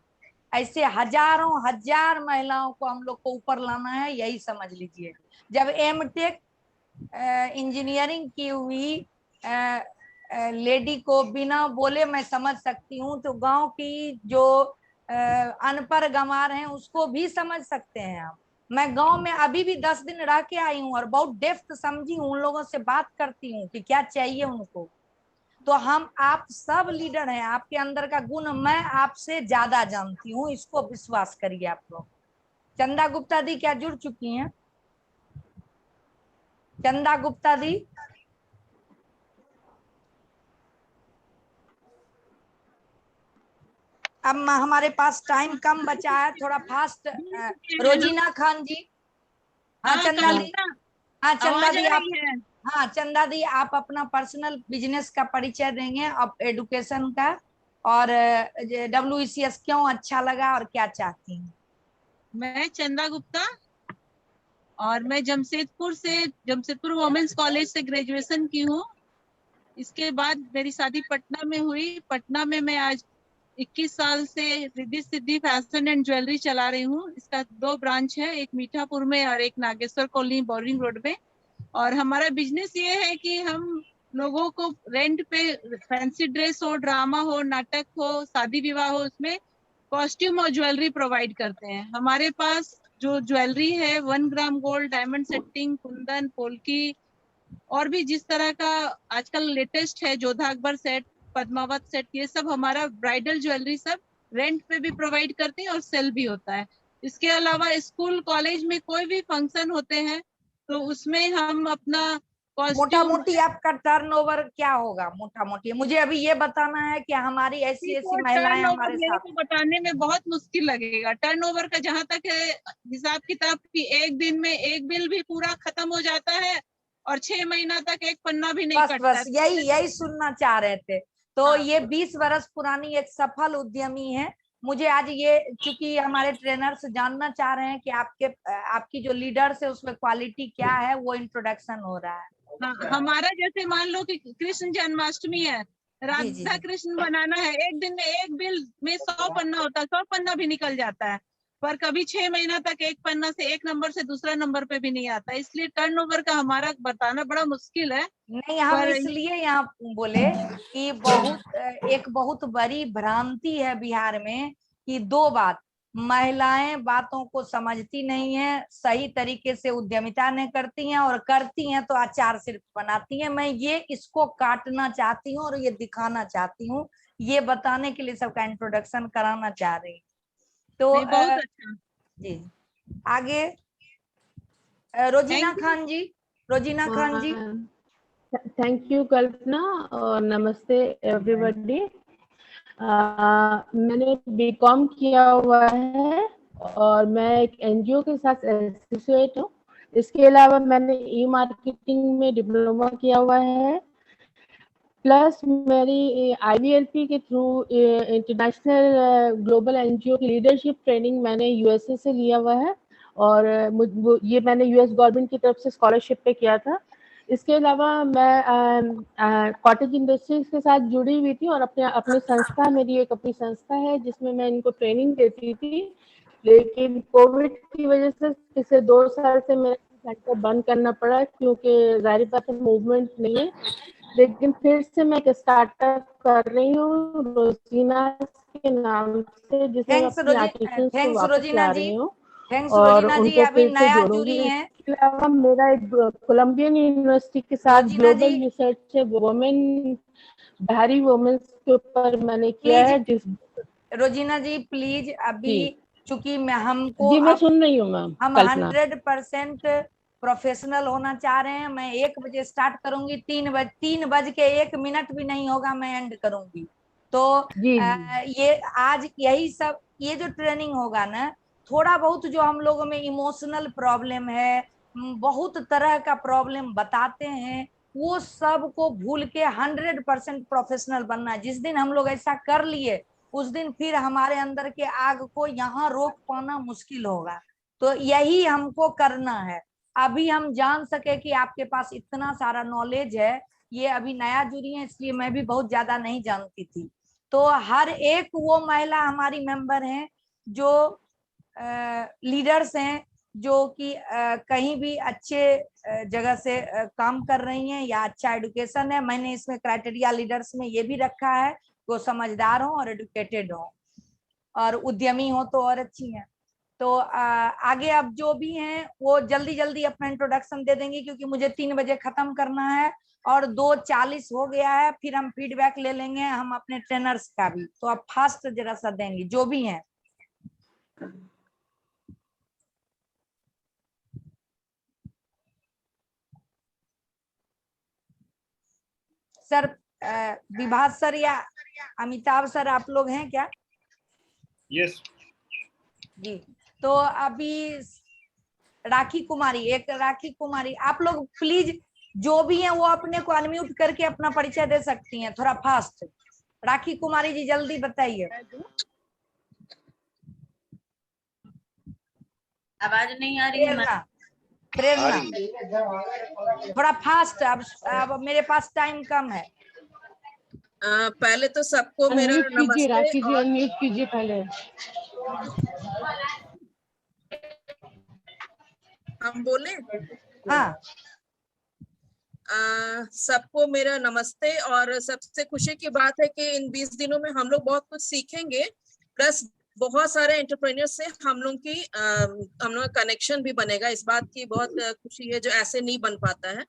A: ऐसे हजारों हजार महिलाओं को हम लोग को ऊपर लाना है, यही समझ लीजिए। जब एमटेक इंजीनियरिंग की हुई लेडी को बिना बोले मैं समझ सकती हूँ, तो गांव की जो अनपढ़ गंवार हैं उसको भी समझ सकते हैं आप। मैं गांव में अभी भी 10 दिन रह के आई हूँ और बहुत डेप्थ समझी हूँ, उन लोगों से बात करती हूँ कि क्या चाहिए उनको। तो हम आप सब लीडर हैं, आपके अंदर का गुण मैं आपसे ज्यादा जानती हूँ, इसको विश्वास करिए आप लोग। चंदा गुप्ता दी क्या जुड़ चुकी हैं? चंदा गुप्ता दी, अब हमारे पास टाइम कम बचा है, थोड़ा फास्ट। रोजीना खान जी, हाँ चंदा दी, हाँ चंदा दी आप, हाँ चंदा दी आप अपना पर्सनल बिजनेस का परिचय देंगे, अब एडुकेशन का, और WECS क्यों अच्छा लगा और क्या चाहती हैं।
D: मैं चंदा गुप्ता, और मैं जमशेदपुर वुमेन्स कॉलेज से ग्रेजुएशन की हूँ। इसके बाद मेरी शादी पटना में हुई। पटना में मैं आज 21 साल से Riddhi Siddhi fashion and jewellery चला रही हूँ। इसका 2 ब्रांच है, एक मीठापुर में और एक नागेश्वर कॉलोनी बोरिंग रोड में। और हमारा बिजनेस ये है कि हम लोगों को रेंट पे फैंसी ड्रेस हो, ड्रामा हो, नाटक हो, शादी विवाह हो, उसमें कॉस्ट्यूम और ज्वेलरी प्रोवाइड करते हैं। हमारे पास जो ज्वेलरी है 1 gram gold, diamond setting, Kundan, polki, और भी जिस तरह का आजकल लेटेस्ट है, जोधा अकबर सेट, पद्मावत सेट, ये सब हमारा ब्राइडल ज्वेलरी सब रेंट पे भी प्रोवाइड करते हैं और सेल भी होता है। इसके अलावा स्कूल कॉलेज में कोई भी फंक्शन होते हैं तो उसमें हम अपना
A: मोटा मोटी आपका टर्नओवर क्या होगा? मोटा मोटी मुझे अभी ये बताना है कि हमारी ऐसी महिलाएं हमारे
D: मेरे
A: साथ।
D: को बताने में बहुत मुश्किल लगेगा। टर्नओवर का जहां तक है हिसाब किताब की, एक दिन में एक बिल भी पूरा खत्म हो जाता है और 6 महीना तक एक पन्ना भी नहीं कटता।
A: बस यही सुनना चाह रहे थे। तो ये 20 वर्ष पुरानी एक सफल उद्यमी है। मुझे आज ये, चूंकि हमारे ट्रेनर्स जानना चाह रहे हैं कि आपकी जो लीडर्स है उसमें क्वालिटी क्या है, वो इंट्रोडक्शन हो रहा है।
D: हाँ, हमारा जैसे मान लो कि कृष्ण जन्माष्टमी है, राधा कृष्ण बनाना है, एक दिन में एक बिल में 100 पन्ना होता है, 100 पन्ना भी निकल जाता है, पर कभी 6 महीना तक एक पन्ना से एक नंबर से दूसरा नंबर पे भी नहीं आता। इसलिए टर्नओवर का हमारा बताना बड़ा मुश्किल है।
A: नहीं, हम इसलिए यहाँ बोले कि एक बहुत बड़ी भ्रांति है बिहार में कि 2 बात, महिलाएं बातों को समझती नहीं है, सही तरीके से उद्यमिता नहीं करती हैं, और करती हैं तो अचार सिर्फ बनाती हैं। मैं ये इसको काटना चाहती हूँ और ये दिखाना चाहती हूँ, ये बताने के लिए सबका इंट्रोडक्शन कराना चाह रही। तो
D: बहुत अच्छा
A: जी, आगे रोजीना खान जी, रोजीना खान जी।
V: थैंक यू कल्पना और नमस्ते एवरीबॉडी।
R: मैंने बीकॉम किया हुआ है और मैं एक एनजीओ के साथ एसोसिएट हूँ। इसके अलावा मैंने ई मार्केटिंग में डिप्लोमा किया हुआ है, प्लस मेरी IBLP के थ्रू इंटरनेशनल ग्लोबल एनजीओ की लीडरशिप ट्रेनिंग मैंने यूएसए से लिया हुआ है और ये मैंने यूएस गवर्नमेंट की तरफ से स्कॉलरशिप पे किया था। इसके अलावा मैं कॉटेज इंडस्ट्रीज के साथ जुड़ी हुई थी और अपनी संस्था, मेरी एक अपनी संस्था है जिसमें मैं इनको ट्रेनिंग देती थी, लेकिन कोविड की वजह से पिछले 2 साल से मेरा सेंटर बंद करना पड़ा क्योंकि जाहिर बात है मूवमेंट नहीं है। लेकिन फिर से मैं एक स्टार्टअप कर रही हूँ रोजीना के नाम से, जिसमें मैं अपने आर्टिसंस को वापस ला रही हूँ और उनको फिर से जोड़ूंगी। इसके अलावा मेरा एक कोलंबियन यूनिवर्सिटी के साथ ग्लोबल रिसर्च है वुमेन, बाहरी वुमेन्स के ऊपर मैंने किया है।
A: रोजीना जी प्लीज, अभी चूंकि हमको
R: जी मैं सुन रही हूँ मैम,
A: हम 100% प्रोफेशनल होना चाह रहे हैं। मैं 1 बजे स्टार्ट करूंगी, 3 बज के 1 मिनट भी नहीं होगा मैं एंड करूंगी। तो ये आज यही सब, ये जो ट्रेनिंग होगा ना, थोड़ा बहुत जो हम लोगों में इमोशनल प्रॉब्लम है, बहुत तरह का प्रॉब्लम बताते हैं, वो सब को भूल के 100% प्रोफेशनल बनना है। जिस दिन हम लोग ऐसा कर लिए उस दिन फिर हमारे अंदर के आग को यहाँ रोक पाना मुश्किल होगा। तो यही हमको करना है। अभी हम जान सके कि आपके पास इतना सारा नॉलेज है, ये अभी नया जुड़ी है इसलिए मैं भी बहुत ज्यादा नहीं जानती थी। तो हर एक वो महिला हमारी मेंबर हैं जो लीडर्स हैं, जो कि कहीं भी अच्छे जगह से काम कर रही हैं या अच्छा एडुकेशन है। मैंने इसमें क्राइटेरिया लीडर्स में ये भी रखा है, वो समझदार हो और एडुकेटेड हो और उद्यमी हो तो और अच्छी हैं। तो आगे अब जो भी हैं वो जल्दी जल्दी अपना इंट्रोडक्शन दे देंगे क्योंकि मुझे 3 बजे खत्म करना है और 2:40 हो गया है। फिर हम फीडबैक ले लेंगे हम अपने ट्रेनर्स का भी। तो अब फास्ट जरा सा देंगे जो भी हैं। सर विभास सर या अमिताभ सर आप लोग हैं क्या?
E: यस
A: जी। तो अभी राखी कुमारी, आप लोग प्लीज जो भी हैं वो अपने को अनम्यूट करके अपना परिचय दे सकती हैं, थोड़ा फास्ट। राखी कुमारी जी जल्दी बताइए।
Q: आवाज नहीं आ रही है?
A: प्रेरणा थोड़ा फास्ट। अब मेरे पास टाइम कम है।
C: पहले तो सबको मेरा नमस्ते।
R: राखी जी अनम्यूट कीजिए पहले।
C: हम बोले?
A: हाँ।
C: सबको मेरा नमस्ते। और सबसे खुशी की बात है कि इन 20 दिनों में हम लोग बहुत कुछ सीखेंगे, प्लस बहुत सारे एंटरप्रेन्योर से हम लोग का कनेक्शन भी बनेगा। इस बात की बहुत खुशी है जो ऐसे नहीं बन पाता है।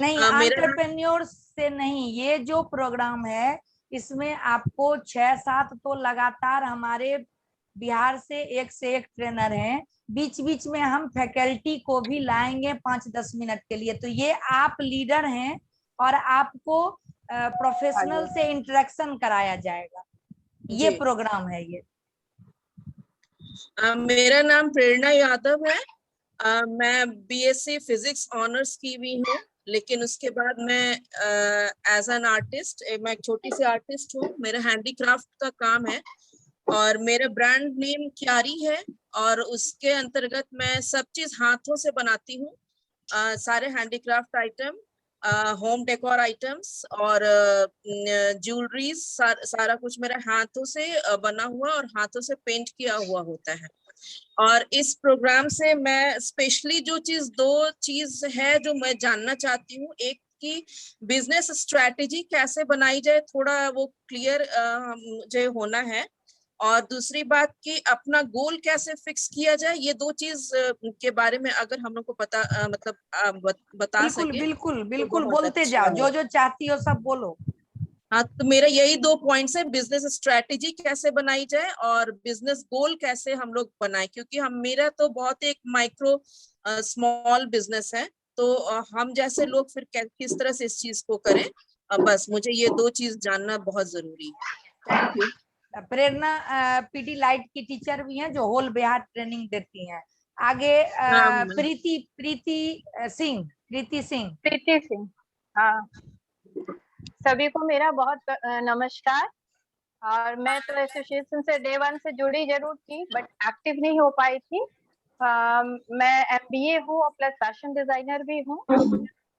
A: नहीं, एंटरप्रेन्योर से नहीं, ये जो प्रोग्राम है इसमें आपको 6-7 तो लगातार हमारे बिहार से एक ट्रेनर हैं। बीच बीच में हम फैकल्टी को भी लाएंगे 5-10 मिनट के लिए। तो ये आप लीडर हैं और आपको प्रोफेशनल से इंटरेक्शन कराया जाएगा। ये प्रोग्राम है। ये
C: मेरा नाम प्रेरणा यादव है। मैं BSc फिजिक्स ऑनर्स की हुई हूँ, लेकिन उसके बाद मैं एज एन आर्टिस्ट, मैं एक छोटी सी आर्टिस्ट हूँ। मेरा हैंडीक्राफ्ट का काम है और मेरा ब्रांड नेम क्यारी है और उसके अंतर्गत मैं सब चीज हाथों से बनाती हूँ। सारे handicraft item, home decor items और ज्वेलरीज, सारा कुछ मेरा हाथों से बना हुआ और हाथों से पेंट किया हुआ होता है। और इस प्रोग्राम से मैं स्पेशली दो चीज है जो मैं जानना चाहती हूँ। एक की बिजनेस स्ट्रेटेजी कैसे बनाई जाए, थोड़ा वो क्लियर मुझे होना है। और दूसरी बात कि अपना गोल कैसे फिक्स किया जाए, ये 2 चीज के बारे में अगर हम लोग को पता बता सके।
A: बिल्कुल बोलते जाओ, जो चाहती हो सब बोलो।
C: हाँ, तो मेरा यही 2 पॉइंट्स है, बिजनेस स्ट्रेटेजी कैसे बनाई जाए और बिजनेस गोल कैसे हम लोग बनाए। क्योंकि मेरा तो बहुत एक माइक्रो स्मॉल बिजनेस है, तो हम जैसे लोग फिर किस तरह से इस चीज को करें, बस मुझे ये 2 चीज जानना बहुत जरूरी है।
A: Thank you. Prerna PD light की टीचर भी हैं जो होल बिहार ट्रेनिंग देती हैं। आगे प्रीति सिंह।
F: हाँ, सभी को मेरा बहुत नमस्कार। और मैं तो एसोसिएशन से डे 1 से जुड़ी जरूर थी, बट एक्टिव नहीं हो पाई थी। मैं MBA हूँ और प्लस फैशन डिजाइनर भी हूँ।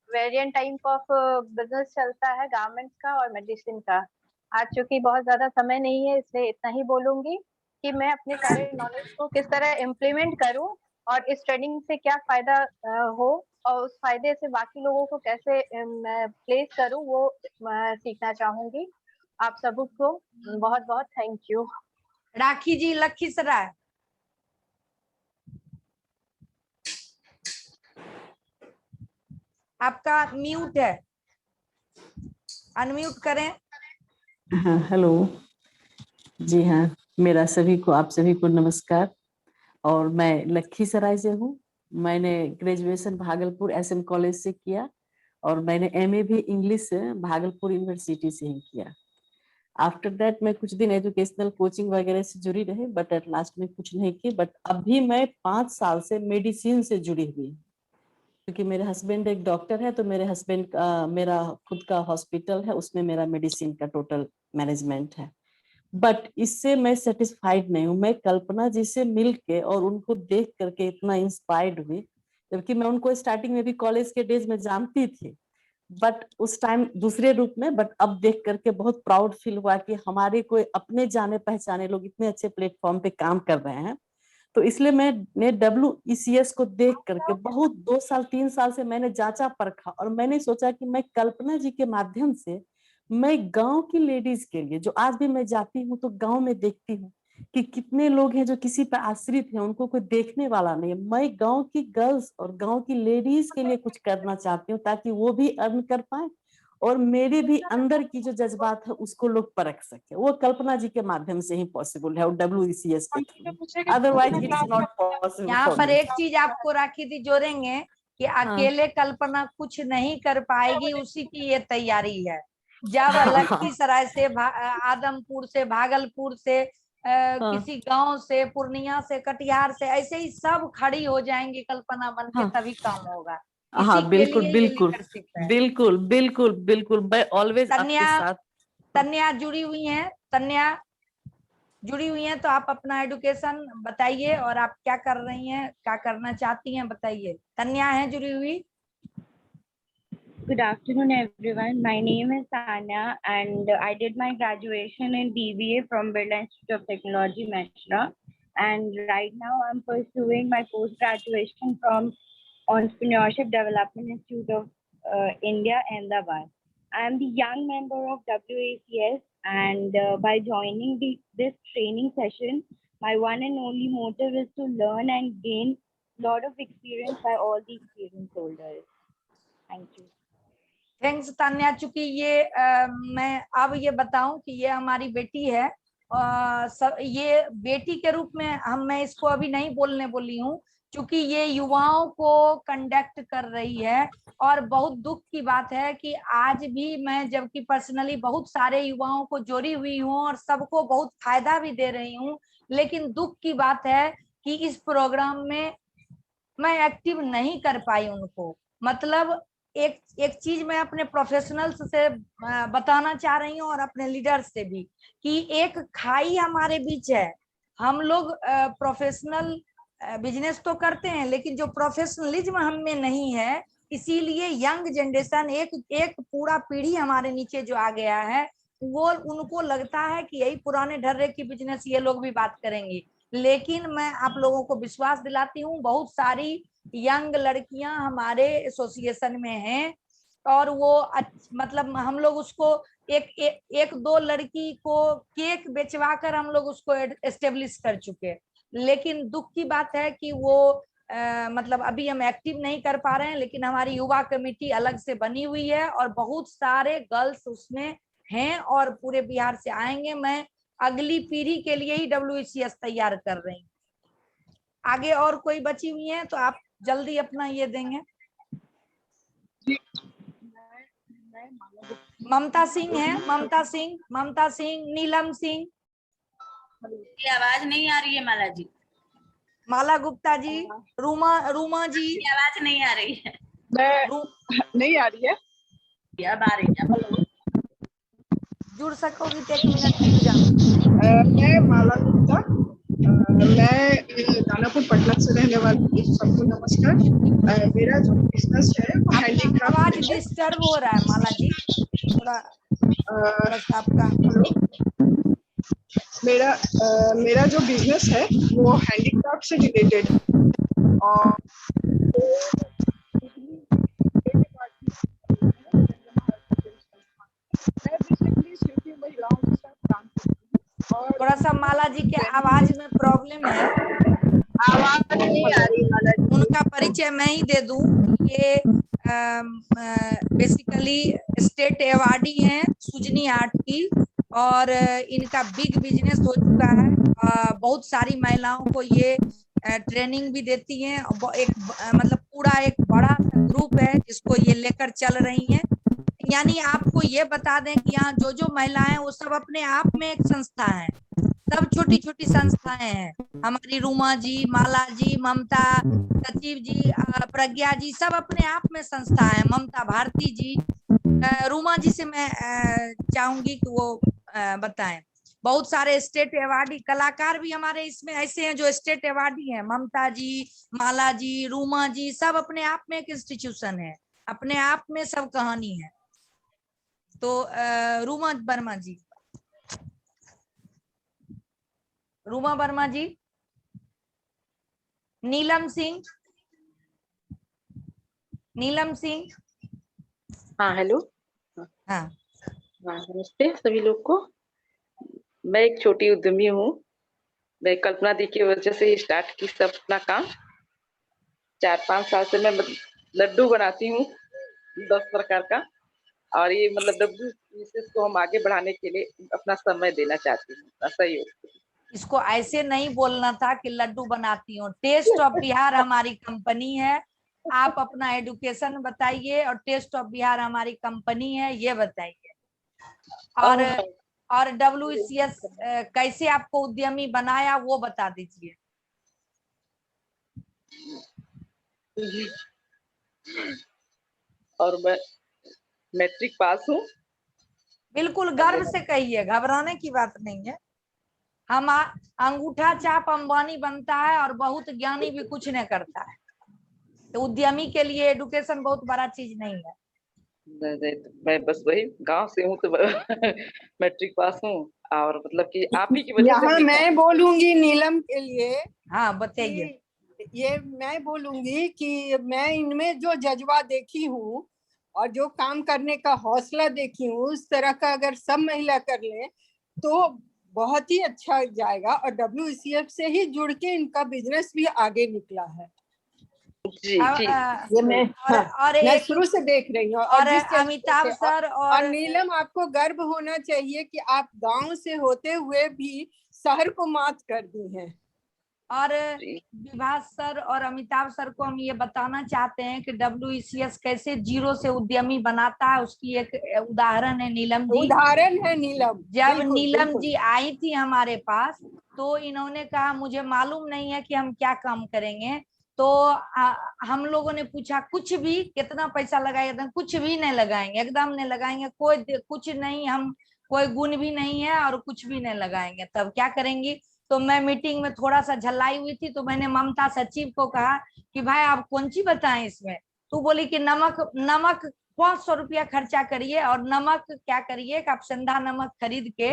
F: वेरिएंट टाइप ऑफ बिजनेस चलता है, गारमेंट्स का और मेडिसिन का। आज चूंकि बहुत ज्यादा समय नहीं है, इसलिए इतना ही बोलूंगी कि मैं अपने सारे नॉलेज को किस तरह इम्प्लीमेंट करूं और इस ट्रेनिंग से क्या फायदा हो और उस फायदे से बाकी लोगों को कैसे प्लेस करूं, वो सीखना चाहूंगी। आप सबको बहुत बहुत थैंक यू।
A: राखी जी लखीसराय। आपका म्यूट है, अनम्यूट करें।
H: हाँ, हेलो जी। हाँ, आप सभी को नमस्कार। और मैं लखीसराय से हूँ। मैंने ग्रेजुएशन भागलपुर SM कॉलेज से किया और मैंने MA भी इंग्लिश से भागलपुर यूनिवर्सिटी से ही किया। आफ्टर दैट मैं कुछ दिन एजुकेशनल कोचिंग वगैरह से जुड़ी रही, बट एट लास्ट में कुछ नहीं की। बट अभी मैं 5 साल से मेडिसिन से जुड़ी हुई, क्योंकि मेरे हस्बैंड एक डॉक्टर है, तो मेरे हस्बैंड का मेरा खुद का हॉस्पिटल है, उसमें मेरा मेडिसिन का टोटल मैनेजमेंट है। बट इससे मैं सेटिस्फाइड नहीं हूँ। मैं कल्पना जी से मिल के और उनको देख करके इतना इंस्पायर्ड हुई, जबकि मैं उनको स्टार्टिंग में भी कॉलेज के डेज में जानती थी, बट उस टाइम दूसरे रूप में। बट अब देख करके बहुत प्राउड फील हुआ कि हमारे कोई अपने जाने पहचाने लोग इतने अच्छे प्लेटफॉर्म पे काम कर रहे हैं। तो इसलिए मैंने WECS को देख करके बहुत 2 साल 3 साल से मैंने जांचा परखा और मैंने सोचा कि मैं कल्पना जी के माध्यम से मैं गांव की लेडीज के लिए, जो आज भी मैं जाती हूँ तो गांव में देखती हूँ कि कितने लोग हैं जो किसी पर आश्रित हैं, उनको कोई देखने वाला नहीं है। मैं गांव की गर्ल्स और गांव की लेडीज के लिए कुछ करना चाहती हूँ, ताकि वो भी अर्न कर पाए और मेरे भी अंदर की जो जज्बात है उसको लोग परख सके। वो कल्पना जी के माध्यम से ही पॉसिबल है और WECS के through, otherwise it's not possible.
A: यहाँ पर एक चीज आपको राखी दी जोड़ेंगे कि अकेले कल्पना कुछ नहीं कर पाएगी, उसी की ये तैयारी है। जब लखीसराय से आदमपुर से, भागलपुर से, किसी गांव से, पूर्णिया से, कटिहार से, ऐसे ही सब खड़ी हो जाएंगी कल्पना बन के, तभी काम होगा।
H: हाँ, बिल्कुल बिल्कुल बिल्कुल बिल्कुल बिल्कुल। मैं ऑलवेज आपके साथ।
A: तन्या जुड़ी हुई हैं, तन्या जुड़ी हुई हैं, तो आप अपना एजुकेशन बताइए और आप क्या कर रही हैं, क्या करना चाहती हैं, बताइए। तन्या है जुड़ी हुई।
V: Good afternoon, everyone. My name is Tanya, and I did my graduation in BBA from Birla Institute of Technology, Mehsana. And right now, I'm pursuing my post-graduation from Entrepreneurship Development Institute of India, Ahmedabad. I am the young member of WACS, and by joining this training session, my one and only motive is to learn and gain a lot of experience by all the experience holders. Thank you.
A: Thanks Tanya. चूंकि ये मैं अब ये बताऊं कि ये हमारी बेटी है, ये बेटी के रूप में मैं इसको अभी नहीं बोलने बोली हूँ, क्योंकि ये युवाओं को कंडक्ट कर रही है। और बहुत दुख की बात है कि आज भी मैं, जबकि पर्सनली बहुत सारे युवाओं को जोड़ी हुई हूँ और सबको बहुत फायदा भी दे रही हूँ, लेकिन दुख की बात है कि इस प्रोग्राम में मैं एक्टिव नहीं कर पाई उनको। मतलब एक चीज मैं अपने प्रोफेशनल्स से बताना चाह रही हूँ और अपने लीडर्स से भी, कि एक खाई हमारे बीच है। हम लोग प्रोफेशनल बिजनेस तो करते हैं, लेकिन जो प्रोफेशनलिज्म हम में नहीं है, इसीलिए यंग जनरेशन, एक पूरा पीढ़ी हमारे नीचे जो आ गया है, वो उनको लगता है कि यही पुराने ढर्रे की बिजनेस ये लोग भी बात करेंगे। लेकिन मैं आप लोगों को विश्वास दिलाती हूँ, बहुत सारी यंग लड़कियां हमारे एसोसिएशन में हैं और वो मतलब हम लोग उसको एक दो लड़की को केक बेचवा कर हम लोग उसको एस्टेब्लिश कर चुके। लेकिन दुख की बात है कि वो मतलब अभी हम एक्टिव नहीं कर पा रहे हैं, लेकिन हमारी युवा कमेटी अलग से बनी हुई है और बहुत सारे गर्ल्स उसमें हैं और पूरे बिहार से आएंगे। मैं अगली पीढ़ी के लिए ही WECS तैयार कर रही हूँ। आगे और कोई बची हुई है तो आप जल्दी अपना ये देंगे।
J: है माला गुप्ता।
A: ममता सिंह है, ममता सिंह, नीलम सिंह।
Q: की आवाज नहीं आ रही है माला जी।
A: माला गुप्ता जी, रूमा जी।
Q: की आवाज नहीं आ रही है।
J: नहीं आ रही है।
Q: अब आ रही है।
A: जुड़ सकोगी तो 1 मिनट रुक जाओ।
J: मैं माला गुप्ता, मैं दानापुर पटना से रहने वाली हूँ। सबको नमस्कार। मेरा जो बिजनेस है वो हैंडीक्राफ्ट
A: आवाज डिस्टर्ब हो रहा है माला जी, थोड़ा सा आपका।
J: मेरा जो बिजनेस है वो हैंडीक्राफ्ट से रिलेटेड है और महिलाओं के साथ काम करती हूँ।
A: थोड़ा सा माला जी के आवाज में प्रॉब्लम है,
J: आवाज नहीं आ रही माला जी।
A: उनका परिचय मैं ही दे दूं। ये बेसिकली स्टेट अवार्डी हैं सुजनी आर्ट की, और इनका बिग बिजनेस हो चुका है। बहुत सारी महिलाओं को ये ट्रेनिंग भी देती हैं। एक मतलब पूरा एक बड़ा ग्रुप है जिसको ये लेकर चल रही हैं। यानी आपको ये बता दें कि यहाँ जो जो महिलाएं हैं वो सब अपने आप में एक संस्था है, सब छोटी छोटी संस्थाएं हैं। हमारी रूमा जी, माला जी, ममता, सचिव जी, प्रज्ञा जी, सब अपने आप में संस्था है। ममता भारती जी, रूमा जी से मैं चाहूंगी कि वो बताएं। बहुत सारे स्टेट अवार्डी कलाकार भी हमारे इसमें ऐसे हैं जो स्टेट अवार्डी हैं। ममता जी, माला जी, रूमा जी, सब अपने आप में एक इंस्टीट्यूशन है, अपने आप में सब कहानी है। तो रूमा वर्मा जी, रूमा वर्मा जी। नीलम सिंह, नीलम सिंह।
B: हाँ हेलो।
A: हाँ
B: नमस्ते सभी लोग को। मैं एक छोटी उद्यमी हूँ। मैं कल्पना दी की वजह से स्टार्ट की सब अपना काम। 4-5 साल से मैं लड्डू बनाती हूँ 10 प्रकार का, और ये मतलब WCS को हम आगे बढ़ाने के लिए अपना समय देना चाहती हूँ, अपना सहयोग।
A: इसको ऐसे नहीं बोलना था कि लड्डू बनाती हूँ। टेस्ट ऑफ बिहार हमारी कंपनी है, आप अपना एजुकेशन बताइए, और टेस्ट ऑफ बिहार हमारी कंपनी है ये बताइए। और WCS कैसे आपको उद्यमी बनाया वो बता दीजिए।
B: और मैं मैट्रिक पास हूँ।
A: बिल्कुल गर्व से कहिए, घबराने की बात नहीं है। हम अंगूठा छाप अंबानी बनता है और बहुत ज्ञानी भी कुछ नहीं करता है। तो उद्यमी के लिए एजुकेशन बहुत बड़ा चीज नहीं है।
B: मैं बस वही गांव से हूँ, तो मैट्रिक पास हूँ, और मतलब कि आप ही की वजह से
I: यहाँ मैं बोलूंगी नीलम के लिए।
A: हाँ बताइए।
I: ये मैं बोलूंगी कि मैं इनमें जो जज्बा देखी हूँ और जो काम करने का हौसला देखी हूँ, उस तरह का अगर सब महिला कर लें तो बहुत ही अच्छा जाएगा। और WCF से ही जुड़ के इनका बिजनेस भी आगे निकला है।
B: जी जी।
I: ये मैं शुरू से देख रही हूँ। और
A: अमिताभ सर
I: और नीलम, आपको गर्व होना चाहिए कि आप गांव से होते हुए भी शहर को मात कर दी हैं।
A: और विभास सर और अमिताभ सर को हम ये बताना चाहते हैं कि WCS कैसे जीरो से उद्यमी बनाता है, उसकी एक उदाहरण है नीलम जी।
I: उदाहरण है नीलम।
A: जब नीलम जी आई थी हमारे पास तो इन्होंने कहा मुझे मालूम नहीं है कि हम क्या काम करेंगे। तो हम लोगों ने पूछा कुछ भी, कितना पैसा लगाएगा? कुछ भी नहीं लगाएंगे, एकदम नहीं लगाएंगे, कोई कुछ नहीं, हम कोई गुण भी नहीं है और कुछ भी नहीं लगाएंगे। तब क्या करेंगी? तो मैं मीटिंग में थोड़ा सा झल्लाई हुई थी, तो मैंने ममता सचिव को कहा कि भाई आप कौन सी बताएं इसमें। तो बोली कि नमक 500 रुपया खर्चा करिए, और नमक क्या करिए कि आप सेंधा नमक खरीद के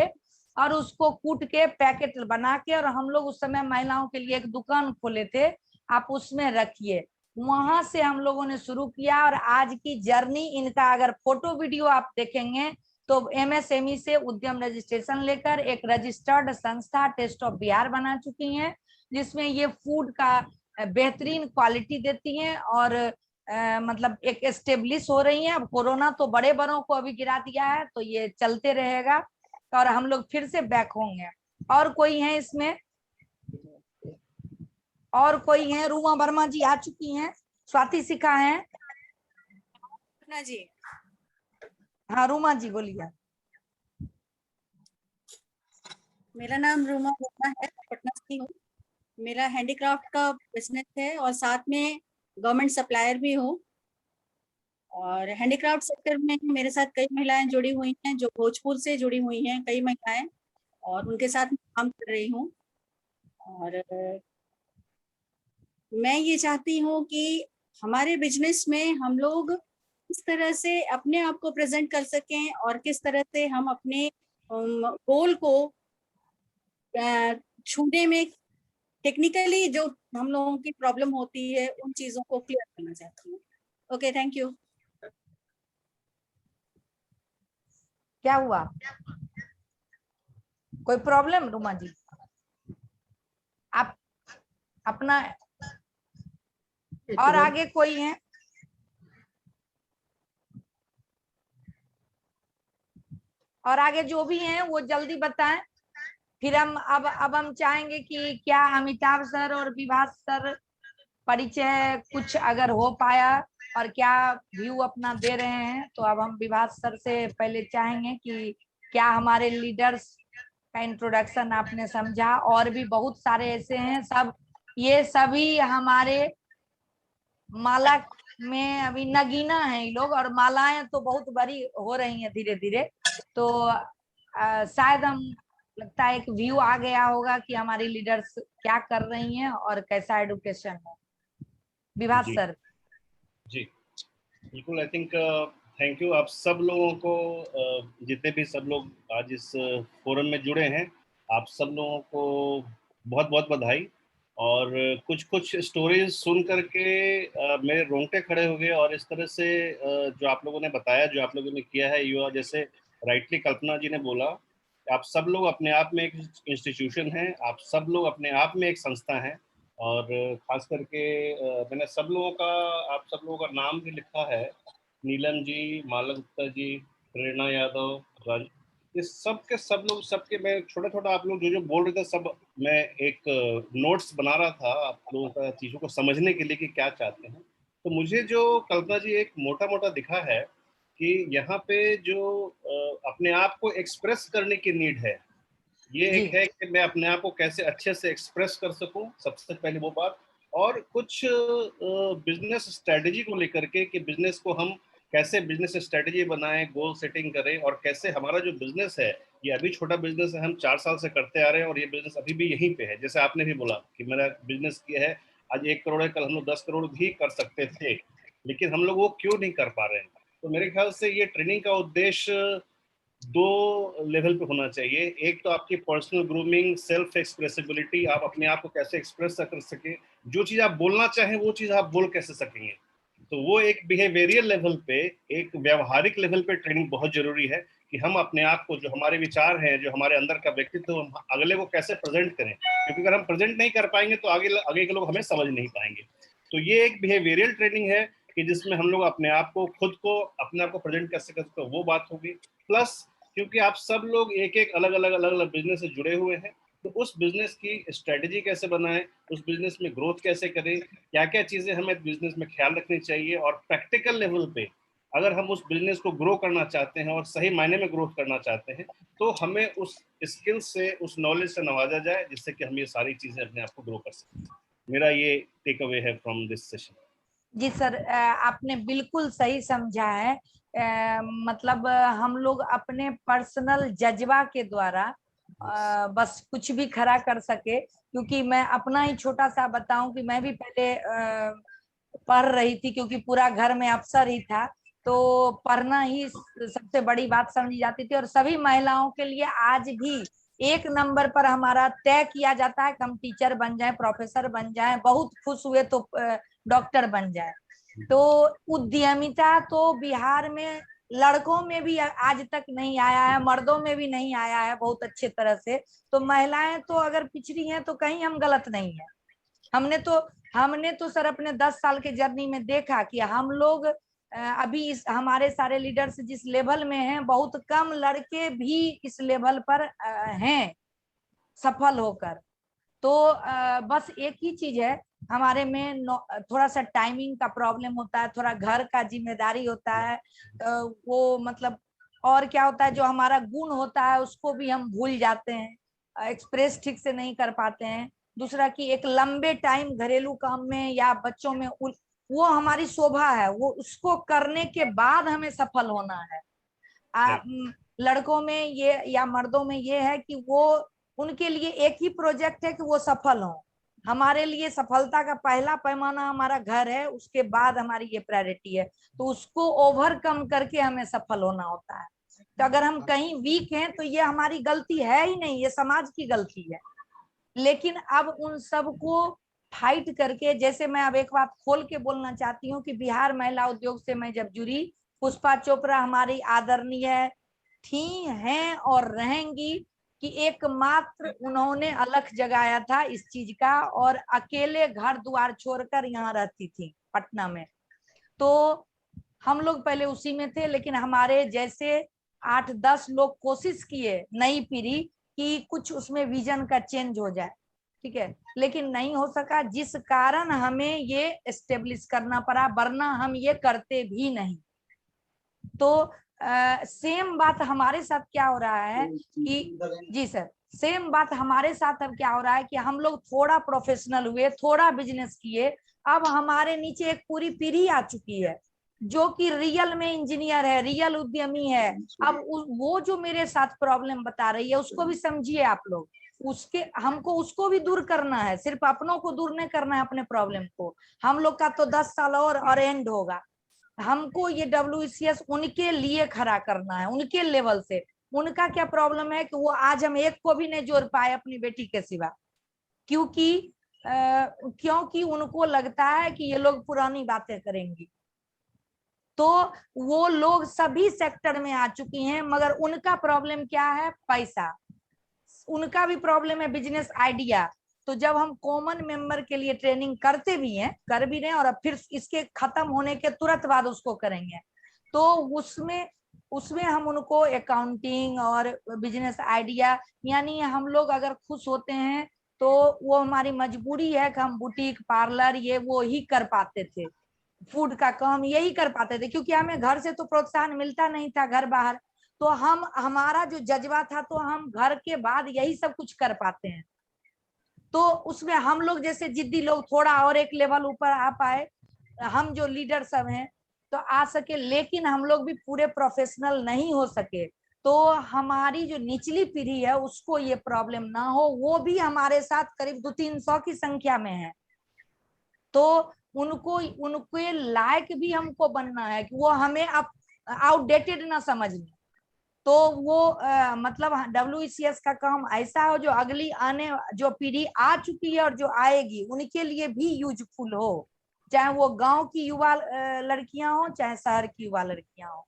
A: और उसको कूट के पैकेट बना के, और हम लोग उस समय महिलाओं के लिए एक दुकान खोले थे, आप उसमें रखिए। वहां से हम लोगों ने शुरू किया, और आज की जर्नी इनका अगर फोटो वीडियो आप देखेंगे तो MSME से उद्यम रजिस्ट्रेशन लेकर एक रजिस्टर्ड संस्था टेस्ट ऑफ बिहार बना चुकी हैं, जिसमें ये फूड का बेहतरीन क्वालिटी देती हैं, और मतलब एक एस्टेब्लिश हो रही हैं। अब कोरोना तो बड़े बड़ों को अभी गिरा दिया है, तो ये चलते रहेगा और हम लोग फिर से बैक होंगे। और कोई है इसमें? और कोई है? रूमा वर्मा जी आ चुकी हैं, स्वाति सिखा है
W: जी।
A: हाँ रूमा जी बोलिए।
K: मेरा नाम रूमा वर्मा है, पटना से हूँ। मेरा हैंडीक्राफ्ट का बिजनेस है और साथ में गवर्नमेंट सप्लायर भी हूँ। और हैंडीक्राफ्ट सेक्टर में मेरे साथ कई महिलाएं जुड़ी हुई हैं, जो भोजपुर से जुड़ी हुई हैं कई महिलाएं, और उनके साथ मैं काम कर रही हूँ। और मैं ये चाहती हूँ कि हमारे बिजनेस में हम लोग किस तरह से अपने आप को प्रेजेंट कर सकें और किस तरह से हम अपने गोल को छूने में टेक्निकली जो हम लोगों की प्रॉब्लम होती है उन चीजों को क्लियर करना चाहती हूँ। Okay, thank you.
A: क्या हुआ, कोई प्रॉब्लम रूमा जी? आप अपना और आगे कोई है? और आगे जो भी हैं वो जल्दी बताएं, फिर हम अब हम चाहेंगे कि क्या अमिताभ सर और विभास सर परिचय कुछ अगर हो पाया और क्या व्यू अपना दे रहे हैं, तो अब हम विभास सर से पहले चाहेंगे कि क्या हमारे लीडर्स का इंट्रोडक्शन आपने समझा, और भी बहुत सारे ऐसे हैं, सब ये सभी हमारे माला में अभी नगीना है ये लोग, और मालाएं तो बहुत बड़ी हो रही हैं धीरे धीरे। तो शायद हम लगता है एक व्यू आ गया होगा कि हमारी लीडर्स क्या कर रही हैं और कैसा एडुकेशन है। विभास सर।
E: जी बिल्कुल, आई थिंक थैंक यू आप सब लोगों को, जितने भी सब लोग आज इस फोरम में जुड़े हैं, आप सब लोगों को बहुत बहुत बधाई। और कुछ स्टोरीज सुन करके मेरे रोंगटे खड़े हो गए, और इस तरह से जो आप लोगों ने बताया, जो आप लोगों ने किया है, युवा जैसे राइटली कल्पना जी ने बोला, आप सब लोग अपने आप में एक इंस्टीट्यूशन हैं, आप सब लोग अपने आप में एक संस्था हैं। और खास करके मैंने सब लोगों का, आप सब लोगों का नाम भी लिखा है, नीलम जी, माला गुप्ता जी, प्रेरणा यादव, राज, ये सब के सब लोग, सबके मैं छोटा छोटा आप लोग जो जो बोल रहे थे सब मैं एक नोट्स बना रहा था आप लोगों का चीज़ों को समझने के लिए कि क्या चाहते हैं। तो मुझे जो कल्पना जी एक मोटा मोटा दिखा है कि यहाँ पे जो अपने आप को एक्सप्रेस करने की नीड है, ये एक है कि मैं अपने आप को कैसे अच्छे से एक्सप्रेस कर सकूं, सबसे पहले वो बात। और कुछ बिजनेस स्ट्रेटेजी को लेकर के कि बिजनेस को हम कैसे बिजनेस स्ट्रेटेजी बनाएं, गोल सेटिंग करें, और कैसे हमारा जो बिजनेस है, ये अभी छोटा बिजनेस है, हम 4 साल से करते आ रहे हैं और ये बिजनेस अभी भी यहीं पे है। जैसे आपने भी बोला कि मेरा बिजनेस किया है, आज 1 करोड़ है, कल हम लोग 10 करोड़ भी कर सकते थे, लेकिन हम लोग वो क्यों नहीं कर पा रहे हैं। तो मेरे ख्याल से ये ट्रेनिंग का उद्देश्य 2 लेवल पे होना चाहिए। एक तो आपकी पर्सनल ग्रूमिंग, सेल्फ एक्सप्रेसिबिलिटी, आप अपने आप को कैसे एक्सप्रेस कर सके, जो चीज आप बोलना चाहें वो चीज आप बोल कैसे सकेंगे। तो वो एक बिहेवियरियल लेवल पे, एक व्यवहारिक लेवल पे ट्रेनिंग बहुत जरूरी है कि हम अपने आप को, जो हमारे विचार हैं, जो हमारे अंदर का व्यक्तित्व, हम अगले को कैसे प्रेजेंट करें, क्योंकि अगर हम प्रेजेंट नहीं कर पाएंगे तो आगे के लोग हमें समझ नहीं पाएंगे। तो ये एक बिहेवियरियल ट्रेनिंग है कि जिसमें हम लोग अपने आप को, खुद को अपने आप को प्रेजेंट कैसे कर सकते, वो बात होगी। प्लस क्योंकि आप सब लोग एक एक अलग अलग बिजनेस से जुड़े हुए हैं, तो उस बिजनेस की स्ट्रेटेजी कैसे बनाएं, उस बिजनेस में ग्रोथ कैसे करें, क्या क्या चीजें हमें बिजनेस में ख्याल रखनी चाहिए, और प्रैक्टिकल लेवल पे अगर हम उस बिजनेस को ग्रो करना चाहते हैं और सही मायने में ग्रोथ करना चाहते हैं, तो हमें उस स्किल से, उस नॉलेज से नवाजा जाए, जिससे कि हम ये सारी चीजें अपने आप को ग्रो कर सकें। मेरा ये टेक अवे है फ्रॉम दिस सेशन।
A: जी सर, आपने बिल्कुल सही समझा है। मतलब हम लोग अपने पर्सनल जज्बा के द्वारा बस कुछ भी खड़ा कर सके। क्योंकि मैं अपना ही छोटा सा बताऊं कि मैं भी पहले पढ़ रही थी, क्योंकि पूरा घर में अफसर ही था, तो पढ़ना ही सबसे बड़ी बात समझी जाती थी। और सभी महिलाओं के लिए आज भी 1 नंबर पर हमारा तय किया जाता है कि हम टीचर बन जाएं, प्रोफेसर बन जाएं, बहुत खुश हुए तो डॉक्टर बन जाए। तो उद्यमिता तो बिहार में लड़कों में भी आज तक नहीं आया है, मर्दों में भी नहीं आया है बहुत अच्छे तरह से। तो महिलाएं तो अगर पिछड़ी हैं तो कहीं हम गलत नहीं है। हमने तो सर अपने 10 साल के जर्नी में देखा कि हम लोग अभी हमारे सारे लीडर्स जिस लेवल में हैं, बहुत कम लड़के भी इस लेवल पर हैं सफल होकर। तो बस एक ही चीज है, हमारे में थोड़ा सा टाइमिंग का प्रॉब्लम होता है, थोड़ा घर का जिम्मेदारी होता है, वो मतलब और क्या होता है, जो हमारा गुण होता है उसको भी हम भूल जाते हैं, एक्सप्रेस ठीक से नहीं कर पाते हैं। दूसरा कि एक लंबे टाइम घरेलू काम में या बच्चों में वो हमारी शोभा है, वो उसको करने के बाद हमें सफल होना है। लड़कों में ये या मर्दों में ये है कि वो उनके लिए एक ही प्रोजेक्ट है कि वो सफल हो। हमारे लिए सफलता का पहला पैमाना हमारा घर है, उसके बाद हमारी ये प्रायोरिटी है, तो उसको ओवरकम करके हमें सफल होना होता है। तो अगर हम कहीं वीक हैं तो ये हमारी गलती है ही नहीं, ये समाज की गलती है। लेकिन अब उन सब को फाइट करके, जैसे मैं अब एक बात खोल के बोलना चाहती हूँ कि बिहार महिला उद्योग से मैं जब जुड़ी, पुष्पा चोपड़ा हमारी आदरणीय थी, हैं और रहेंगी कि एकमात्र उन्होंने अलख जगाया था इस चीज का, और अकेले घर द्वार छोड़कर यहाँ रहती थी पटना में। तो हम लोग पहले उसी में थे, लेकिन हमारे जैसे 8-10 लोग कोशिश किए, नई पीढ़ी, कि कुछ उसमें विजन का चेंज हो जाए, ठीक है, लेकिन नहीं हो सका, जिस कारण हमें ये एस्टेब्लिश करना पड़ा, वरना हम ये करते भी नहीं। तो सेम बात हमारे साथ क्या हो रहा है कि जी सर, सेम बात हमारे साथ अब क्या हो रहा है कि हम लोग थोड़ा प्रोफेशनल हुए, थोड़ा बिजनेस किए, अब हमारे नीचे एक पूरी पीढ़ी आ चुकी है जो कि रियल में इंजीनियर है, रियल उद्यमी है। अब वो जो मेरे साथ प्रॉब्लम बता रही है उसको भी समझिए आप लोग, उसके हमको उसको भी दूर करना है, सिर्फ अपनों को दूर नहीं करना है अपने प्रॉब्लम को। हम लोग का तो 10 साल और एंड होगा। हमको ये WCS उनके लिए खड़ा करना है, उनके लेवल से। उनका क्या प्रॉब्लम है कि वो आज हम एक को भी नहीं जोड़ पाए अपनी बेटी के सिवा, क्योंकि उनको लगता है कि ये लोग पुरानी बातें करेंगी। तो वो लोग सभी सेक्टर में आ चुकी हैं, मगर उनका प्रॉब्लम क्या है? पैसा। उनका भी प्रॉब्लम है बिजनेस आइडिया। तो जब हम कॉमन मेंबर के लिए ट्रेनिंग करते भी हैं, कर भी रहे हैं, और फिर इसके खत्म होने के तुरंत बाद उसको करेंगे, तो उसमें हम उनको अकाउंटिंग और बिजनेस आइडिया, यानी हम लोग अगर खुश होते हैं तो वो हमारी मजबूरी है कि हम बुटीक पार्लर ये वो ही कर पाते थे, फूड का काम यही कर पाते थे, क्योंकि हमें घर से तो प्रोत्साहन मिलता नहीं था, घर बाहर। तो हमारा जो जज्बा था, तो हम घर के बाद यही सब कुछ कर पाते हैं। तो उसमें हम लोग जैसे जिद्दी लोग थोड़ा और एक लेवल ऊपर आ पाए, हम जो लीडर सब हैं तो आ सके, लेकिन हम लोग भी पूरे प्रोफेशनल नहीं हो सके। तो हमारी जो निचली पीढ़ी है उसको ये प्रॉब्लम ना हो, वो भी हमारे साथ करीब 200-300 की संख्या में है। तो उनके लायक भी हमको बनना है कि वो हमें अब आउटडेटेड ना समझ लें। तो वो मतलब WCS का काम ऐसा हो जो अगली आने जो पीढ़ी आ चुकी है और जो आएगी उनके लिए भी यूजफुल हो, चाहे वो गांव की युवा लड़कियां हो चाहे शहर की युवा लड़कियां हो।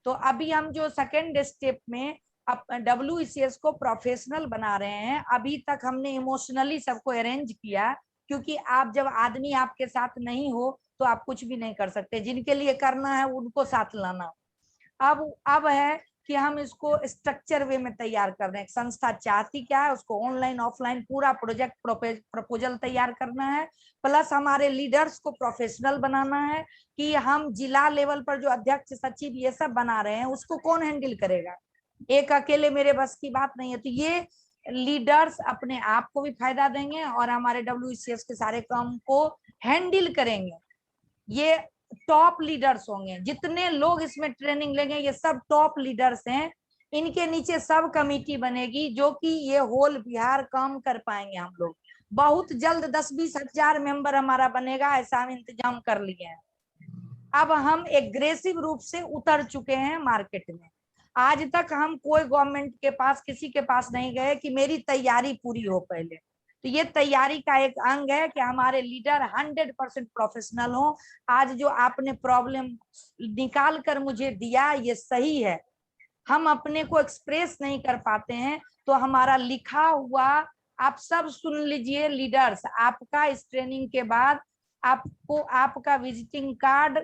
A: तो अभी हम जो सेकेंड स्टेप में WCS को प्रोफेशनल बना रहे हैं, अभी तक हमने इमोशनली सबको अरेंज किया, क्योंकि आप जब आदमी आपके साथ नहीं हो तो आप कुछ भी नहीं कर सकते। जिनके लिए करना है उनको साथ लाना। अब है कि हम इसको स्ट्रक्चर वे में तैयार कर रहे हैं। संस्था चाहती क्या है, उसको ऑनलाइन ऑफलाइन पूरा प्रोजेक्ट प्रपोजल तैयार करना है, प्लस हमारे लीडर्स को प्रोफेशनल बनाना है कि हम जिला लेवल पर जो अध्यक्ष सचिव ये सब बना रहे हैं उसको कौन हैंडल करेगा। एक अकेले मेरे बस की बात नहीं है। तो ये लीडर्स अपने आप को भी फायदा देंगे और हमारे WCS के सारे काम को हैंडल करेंगे। ये टॉप लीडर्स होंगे, जितने लोग इसमें ट्रेनिंग लेंगे ये सब टॉप लीडर्स हैं। इनके नीचे सब कमेटी बनेगी जो कि ये होल बिहार काम कर पाएंगे। हम लोग बहुत जल्द 10-20 हजार मेंबर हमारा बनेगा, ऐसा हम इंतजाम कर लिए हैं। अब हम एग्रेसिव रूप से उतर चुके हैं मार्केट में। आज तक हम कोई गवर्नमेंट के पास किसी के पास नहीं गए कि मेरी तैयारी पूरी हो पहले। तो ये तैयारी का एक अंग है कि हमारे लीडर 100% प्रोफेशनल हो। आज जो आपने प्रॉब्लम निकाल कर मुझे दिया ये सही है। हम अपने को एक्सप्रेस नहीं कर पाते हैं तो हमारा लिखा हुआ आप सब सुन लीजिए लीडर्स, आपका इस ट्रेनिंग के बाद आपको आपका विजिटिंग कार्ड,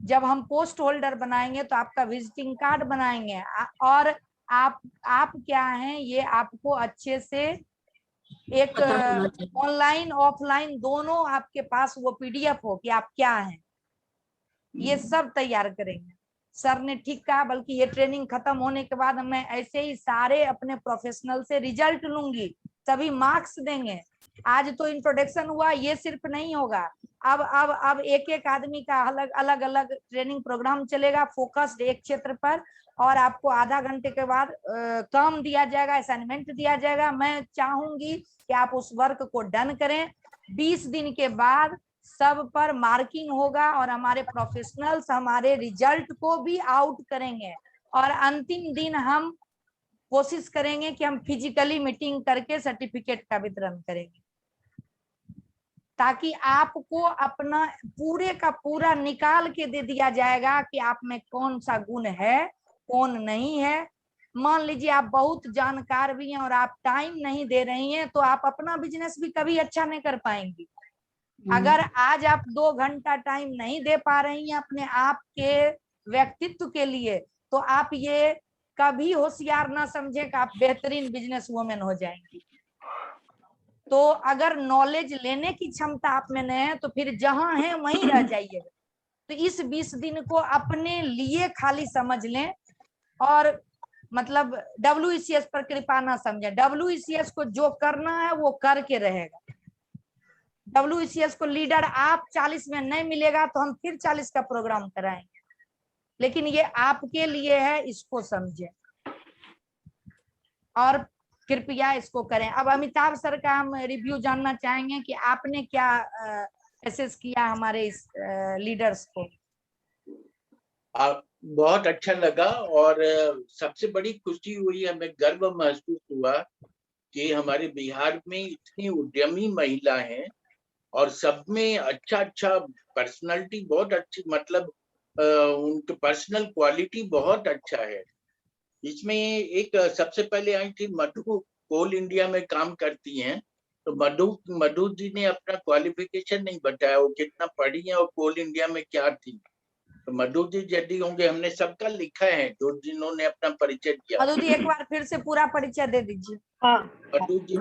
A: जब हम पोस्ट होल्डर बनाएंगे तो आपका विजिटिंग कार्ड बनाएंगे, और आप क्या हैं ये आपको अच्छे से एक ऑनलाइन ऑफलाइन दोनों आपके पास वो PDF हो कि आप क्या हैं, ये सब तैयार करेंगे। सर ने ठीक कहा, बल्कि ये ट्रेनिंग खत्म होने के बाद मैं ऐसे ही सारे अपने प्रोफेशनल से रिजल्ट लूंगी, सभी मार्क्स देंगे। आज तो इंट्रोडक्शन हुआ, ये सिर्फ नहीं होगा, अब एक एक आदमी का अलग अलग ट्रेनिंग प्रोग्राम चलेगा, फोकस्ड एक क्षेत्र पर, और आपको आधा घंटे के बाद काम दिया जाएगा, असाइनमेंट दिया जाएगा। मैं चाहूंगी कि आप उस वर्क को डन करें। 20 दिन के बाद सब पर मार्किंग होगा और हमारे प्रोफेशनल्स हमारे रिजल्ट को भी आउट करेंगे, और अंतिम दिन हम कोशिश करेंगे कि हम फिजिकली मीटिंग करके सर्टिफिकेट का वितरण करेंगे, ताकि आपको अपना पूरे का पूरा निकाल के दे दिया जाएगा कि आप में कौन सा गुण है, कौन नहीं है। मान लीजिए आप बहुत जानकार भी हैं और आप टाइम नहीं दे रही हैं, तो आप अपना बिजनेस भी कभी अच्छा नहीं कर पाएंगी। अगर आज आप 2 घंटा टाइम नहीं दे पा रही हैं अपने आप के व्यक्तित्व के लिए, तो आप ये कभी होशियार ना समझे कि आप बेहतरीन बिजनेस वुमेन हो जाएंगी। तो अगर नॉलेज लेने की क्षमता आप में नहीं है, तो फिर जहां है वहीं रह जाइएगा। तो इस 20 दिन को अपने लिए खाली समझ लें, और मतलब WECS पर कृपा ना समझे। WECS को जो करना है वो करके रहेगा। WECS को लीडर आप 40 में नहीं मिलेगा तो हम फिर 40 का प्रोग्राम कराएंगे, लेकिन ये आपके लिए है, इसको समझे और कृपया इसको करें। अब अमिताभ सर का हम रिव्यू जानना चाहेंगे कि आपने क्या एसेस किया हमारे इस लीडर्स को।
L: बहुत अच्छा लगा, और सबसे बड़ी खुशी हुई, हमें गर्व महसूस हुआ कि हमारे बिहार में इतनी उद्यमी महिला हैं और सब में अच्छा पर्सनालिटी बहुत अच्छी, मतलब उनके पर्सनल क्वालिटी बहुत अच्छा है। इसमें एक सबसे पहले आई थी मधु, कोल इंडिया में काम करती हैं, तो मधु जी ने अपना क्वालिफिकेशन नहीं बताया, वो कितना पढ़ी है और कोल इंडिया में क्या थी। तो मधु जी यदि होंगे, हमने सबका लिखा है जो जिन्होंने अपना परिचय दिया।
A: मधु जी एक बार फिर से पूरा परिचय दे दीजिए।
I: हाँ
L: मधु जी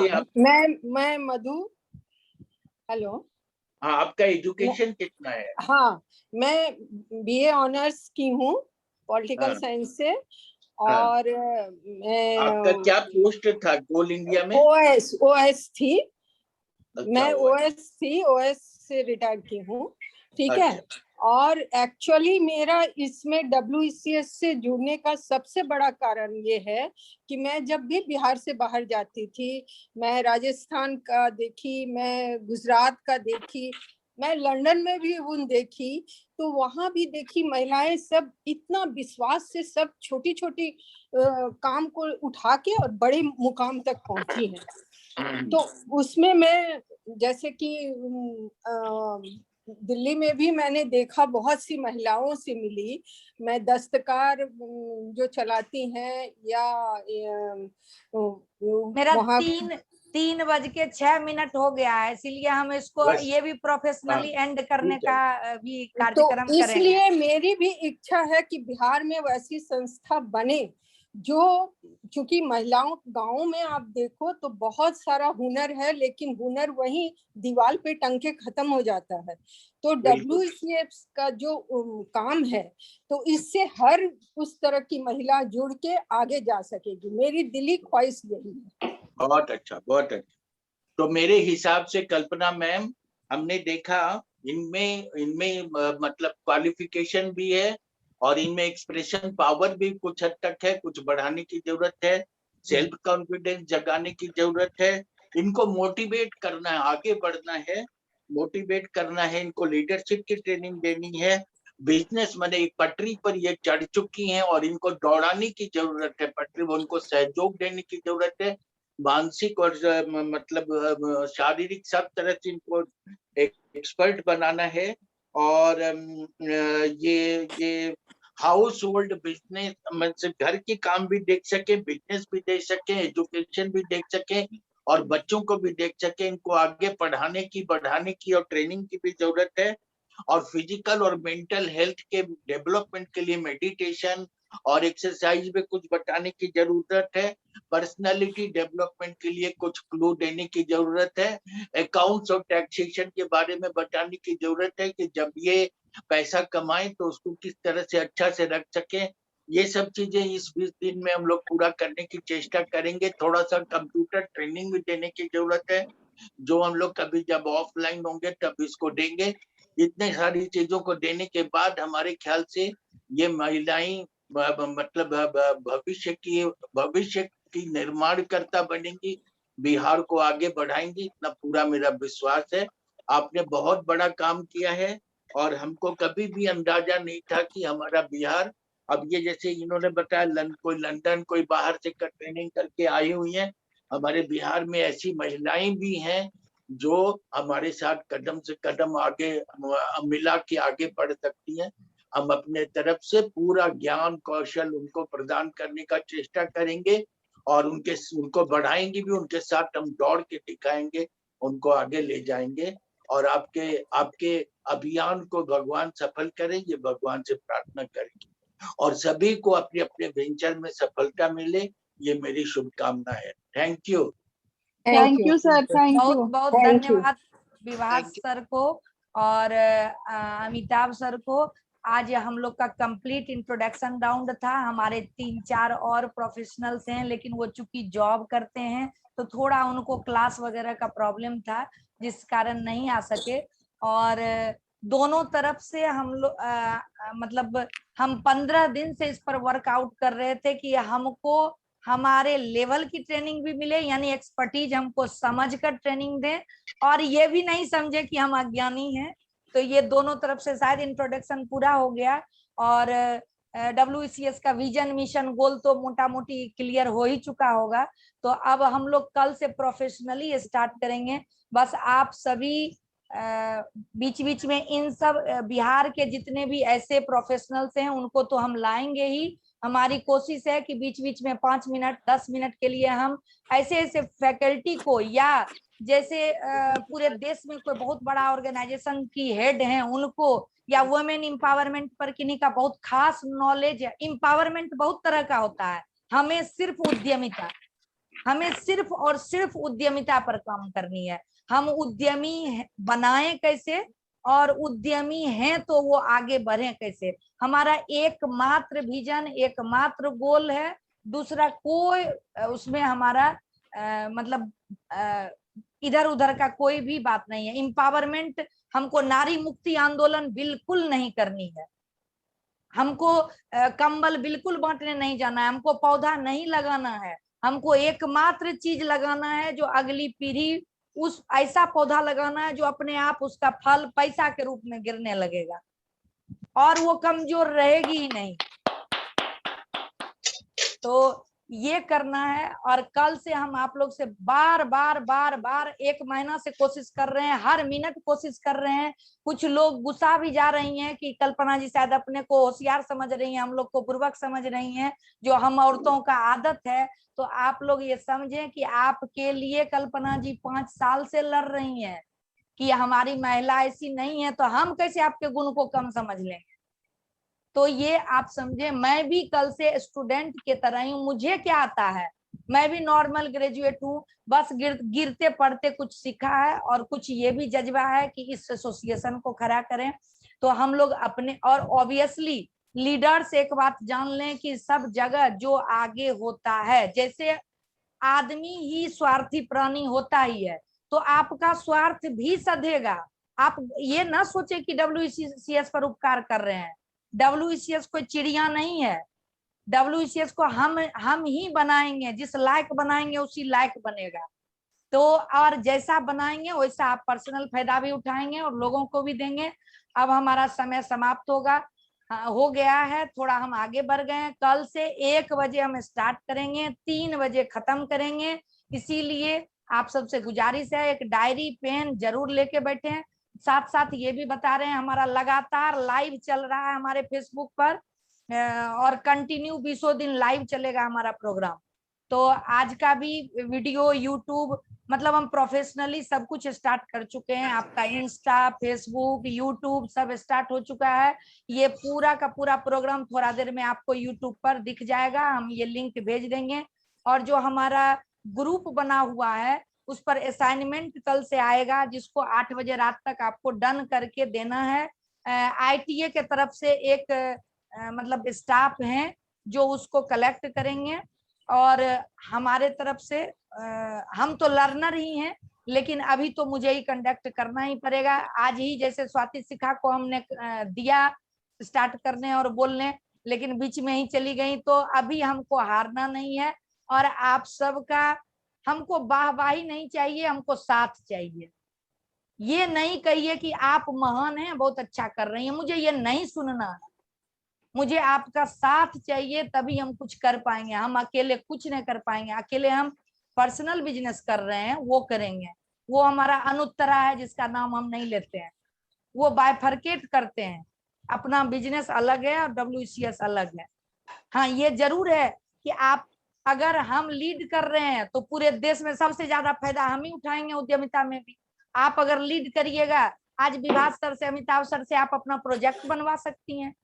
L: आप।
I: मैं मधु, हेलो।
L: हाँ, आपका एजुकेशन कितना है?
I: हाँ, मैं BA ऑनर्स की हूँ पॉलिटिकल साइंस से, और मैं
L: आपका क्या पोस्ट था कोल इंडिया में?
I: OS थी।
L: अच्छा,
I: मैं OS से रिटायर्ड की हूँ, ठीक है। और एक्चुअली मेरा इसमें WECS से जुड़ने का सबसे बड़ा कारण ये है कि मैं जब भी बिहार से बाहर जाती थी, मैं राजस्थान का देखी, मैं गुजरात का देखी, मैं लंदन में भी देखी, तो वहां भी देखी महिलाएं सब इतना विश्वास से सब छोटी छोटी काम को उठा के और बड़े मुकाम तक पहुंची हैं। तो उसमें मैं जैसे कि दिल्ली में भी मैंने देखा, बहुत सी महिलाओं से मिली। मैं दस्तकार जो चलाती हैं, या
A: मेरा 3:06 हो गया है, इसीलिए हम इसको ये भी प्रोफेशनली एंड करने का भी कार्यक्रम
I: तो इसलिए मेरी भी इच्छा है कि बिहार में वैसी संस्था बने, जो, क्योंकि महिलाओं गाँव में आप देखो तो बहुत सारा हुनर है, लेकिन हुनर वहीं दीवार पे टंग के खत्म हो जाता है। तो WECS का जो काम है, तो इससे हर उस तरह की महिला जुड़ के आगे जा सकेगी। मेरी दिली ख्वाहिश यही है।
L: बहुत अच्छा, बहुत अच्छा। तो मेरे हिसाब से कल्पना मैम, हमने देखा इनमें मतलब क्वालिफिकेशन भी है और इनमें एक्सप्रेशन पावर भी कुछ हद तक है, कुछ बढ़ाने की जरूरत है, सेल्फ कॉन्फिडेंस जगाने की जरूरत है, इनको मोटिवेट करना है, आगे बढ़ना है, मोटिवेट करना है, इनको लीडरशिप की ट्रेनिंग देनी है। बिजनेस मैंने पटरी पर ये चढ़ चुकी हैं और इनको दौड़ाने की जरूरत है, पटरी में उनको सहयोग देने की जरूरत है, मानसिक और मतलब शारीरिक सब तरह से इनको एक्सपर्ट बनाना है। और ये हाउस होल्ड बिजनेस, मतलब घर के काम भी देख सके, बिजनेस भी देख सके, एजुकेशन भी देख सके और बच्चों को भी देख सके। इनको आगे पढ़ाने की, बढ़ाने की और ट्रेनिंग की भी जरूरत है। और फिजिकल और मेंटल हेल्थ के डेवलपमेंट के लिए मेडिटेशन और एक्सरसाइज में कुछ बताने की जरूरत है। पर्सनालिटी डेवलपमेंट के लिए कुछ क्लू देने की जरूरत है। अकाउंट्स और टैक्सेशन के बारे में बताने की जरूरत है कि जब ये पैसा कमाएं तो उसको किस तरह से अच्छा से रख सके, ये सब चीजें इस 20 दिन में हम लोग पूरा करने की चेष्टा करेंगे। थोड़ा सा कंप्यूटर ट्रेनिंग भी देने की जरूरत है, जो हम लोग कभी जब ऑफलाइन होंगे तब इसको देंगे। इतने सारी चीजों को देने के बाद हमारे ख्याल से ये महिलाएं मतलब भविष्य की निर्माणकर्ता बनेंगी, बिहार को आगे बढ़ाएंगी, इतना पूरा मेरा विश्वास है। आपने बहुत बड़ा काम किया है और हमको कभी भी अंदाजा नहीं था कि हमारा बिहार, अब ये जैसे इन्होंने बताया कोई लंदन कोई बाहर से ट्रेनिंग करके आई हुई है, हमारे बिहार में ऐसी महिलाएं भी हैं जो हमारे साथ कदम से कदम आगे मिला के आगे बढ़ सकती हैं। हम अपने तरफ से पूरा ज्ञान कौशल उनको प्रदान करने का चेष्टा करेंगे और उनको बढ़ाएंगे भी, उनके साथ हम दौड़ के दिखाएंगे, उनको आगे ले जाएंगे और आपके अभियान को भगवान सफल करें, ये भगवान से प्रार्थना करेंगे और सभी को अपने अपने वेंचर में सफलता मिले, ये मेरी शुभकामना है। Thank you.
J: Thank you sir, thank
A: बहुत
J: यू।
A: बहुत धन्यवाद विभास सर को और अमिताभ सर को। आज हम लोग का कंप्लीट इंट्रोडक्शन राउंड था। हमारे 3-4 और प्रोफेशनल्स हैं, लेकिन वो चूंकि जॉब करते हैं तो थोड़ा उनको क्लास वगैरह का प्रॉब्लम था, जिस कारण नहीं आ सके। और दोनों तरफ से हम लोग मतलब हम 15 दिन से इस पर वर्कआउट कर रहे थे कि हमको हमारे लेवल की ट्रेनिंग भी मिले, यानी एक्सपर्टीज हमको समझकर ट्रेनिंग दें और ये भी नहीं समझे कि हम अज्ञानी हैं। तो ये दोनों तरफ से शायद इंट्रोडक्शन पूरा हो गया और WCS का विजन मिशन गोल तो मोटा मोटी क्लियर हो ही चुका होगा। तो अब हम लोग कल से प्रोफेशनली स्टार्ट करेंगे। बस आप सभी बीच बीच में इन सब बिहार के जितने भी ऐसे प्रोफेशनल्स हैं उनको तो हम लाएंगे ही। हमारी कोशिश है कि बीच बीच में 5 मिनट 10 मिनट के लिए हम ऐसे ऐसे फैकल्टी को, या जैसे पूरे देश में कोई बहुत बड़ा ऑर्गेनाइजेशन की हेड हैं उनको, या वुमेन एम्पावरमेंट पर किन्हीं का बहुत खास नॉलेज है। एम्पावरमेंट बहुत तरह का होता है, हमें सिर्फ और सिर्फ उद्यमिता पर काम करनी है। हम उद्यमी बनाएं कैसे और उद्यमी हैं तो वो आगे बढ़े कैसे, हमारा एकमात्र विजन एकमात्र गोल है। दूसरा कोई उसमें हमारा मतलब इधर उधर का कोई भी बात नहीं है। एम्पावरमेंट हमको नारी मुक्ति आंदोलन बिल्कुल नहीं करनी है, हमको कंबल बिल्कुल बांटने नहीं जाना है, हमको पौधा नहीं लगाना है। हमको एकमात्र चीज लगाना है जो अगली पीढ़ी, उस ऐसा पौधा लगाना है जो अपने आप उसका फल पैसा के रूप में गिरने लगेगा और वो कमजोर रहेगी ही नहीं। तो ये करना है और कल से हम आप लोग से बार बार 1 महीना से कोशिश कर रहे हैं, हर मिनट कोशिश कर रहे हैं। कुछ लोग गुस्सा भी जा रही हैं कि कल्पना जी शायद अपने को होशियार समझ रही हैं, हम लोग को बुर्बक समझ रही हैं, जो हम औरतों का आदत है। तो आप लोग ये समझें कि आपके लिए कल्पना जी 5 साल से लड़ रही हैं कि हमारी महिला ऐसी नहीं है, तो हम कैसे आपके गुण को कम समझ लेंगे। तो ये आप समझे, मैं भी कल से स्टूडेंट के तरह ही हूँ। मुझे क्या आता है, मैं भी नॉर्मल ग्रेजुएट हूँ, बस गिरते पढ़ते कुछ सीखा है और कुछ ये भी जज्बा है कि इस एसोसिएशन को खड़ा करें। तो हम लोग अपने, और ऑब्वियसली लीडर्स एक बात जान लें कि सब जगह जो आगे होता है, जैसे आदमी ही स्वार्थी प्राणी होता ही है, तो आपका स्वार्थ भी सधेगा। आप ये ना सोचे कि WCS पर उपकार कर रहे हैं। WCS कोई चिड़िया नहीं है, WCS को हम ही बनाएंगे, जिस लायक बनाएंगे उसी लायक बनेगा। तो और जैसा बनाएंगे वैसा आप पर्सनल फायदा भी उठाएंगे और लोगों को भी देंगे। अब हमारा समय समाप्त हो गया है, थोड़ा हम आगे बढ़ गए हैं। कल से 1 बजे हम स्टार्ट करेंगे, 3 बजे खत्म करेंगे। इसीलिए आप सबसे गुजारिश है एक डायरी पेन जरूर लेके बैठे। साथ साथ ये भी बता रहे हैं हमारा लगातार लाइव चल रहा है हमारे फेसबुक पर और कंटिन्यू 20 दिन लाइव चलेगा हमारा प्रोग्राम। तो आज का भी वीडियो यूट्यूब, मतलब हम प्रोफेशनली सब कुछ स्टार्ट कर चुके हैं। आपका इंस्टा, फेसबुक, यूट्यूब सब स्टार्ट हो चुका है। ये पूरा का पूरा प्रोग्राम थोड़ा देर में आपको यूट्यूब पर दिख जाएगा, हम ये लिंक भेज देंगे। और जो हमारा ग्रुप बना हुआ है उस पर असाइनमेंट कल से आएगा, जिसको 8 बजे रात तक आपको डन करके देना है। ITA के तरफ से एक मतलब स्टाफ हैं जो उसको कलेक्ट करेंगे, और हमारे तरफ से हम तो लर्नर ही हैं, लेकिन अभी तो मुझे ही कंडक्ट करना ही पड़ेगा। आज ही जैसे स्वाति शिखा को हमने दिया स्टार्ट करने और बोलने, लेकिन बीच में ही चली गई, तो अभी हमको हारना नहीं है। और आप सबका हमको वाहवाही नहीं चाहिए, हमको साथ चाहिए। ये नहीं कहिए कि आप महान हैं, बहुत अच्छा कर रही हैं, मुझे ये नहीं सुनना। मुझे आपका साथ चाहिए, तभी हम कुछ कर पाएंगे। हम अकेले कुछ नहीं कर पाएंगे। अकेले हम पर्सनल बिजनेस कर रहे हैं, वो करेंगे, वो हमारा अनुत्तरा है जिसका नाम हम नहीं लेते हैं। वो बाइफरकेट करते हैं, अपना बिजनेस अलग है और WCS अलग है। हाँ, ये जरूर है कि आप अगर हम लीड कर रहे हैं तो पूरे देश में सबसे ज्यादा फायदा हम ही उठाएंगे उद्यमिता में भी। आप अगर लीड करिएगा, आज विभास सर से, अमिताभ सर से आप अपना प्रोजेक्ट बनवा सकती हैं।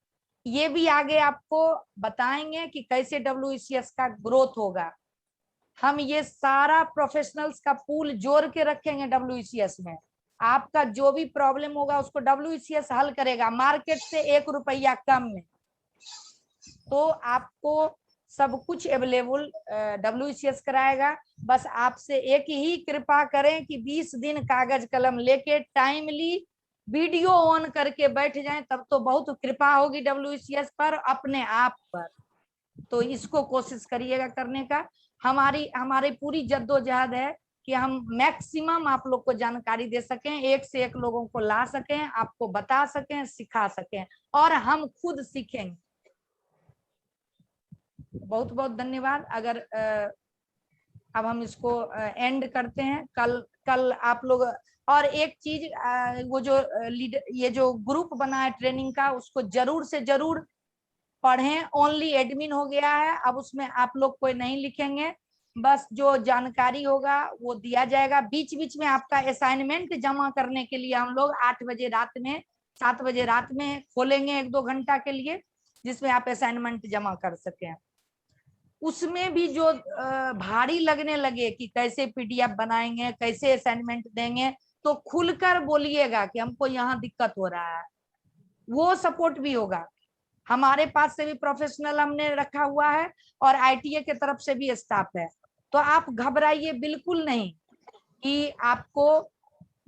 A: ये भी आगे आपको बताएंगे कि कैसे WCS का ग्रोथ होगा। हम ये सारा प्रोफेशनल्स का पूल जोड़ के रखेंगे WCS में। आपका जो भी प्रॉब्लम होगा उसको WCS हल करेगा, मार्केट से 1 रुपया कम में। तो आपको सब कुछ अवेलेबल WCS कराएगा। बस आपसे एक ही कृपा करें कि 20 दिन कागज कलम लेके टाइमली वीडियो ऑन करके बैठ जाएं, तब तो बहुत कृपा होगी WCS पर, अपने आप पर। तो इसको कोशिश करिएगा करने का। हमारी पूरी जद्दोजहद है कि हम मैक्सिमम आप लोग को जानकारी दे सकें, एक से एक लोगों को ला सकें, आपको बता सकें, सिखा सकें, और हम खुद सीखेंगे। बहुत बहुत धन्यवाद। अगर अब हम इसको एंड करते हैं। कल आप लोग, और एक चीज, वो जो ये जो ग्रुप बना है ट्रेनिंग का, उसको जरूर से जरूर पढ़ें। ओनली एडमिन हो गया है, अब उसमें आप लोग कोई नहीं लिखेंगे, बस जो जानकारी होगा वो दिया जाएगा। बीच बीच में आपका असाइनमेंट जमा करने के लिए हम लोग 8 बजे रात में, 7 बजे रात में खोलेंगे 1-2 घंटा के लिए, जिसमें आप असाइनमेंट जमा कर सकें। उसमें भी जो भारी लगने लगे कि कैसे PDF बनाएंगे, कैसे असाइनमेंट देंगे, तो खुलकर बोलिएगा कि हमको यहाँ दिक्कत हो रहा है, वो सपोर्ट भी होगा। हमारे पास से भी प्रोफेशनल हमने रखा हुआ है और ITA के तरफ से भी स्टाफ है। तो आप घबराइए बिल्कुल नहीं कि आपको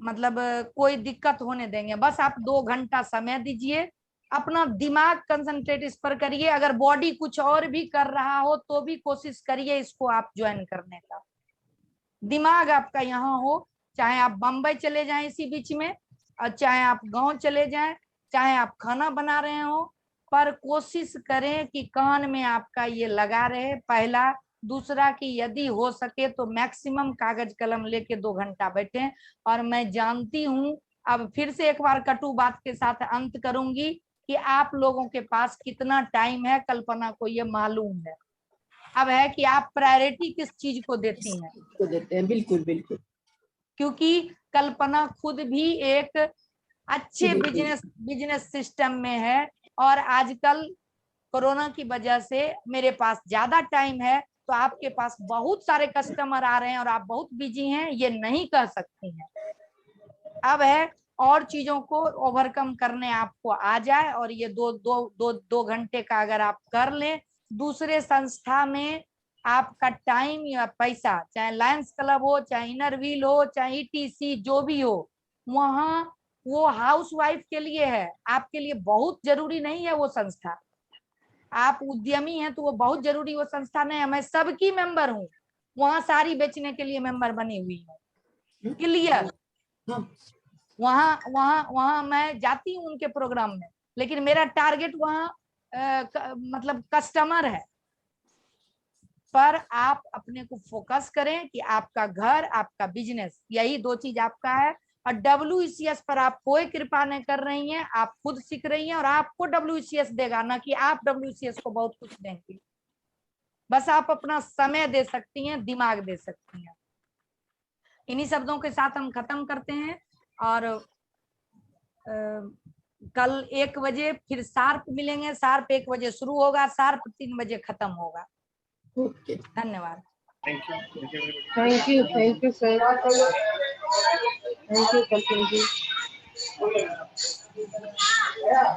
A: मतलब कोई दिक्कत होने देंगे। बस आप 2 घंटा समय दीजिए, अपना दिमाग कंसंट्रेट इस पर करिए। अगर बॉडी कुछ और भी कर रहा हो तो भी कोशिश करिए इसको आप ज्वाइन करने का। दिमाग आपका यहाँ हो, चाहे आप बम्बई चले जाएं इसी बीच में, और चाहे आप गांव चले जाएं, चाहे आप खाना बना रहे हो, पर कोशिश करें कि कान में आपका ये लगा रहे। पहला, दूसरा कि यदि हो सके तो मैक्सिमम कागज कलम लेके 2 घंटा बैठें। और मैं जानती हूँ, अब फिर से एक बार कटु बात के साथ अंत करूंगी, कि आप लोगों के पास कितना टाइम है, कल्पना को ये मालूम है। अब है कि आप प्रायोरिटी किस चीज को देती हैं।
R: को देते हैं, बिल्कुल बिल्कुल।
A: क्योंकि कल्पना खुद भी एक अच्छे बिजनेस सिस्टम में है, और आजकल कोरोना की वजह से मेरे पास ज्यादा टाइम है, तो आपके पास बहुत सारे कस्टमर आ रहे हैं और आप बहुत बिजी हैं, ये नहीं कह सकती हैं। अब है और चीजों को ओवरकम करने आपको आ जाए, और ये 2 घंटे का अगर आप कर लें, दूसरे संस्था में आपका टाइम या पैसा, चाहे लायंस क्लब हो, चाहे इनर व्हील हो, चाहे ETC जो भी हो, वहाँ वो हाउसवाइफ के लिए है, आपके लिए बहुत जरूरी नहीं है वो संस्था। आप उद्यमी हैं तो वो बहुत जरूरी वो संस्था नहीं है। मैं सबकी मेंबर हूँ, वहाँ साड़ी बेचने के लिए मेंबर बनी हुई हूँ, क्लियर। वहाँ मैं जाती हूँ उनके प्रोग्राम में, लेकिन मेरा टारगेट वहाँ मतलब कस्टमर है। पर आप अपने को फोकस करें कि आपका घर, आपका बिजनेस, यही 2 चीज आपका है। और WCS पर आप कोई कृपा नहीं कर रही हैं, आप खुद सीख रही हैं, और आपको WCS देगा, ना कि आप WCS को बहुत कुछ देंगे। बस आप अपना समय दे सकती हैं, दिमाग दे सकती हैं। इन्हीं शब्दों के साथ हम खत्म करते हैं, और कल 1 बजे फिर शार्प मिलेंगे। शार्प 1 बजे शुरू होगा, शार्प 3 बजे खत्म होगा। धन्यवाद।
G: Thank you sir. Thank you Kalpana ji.
M: Yeah.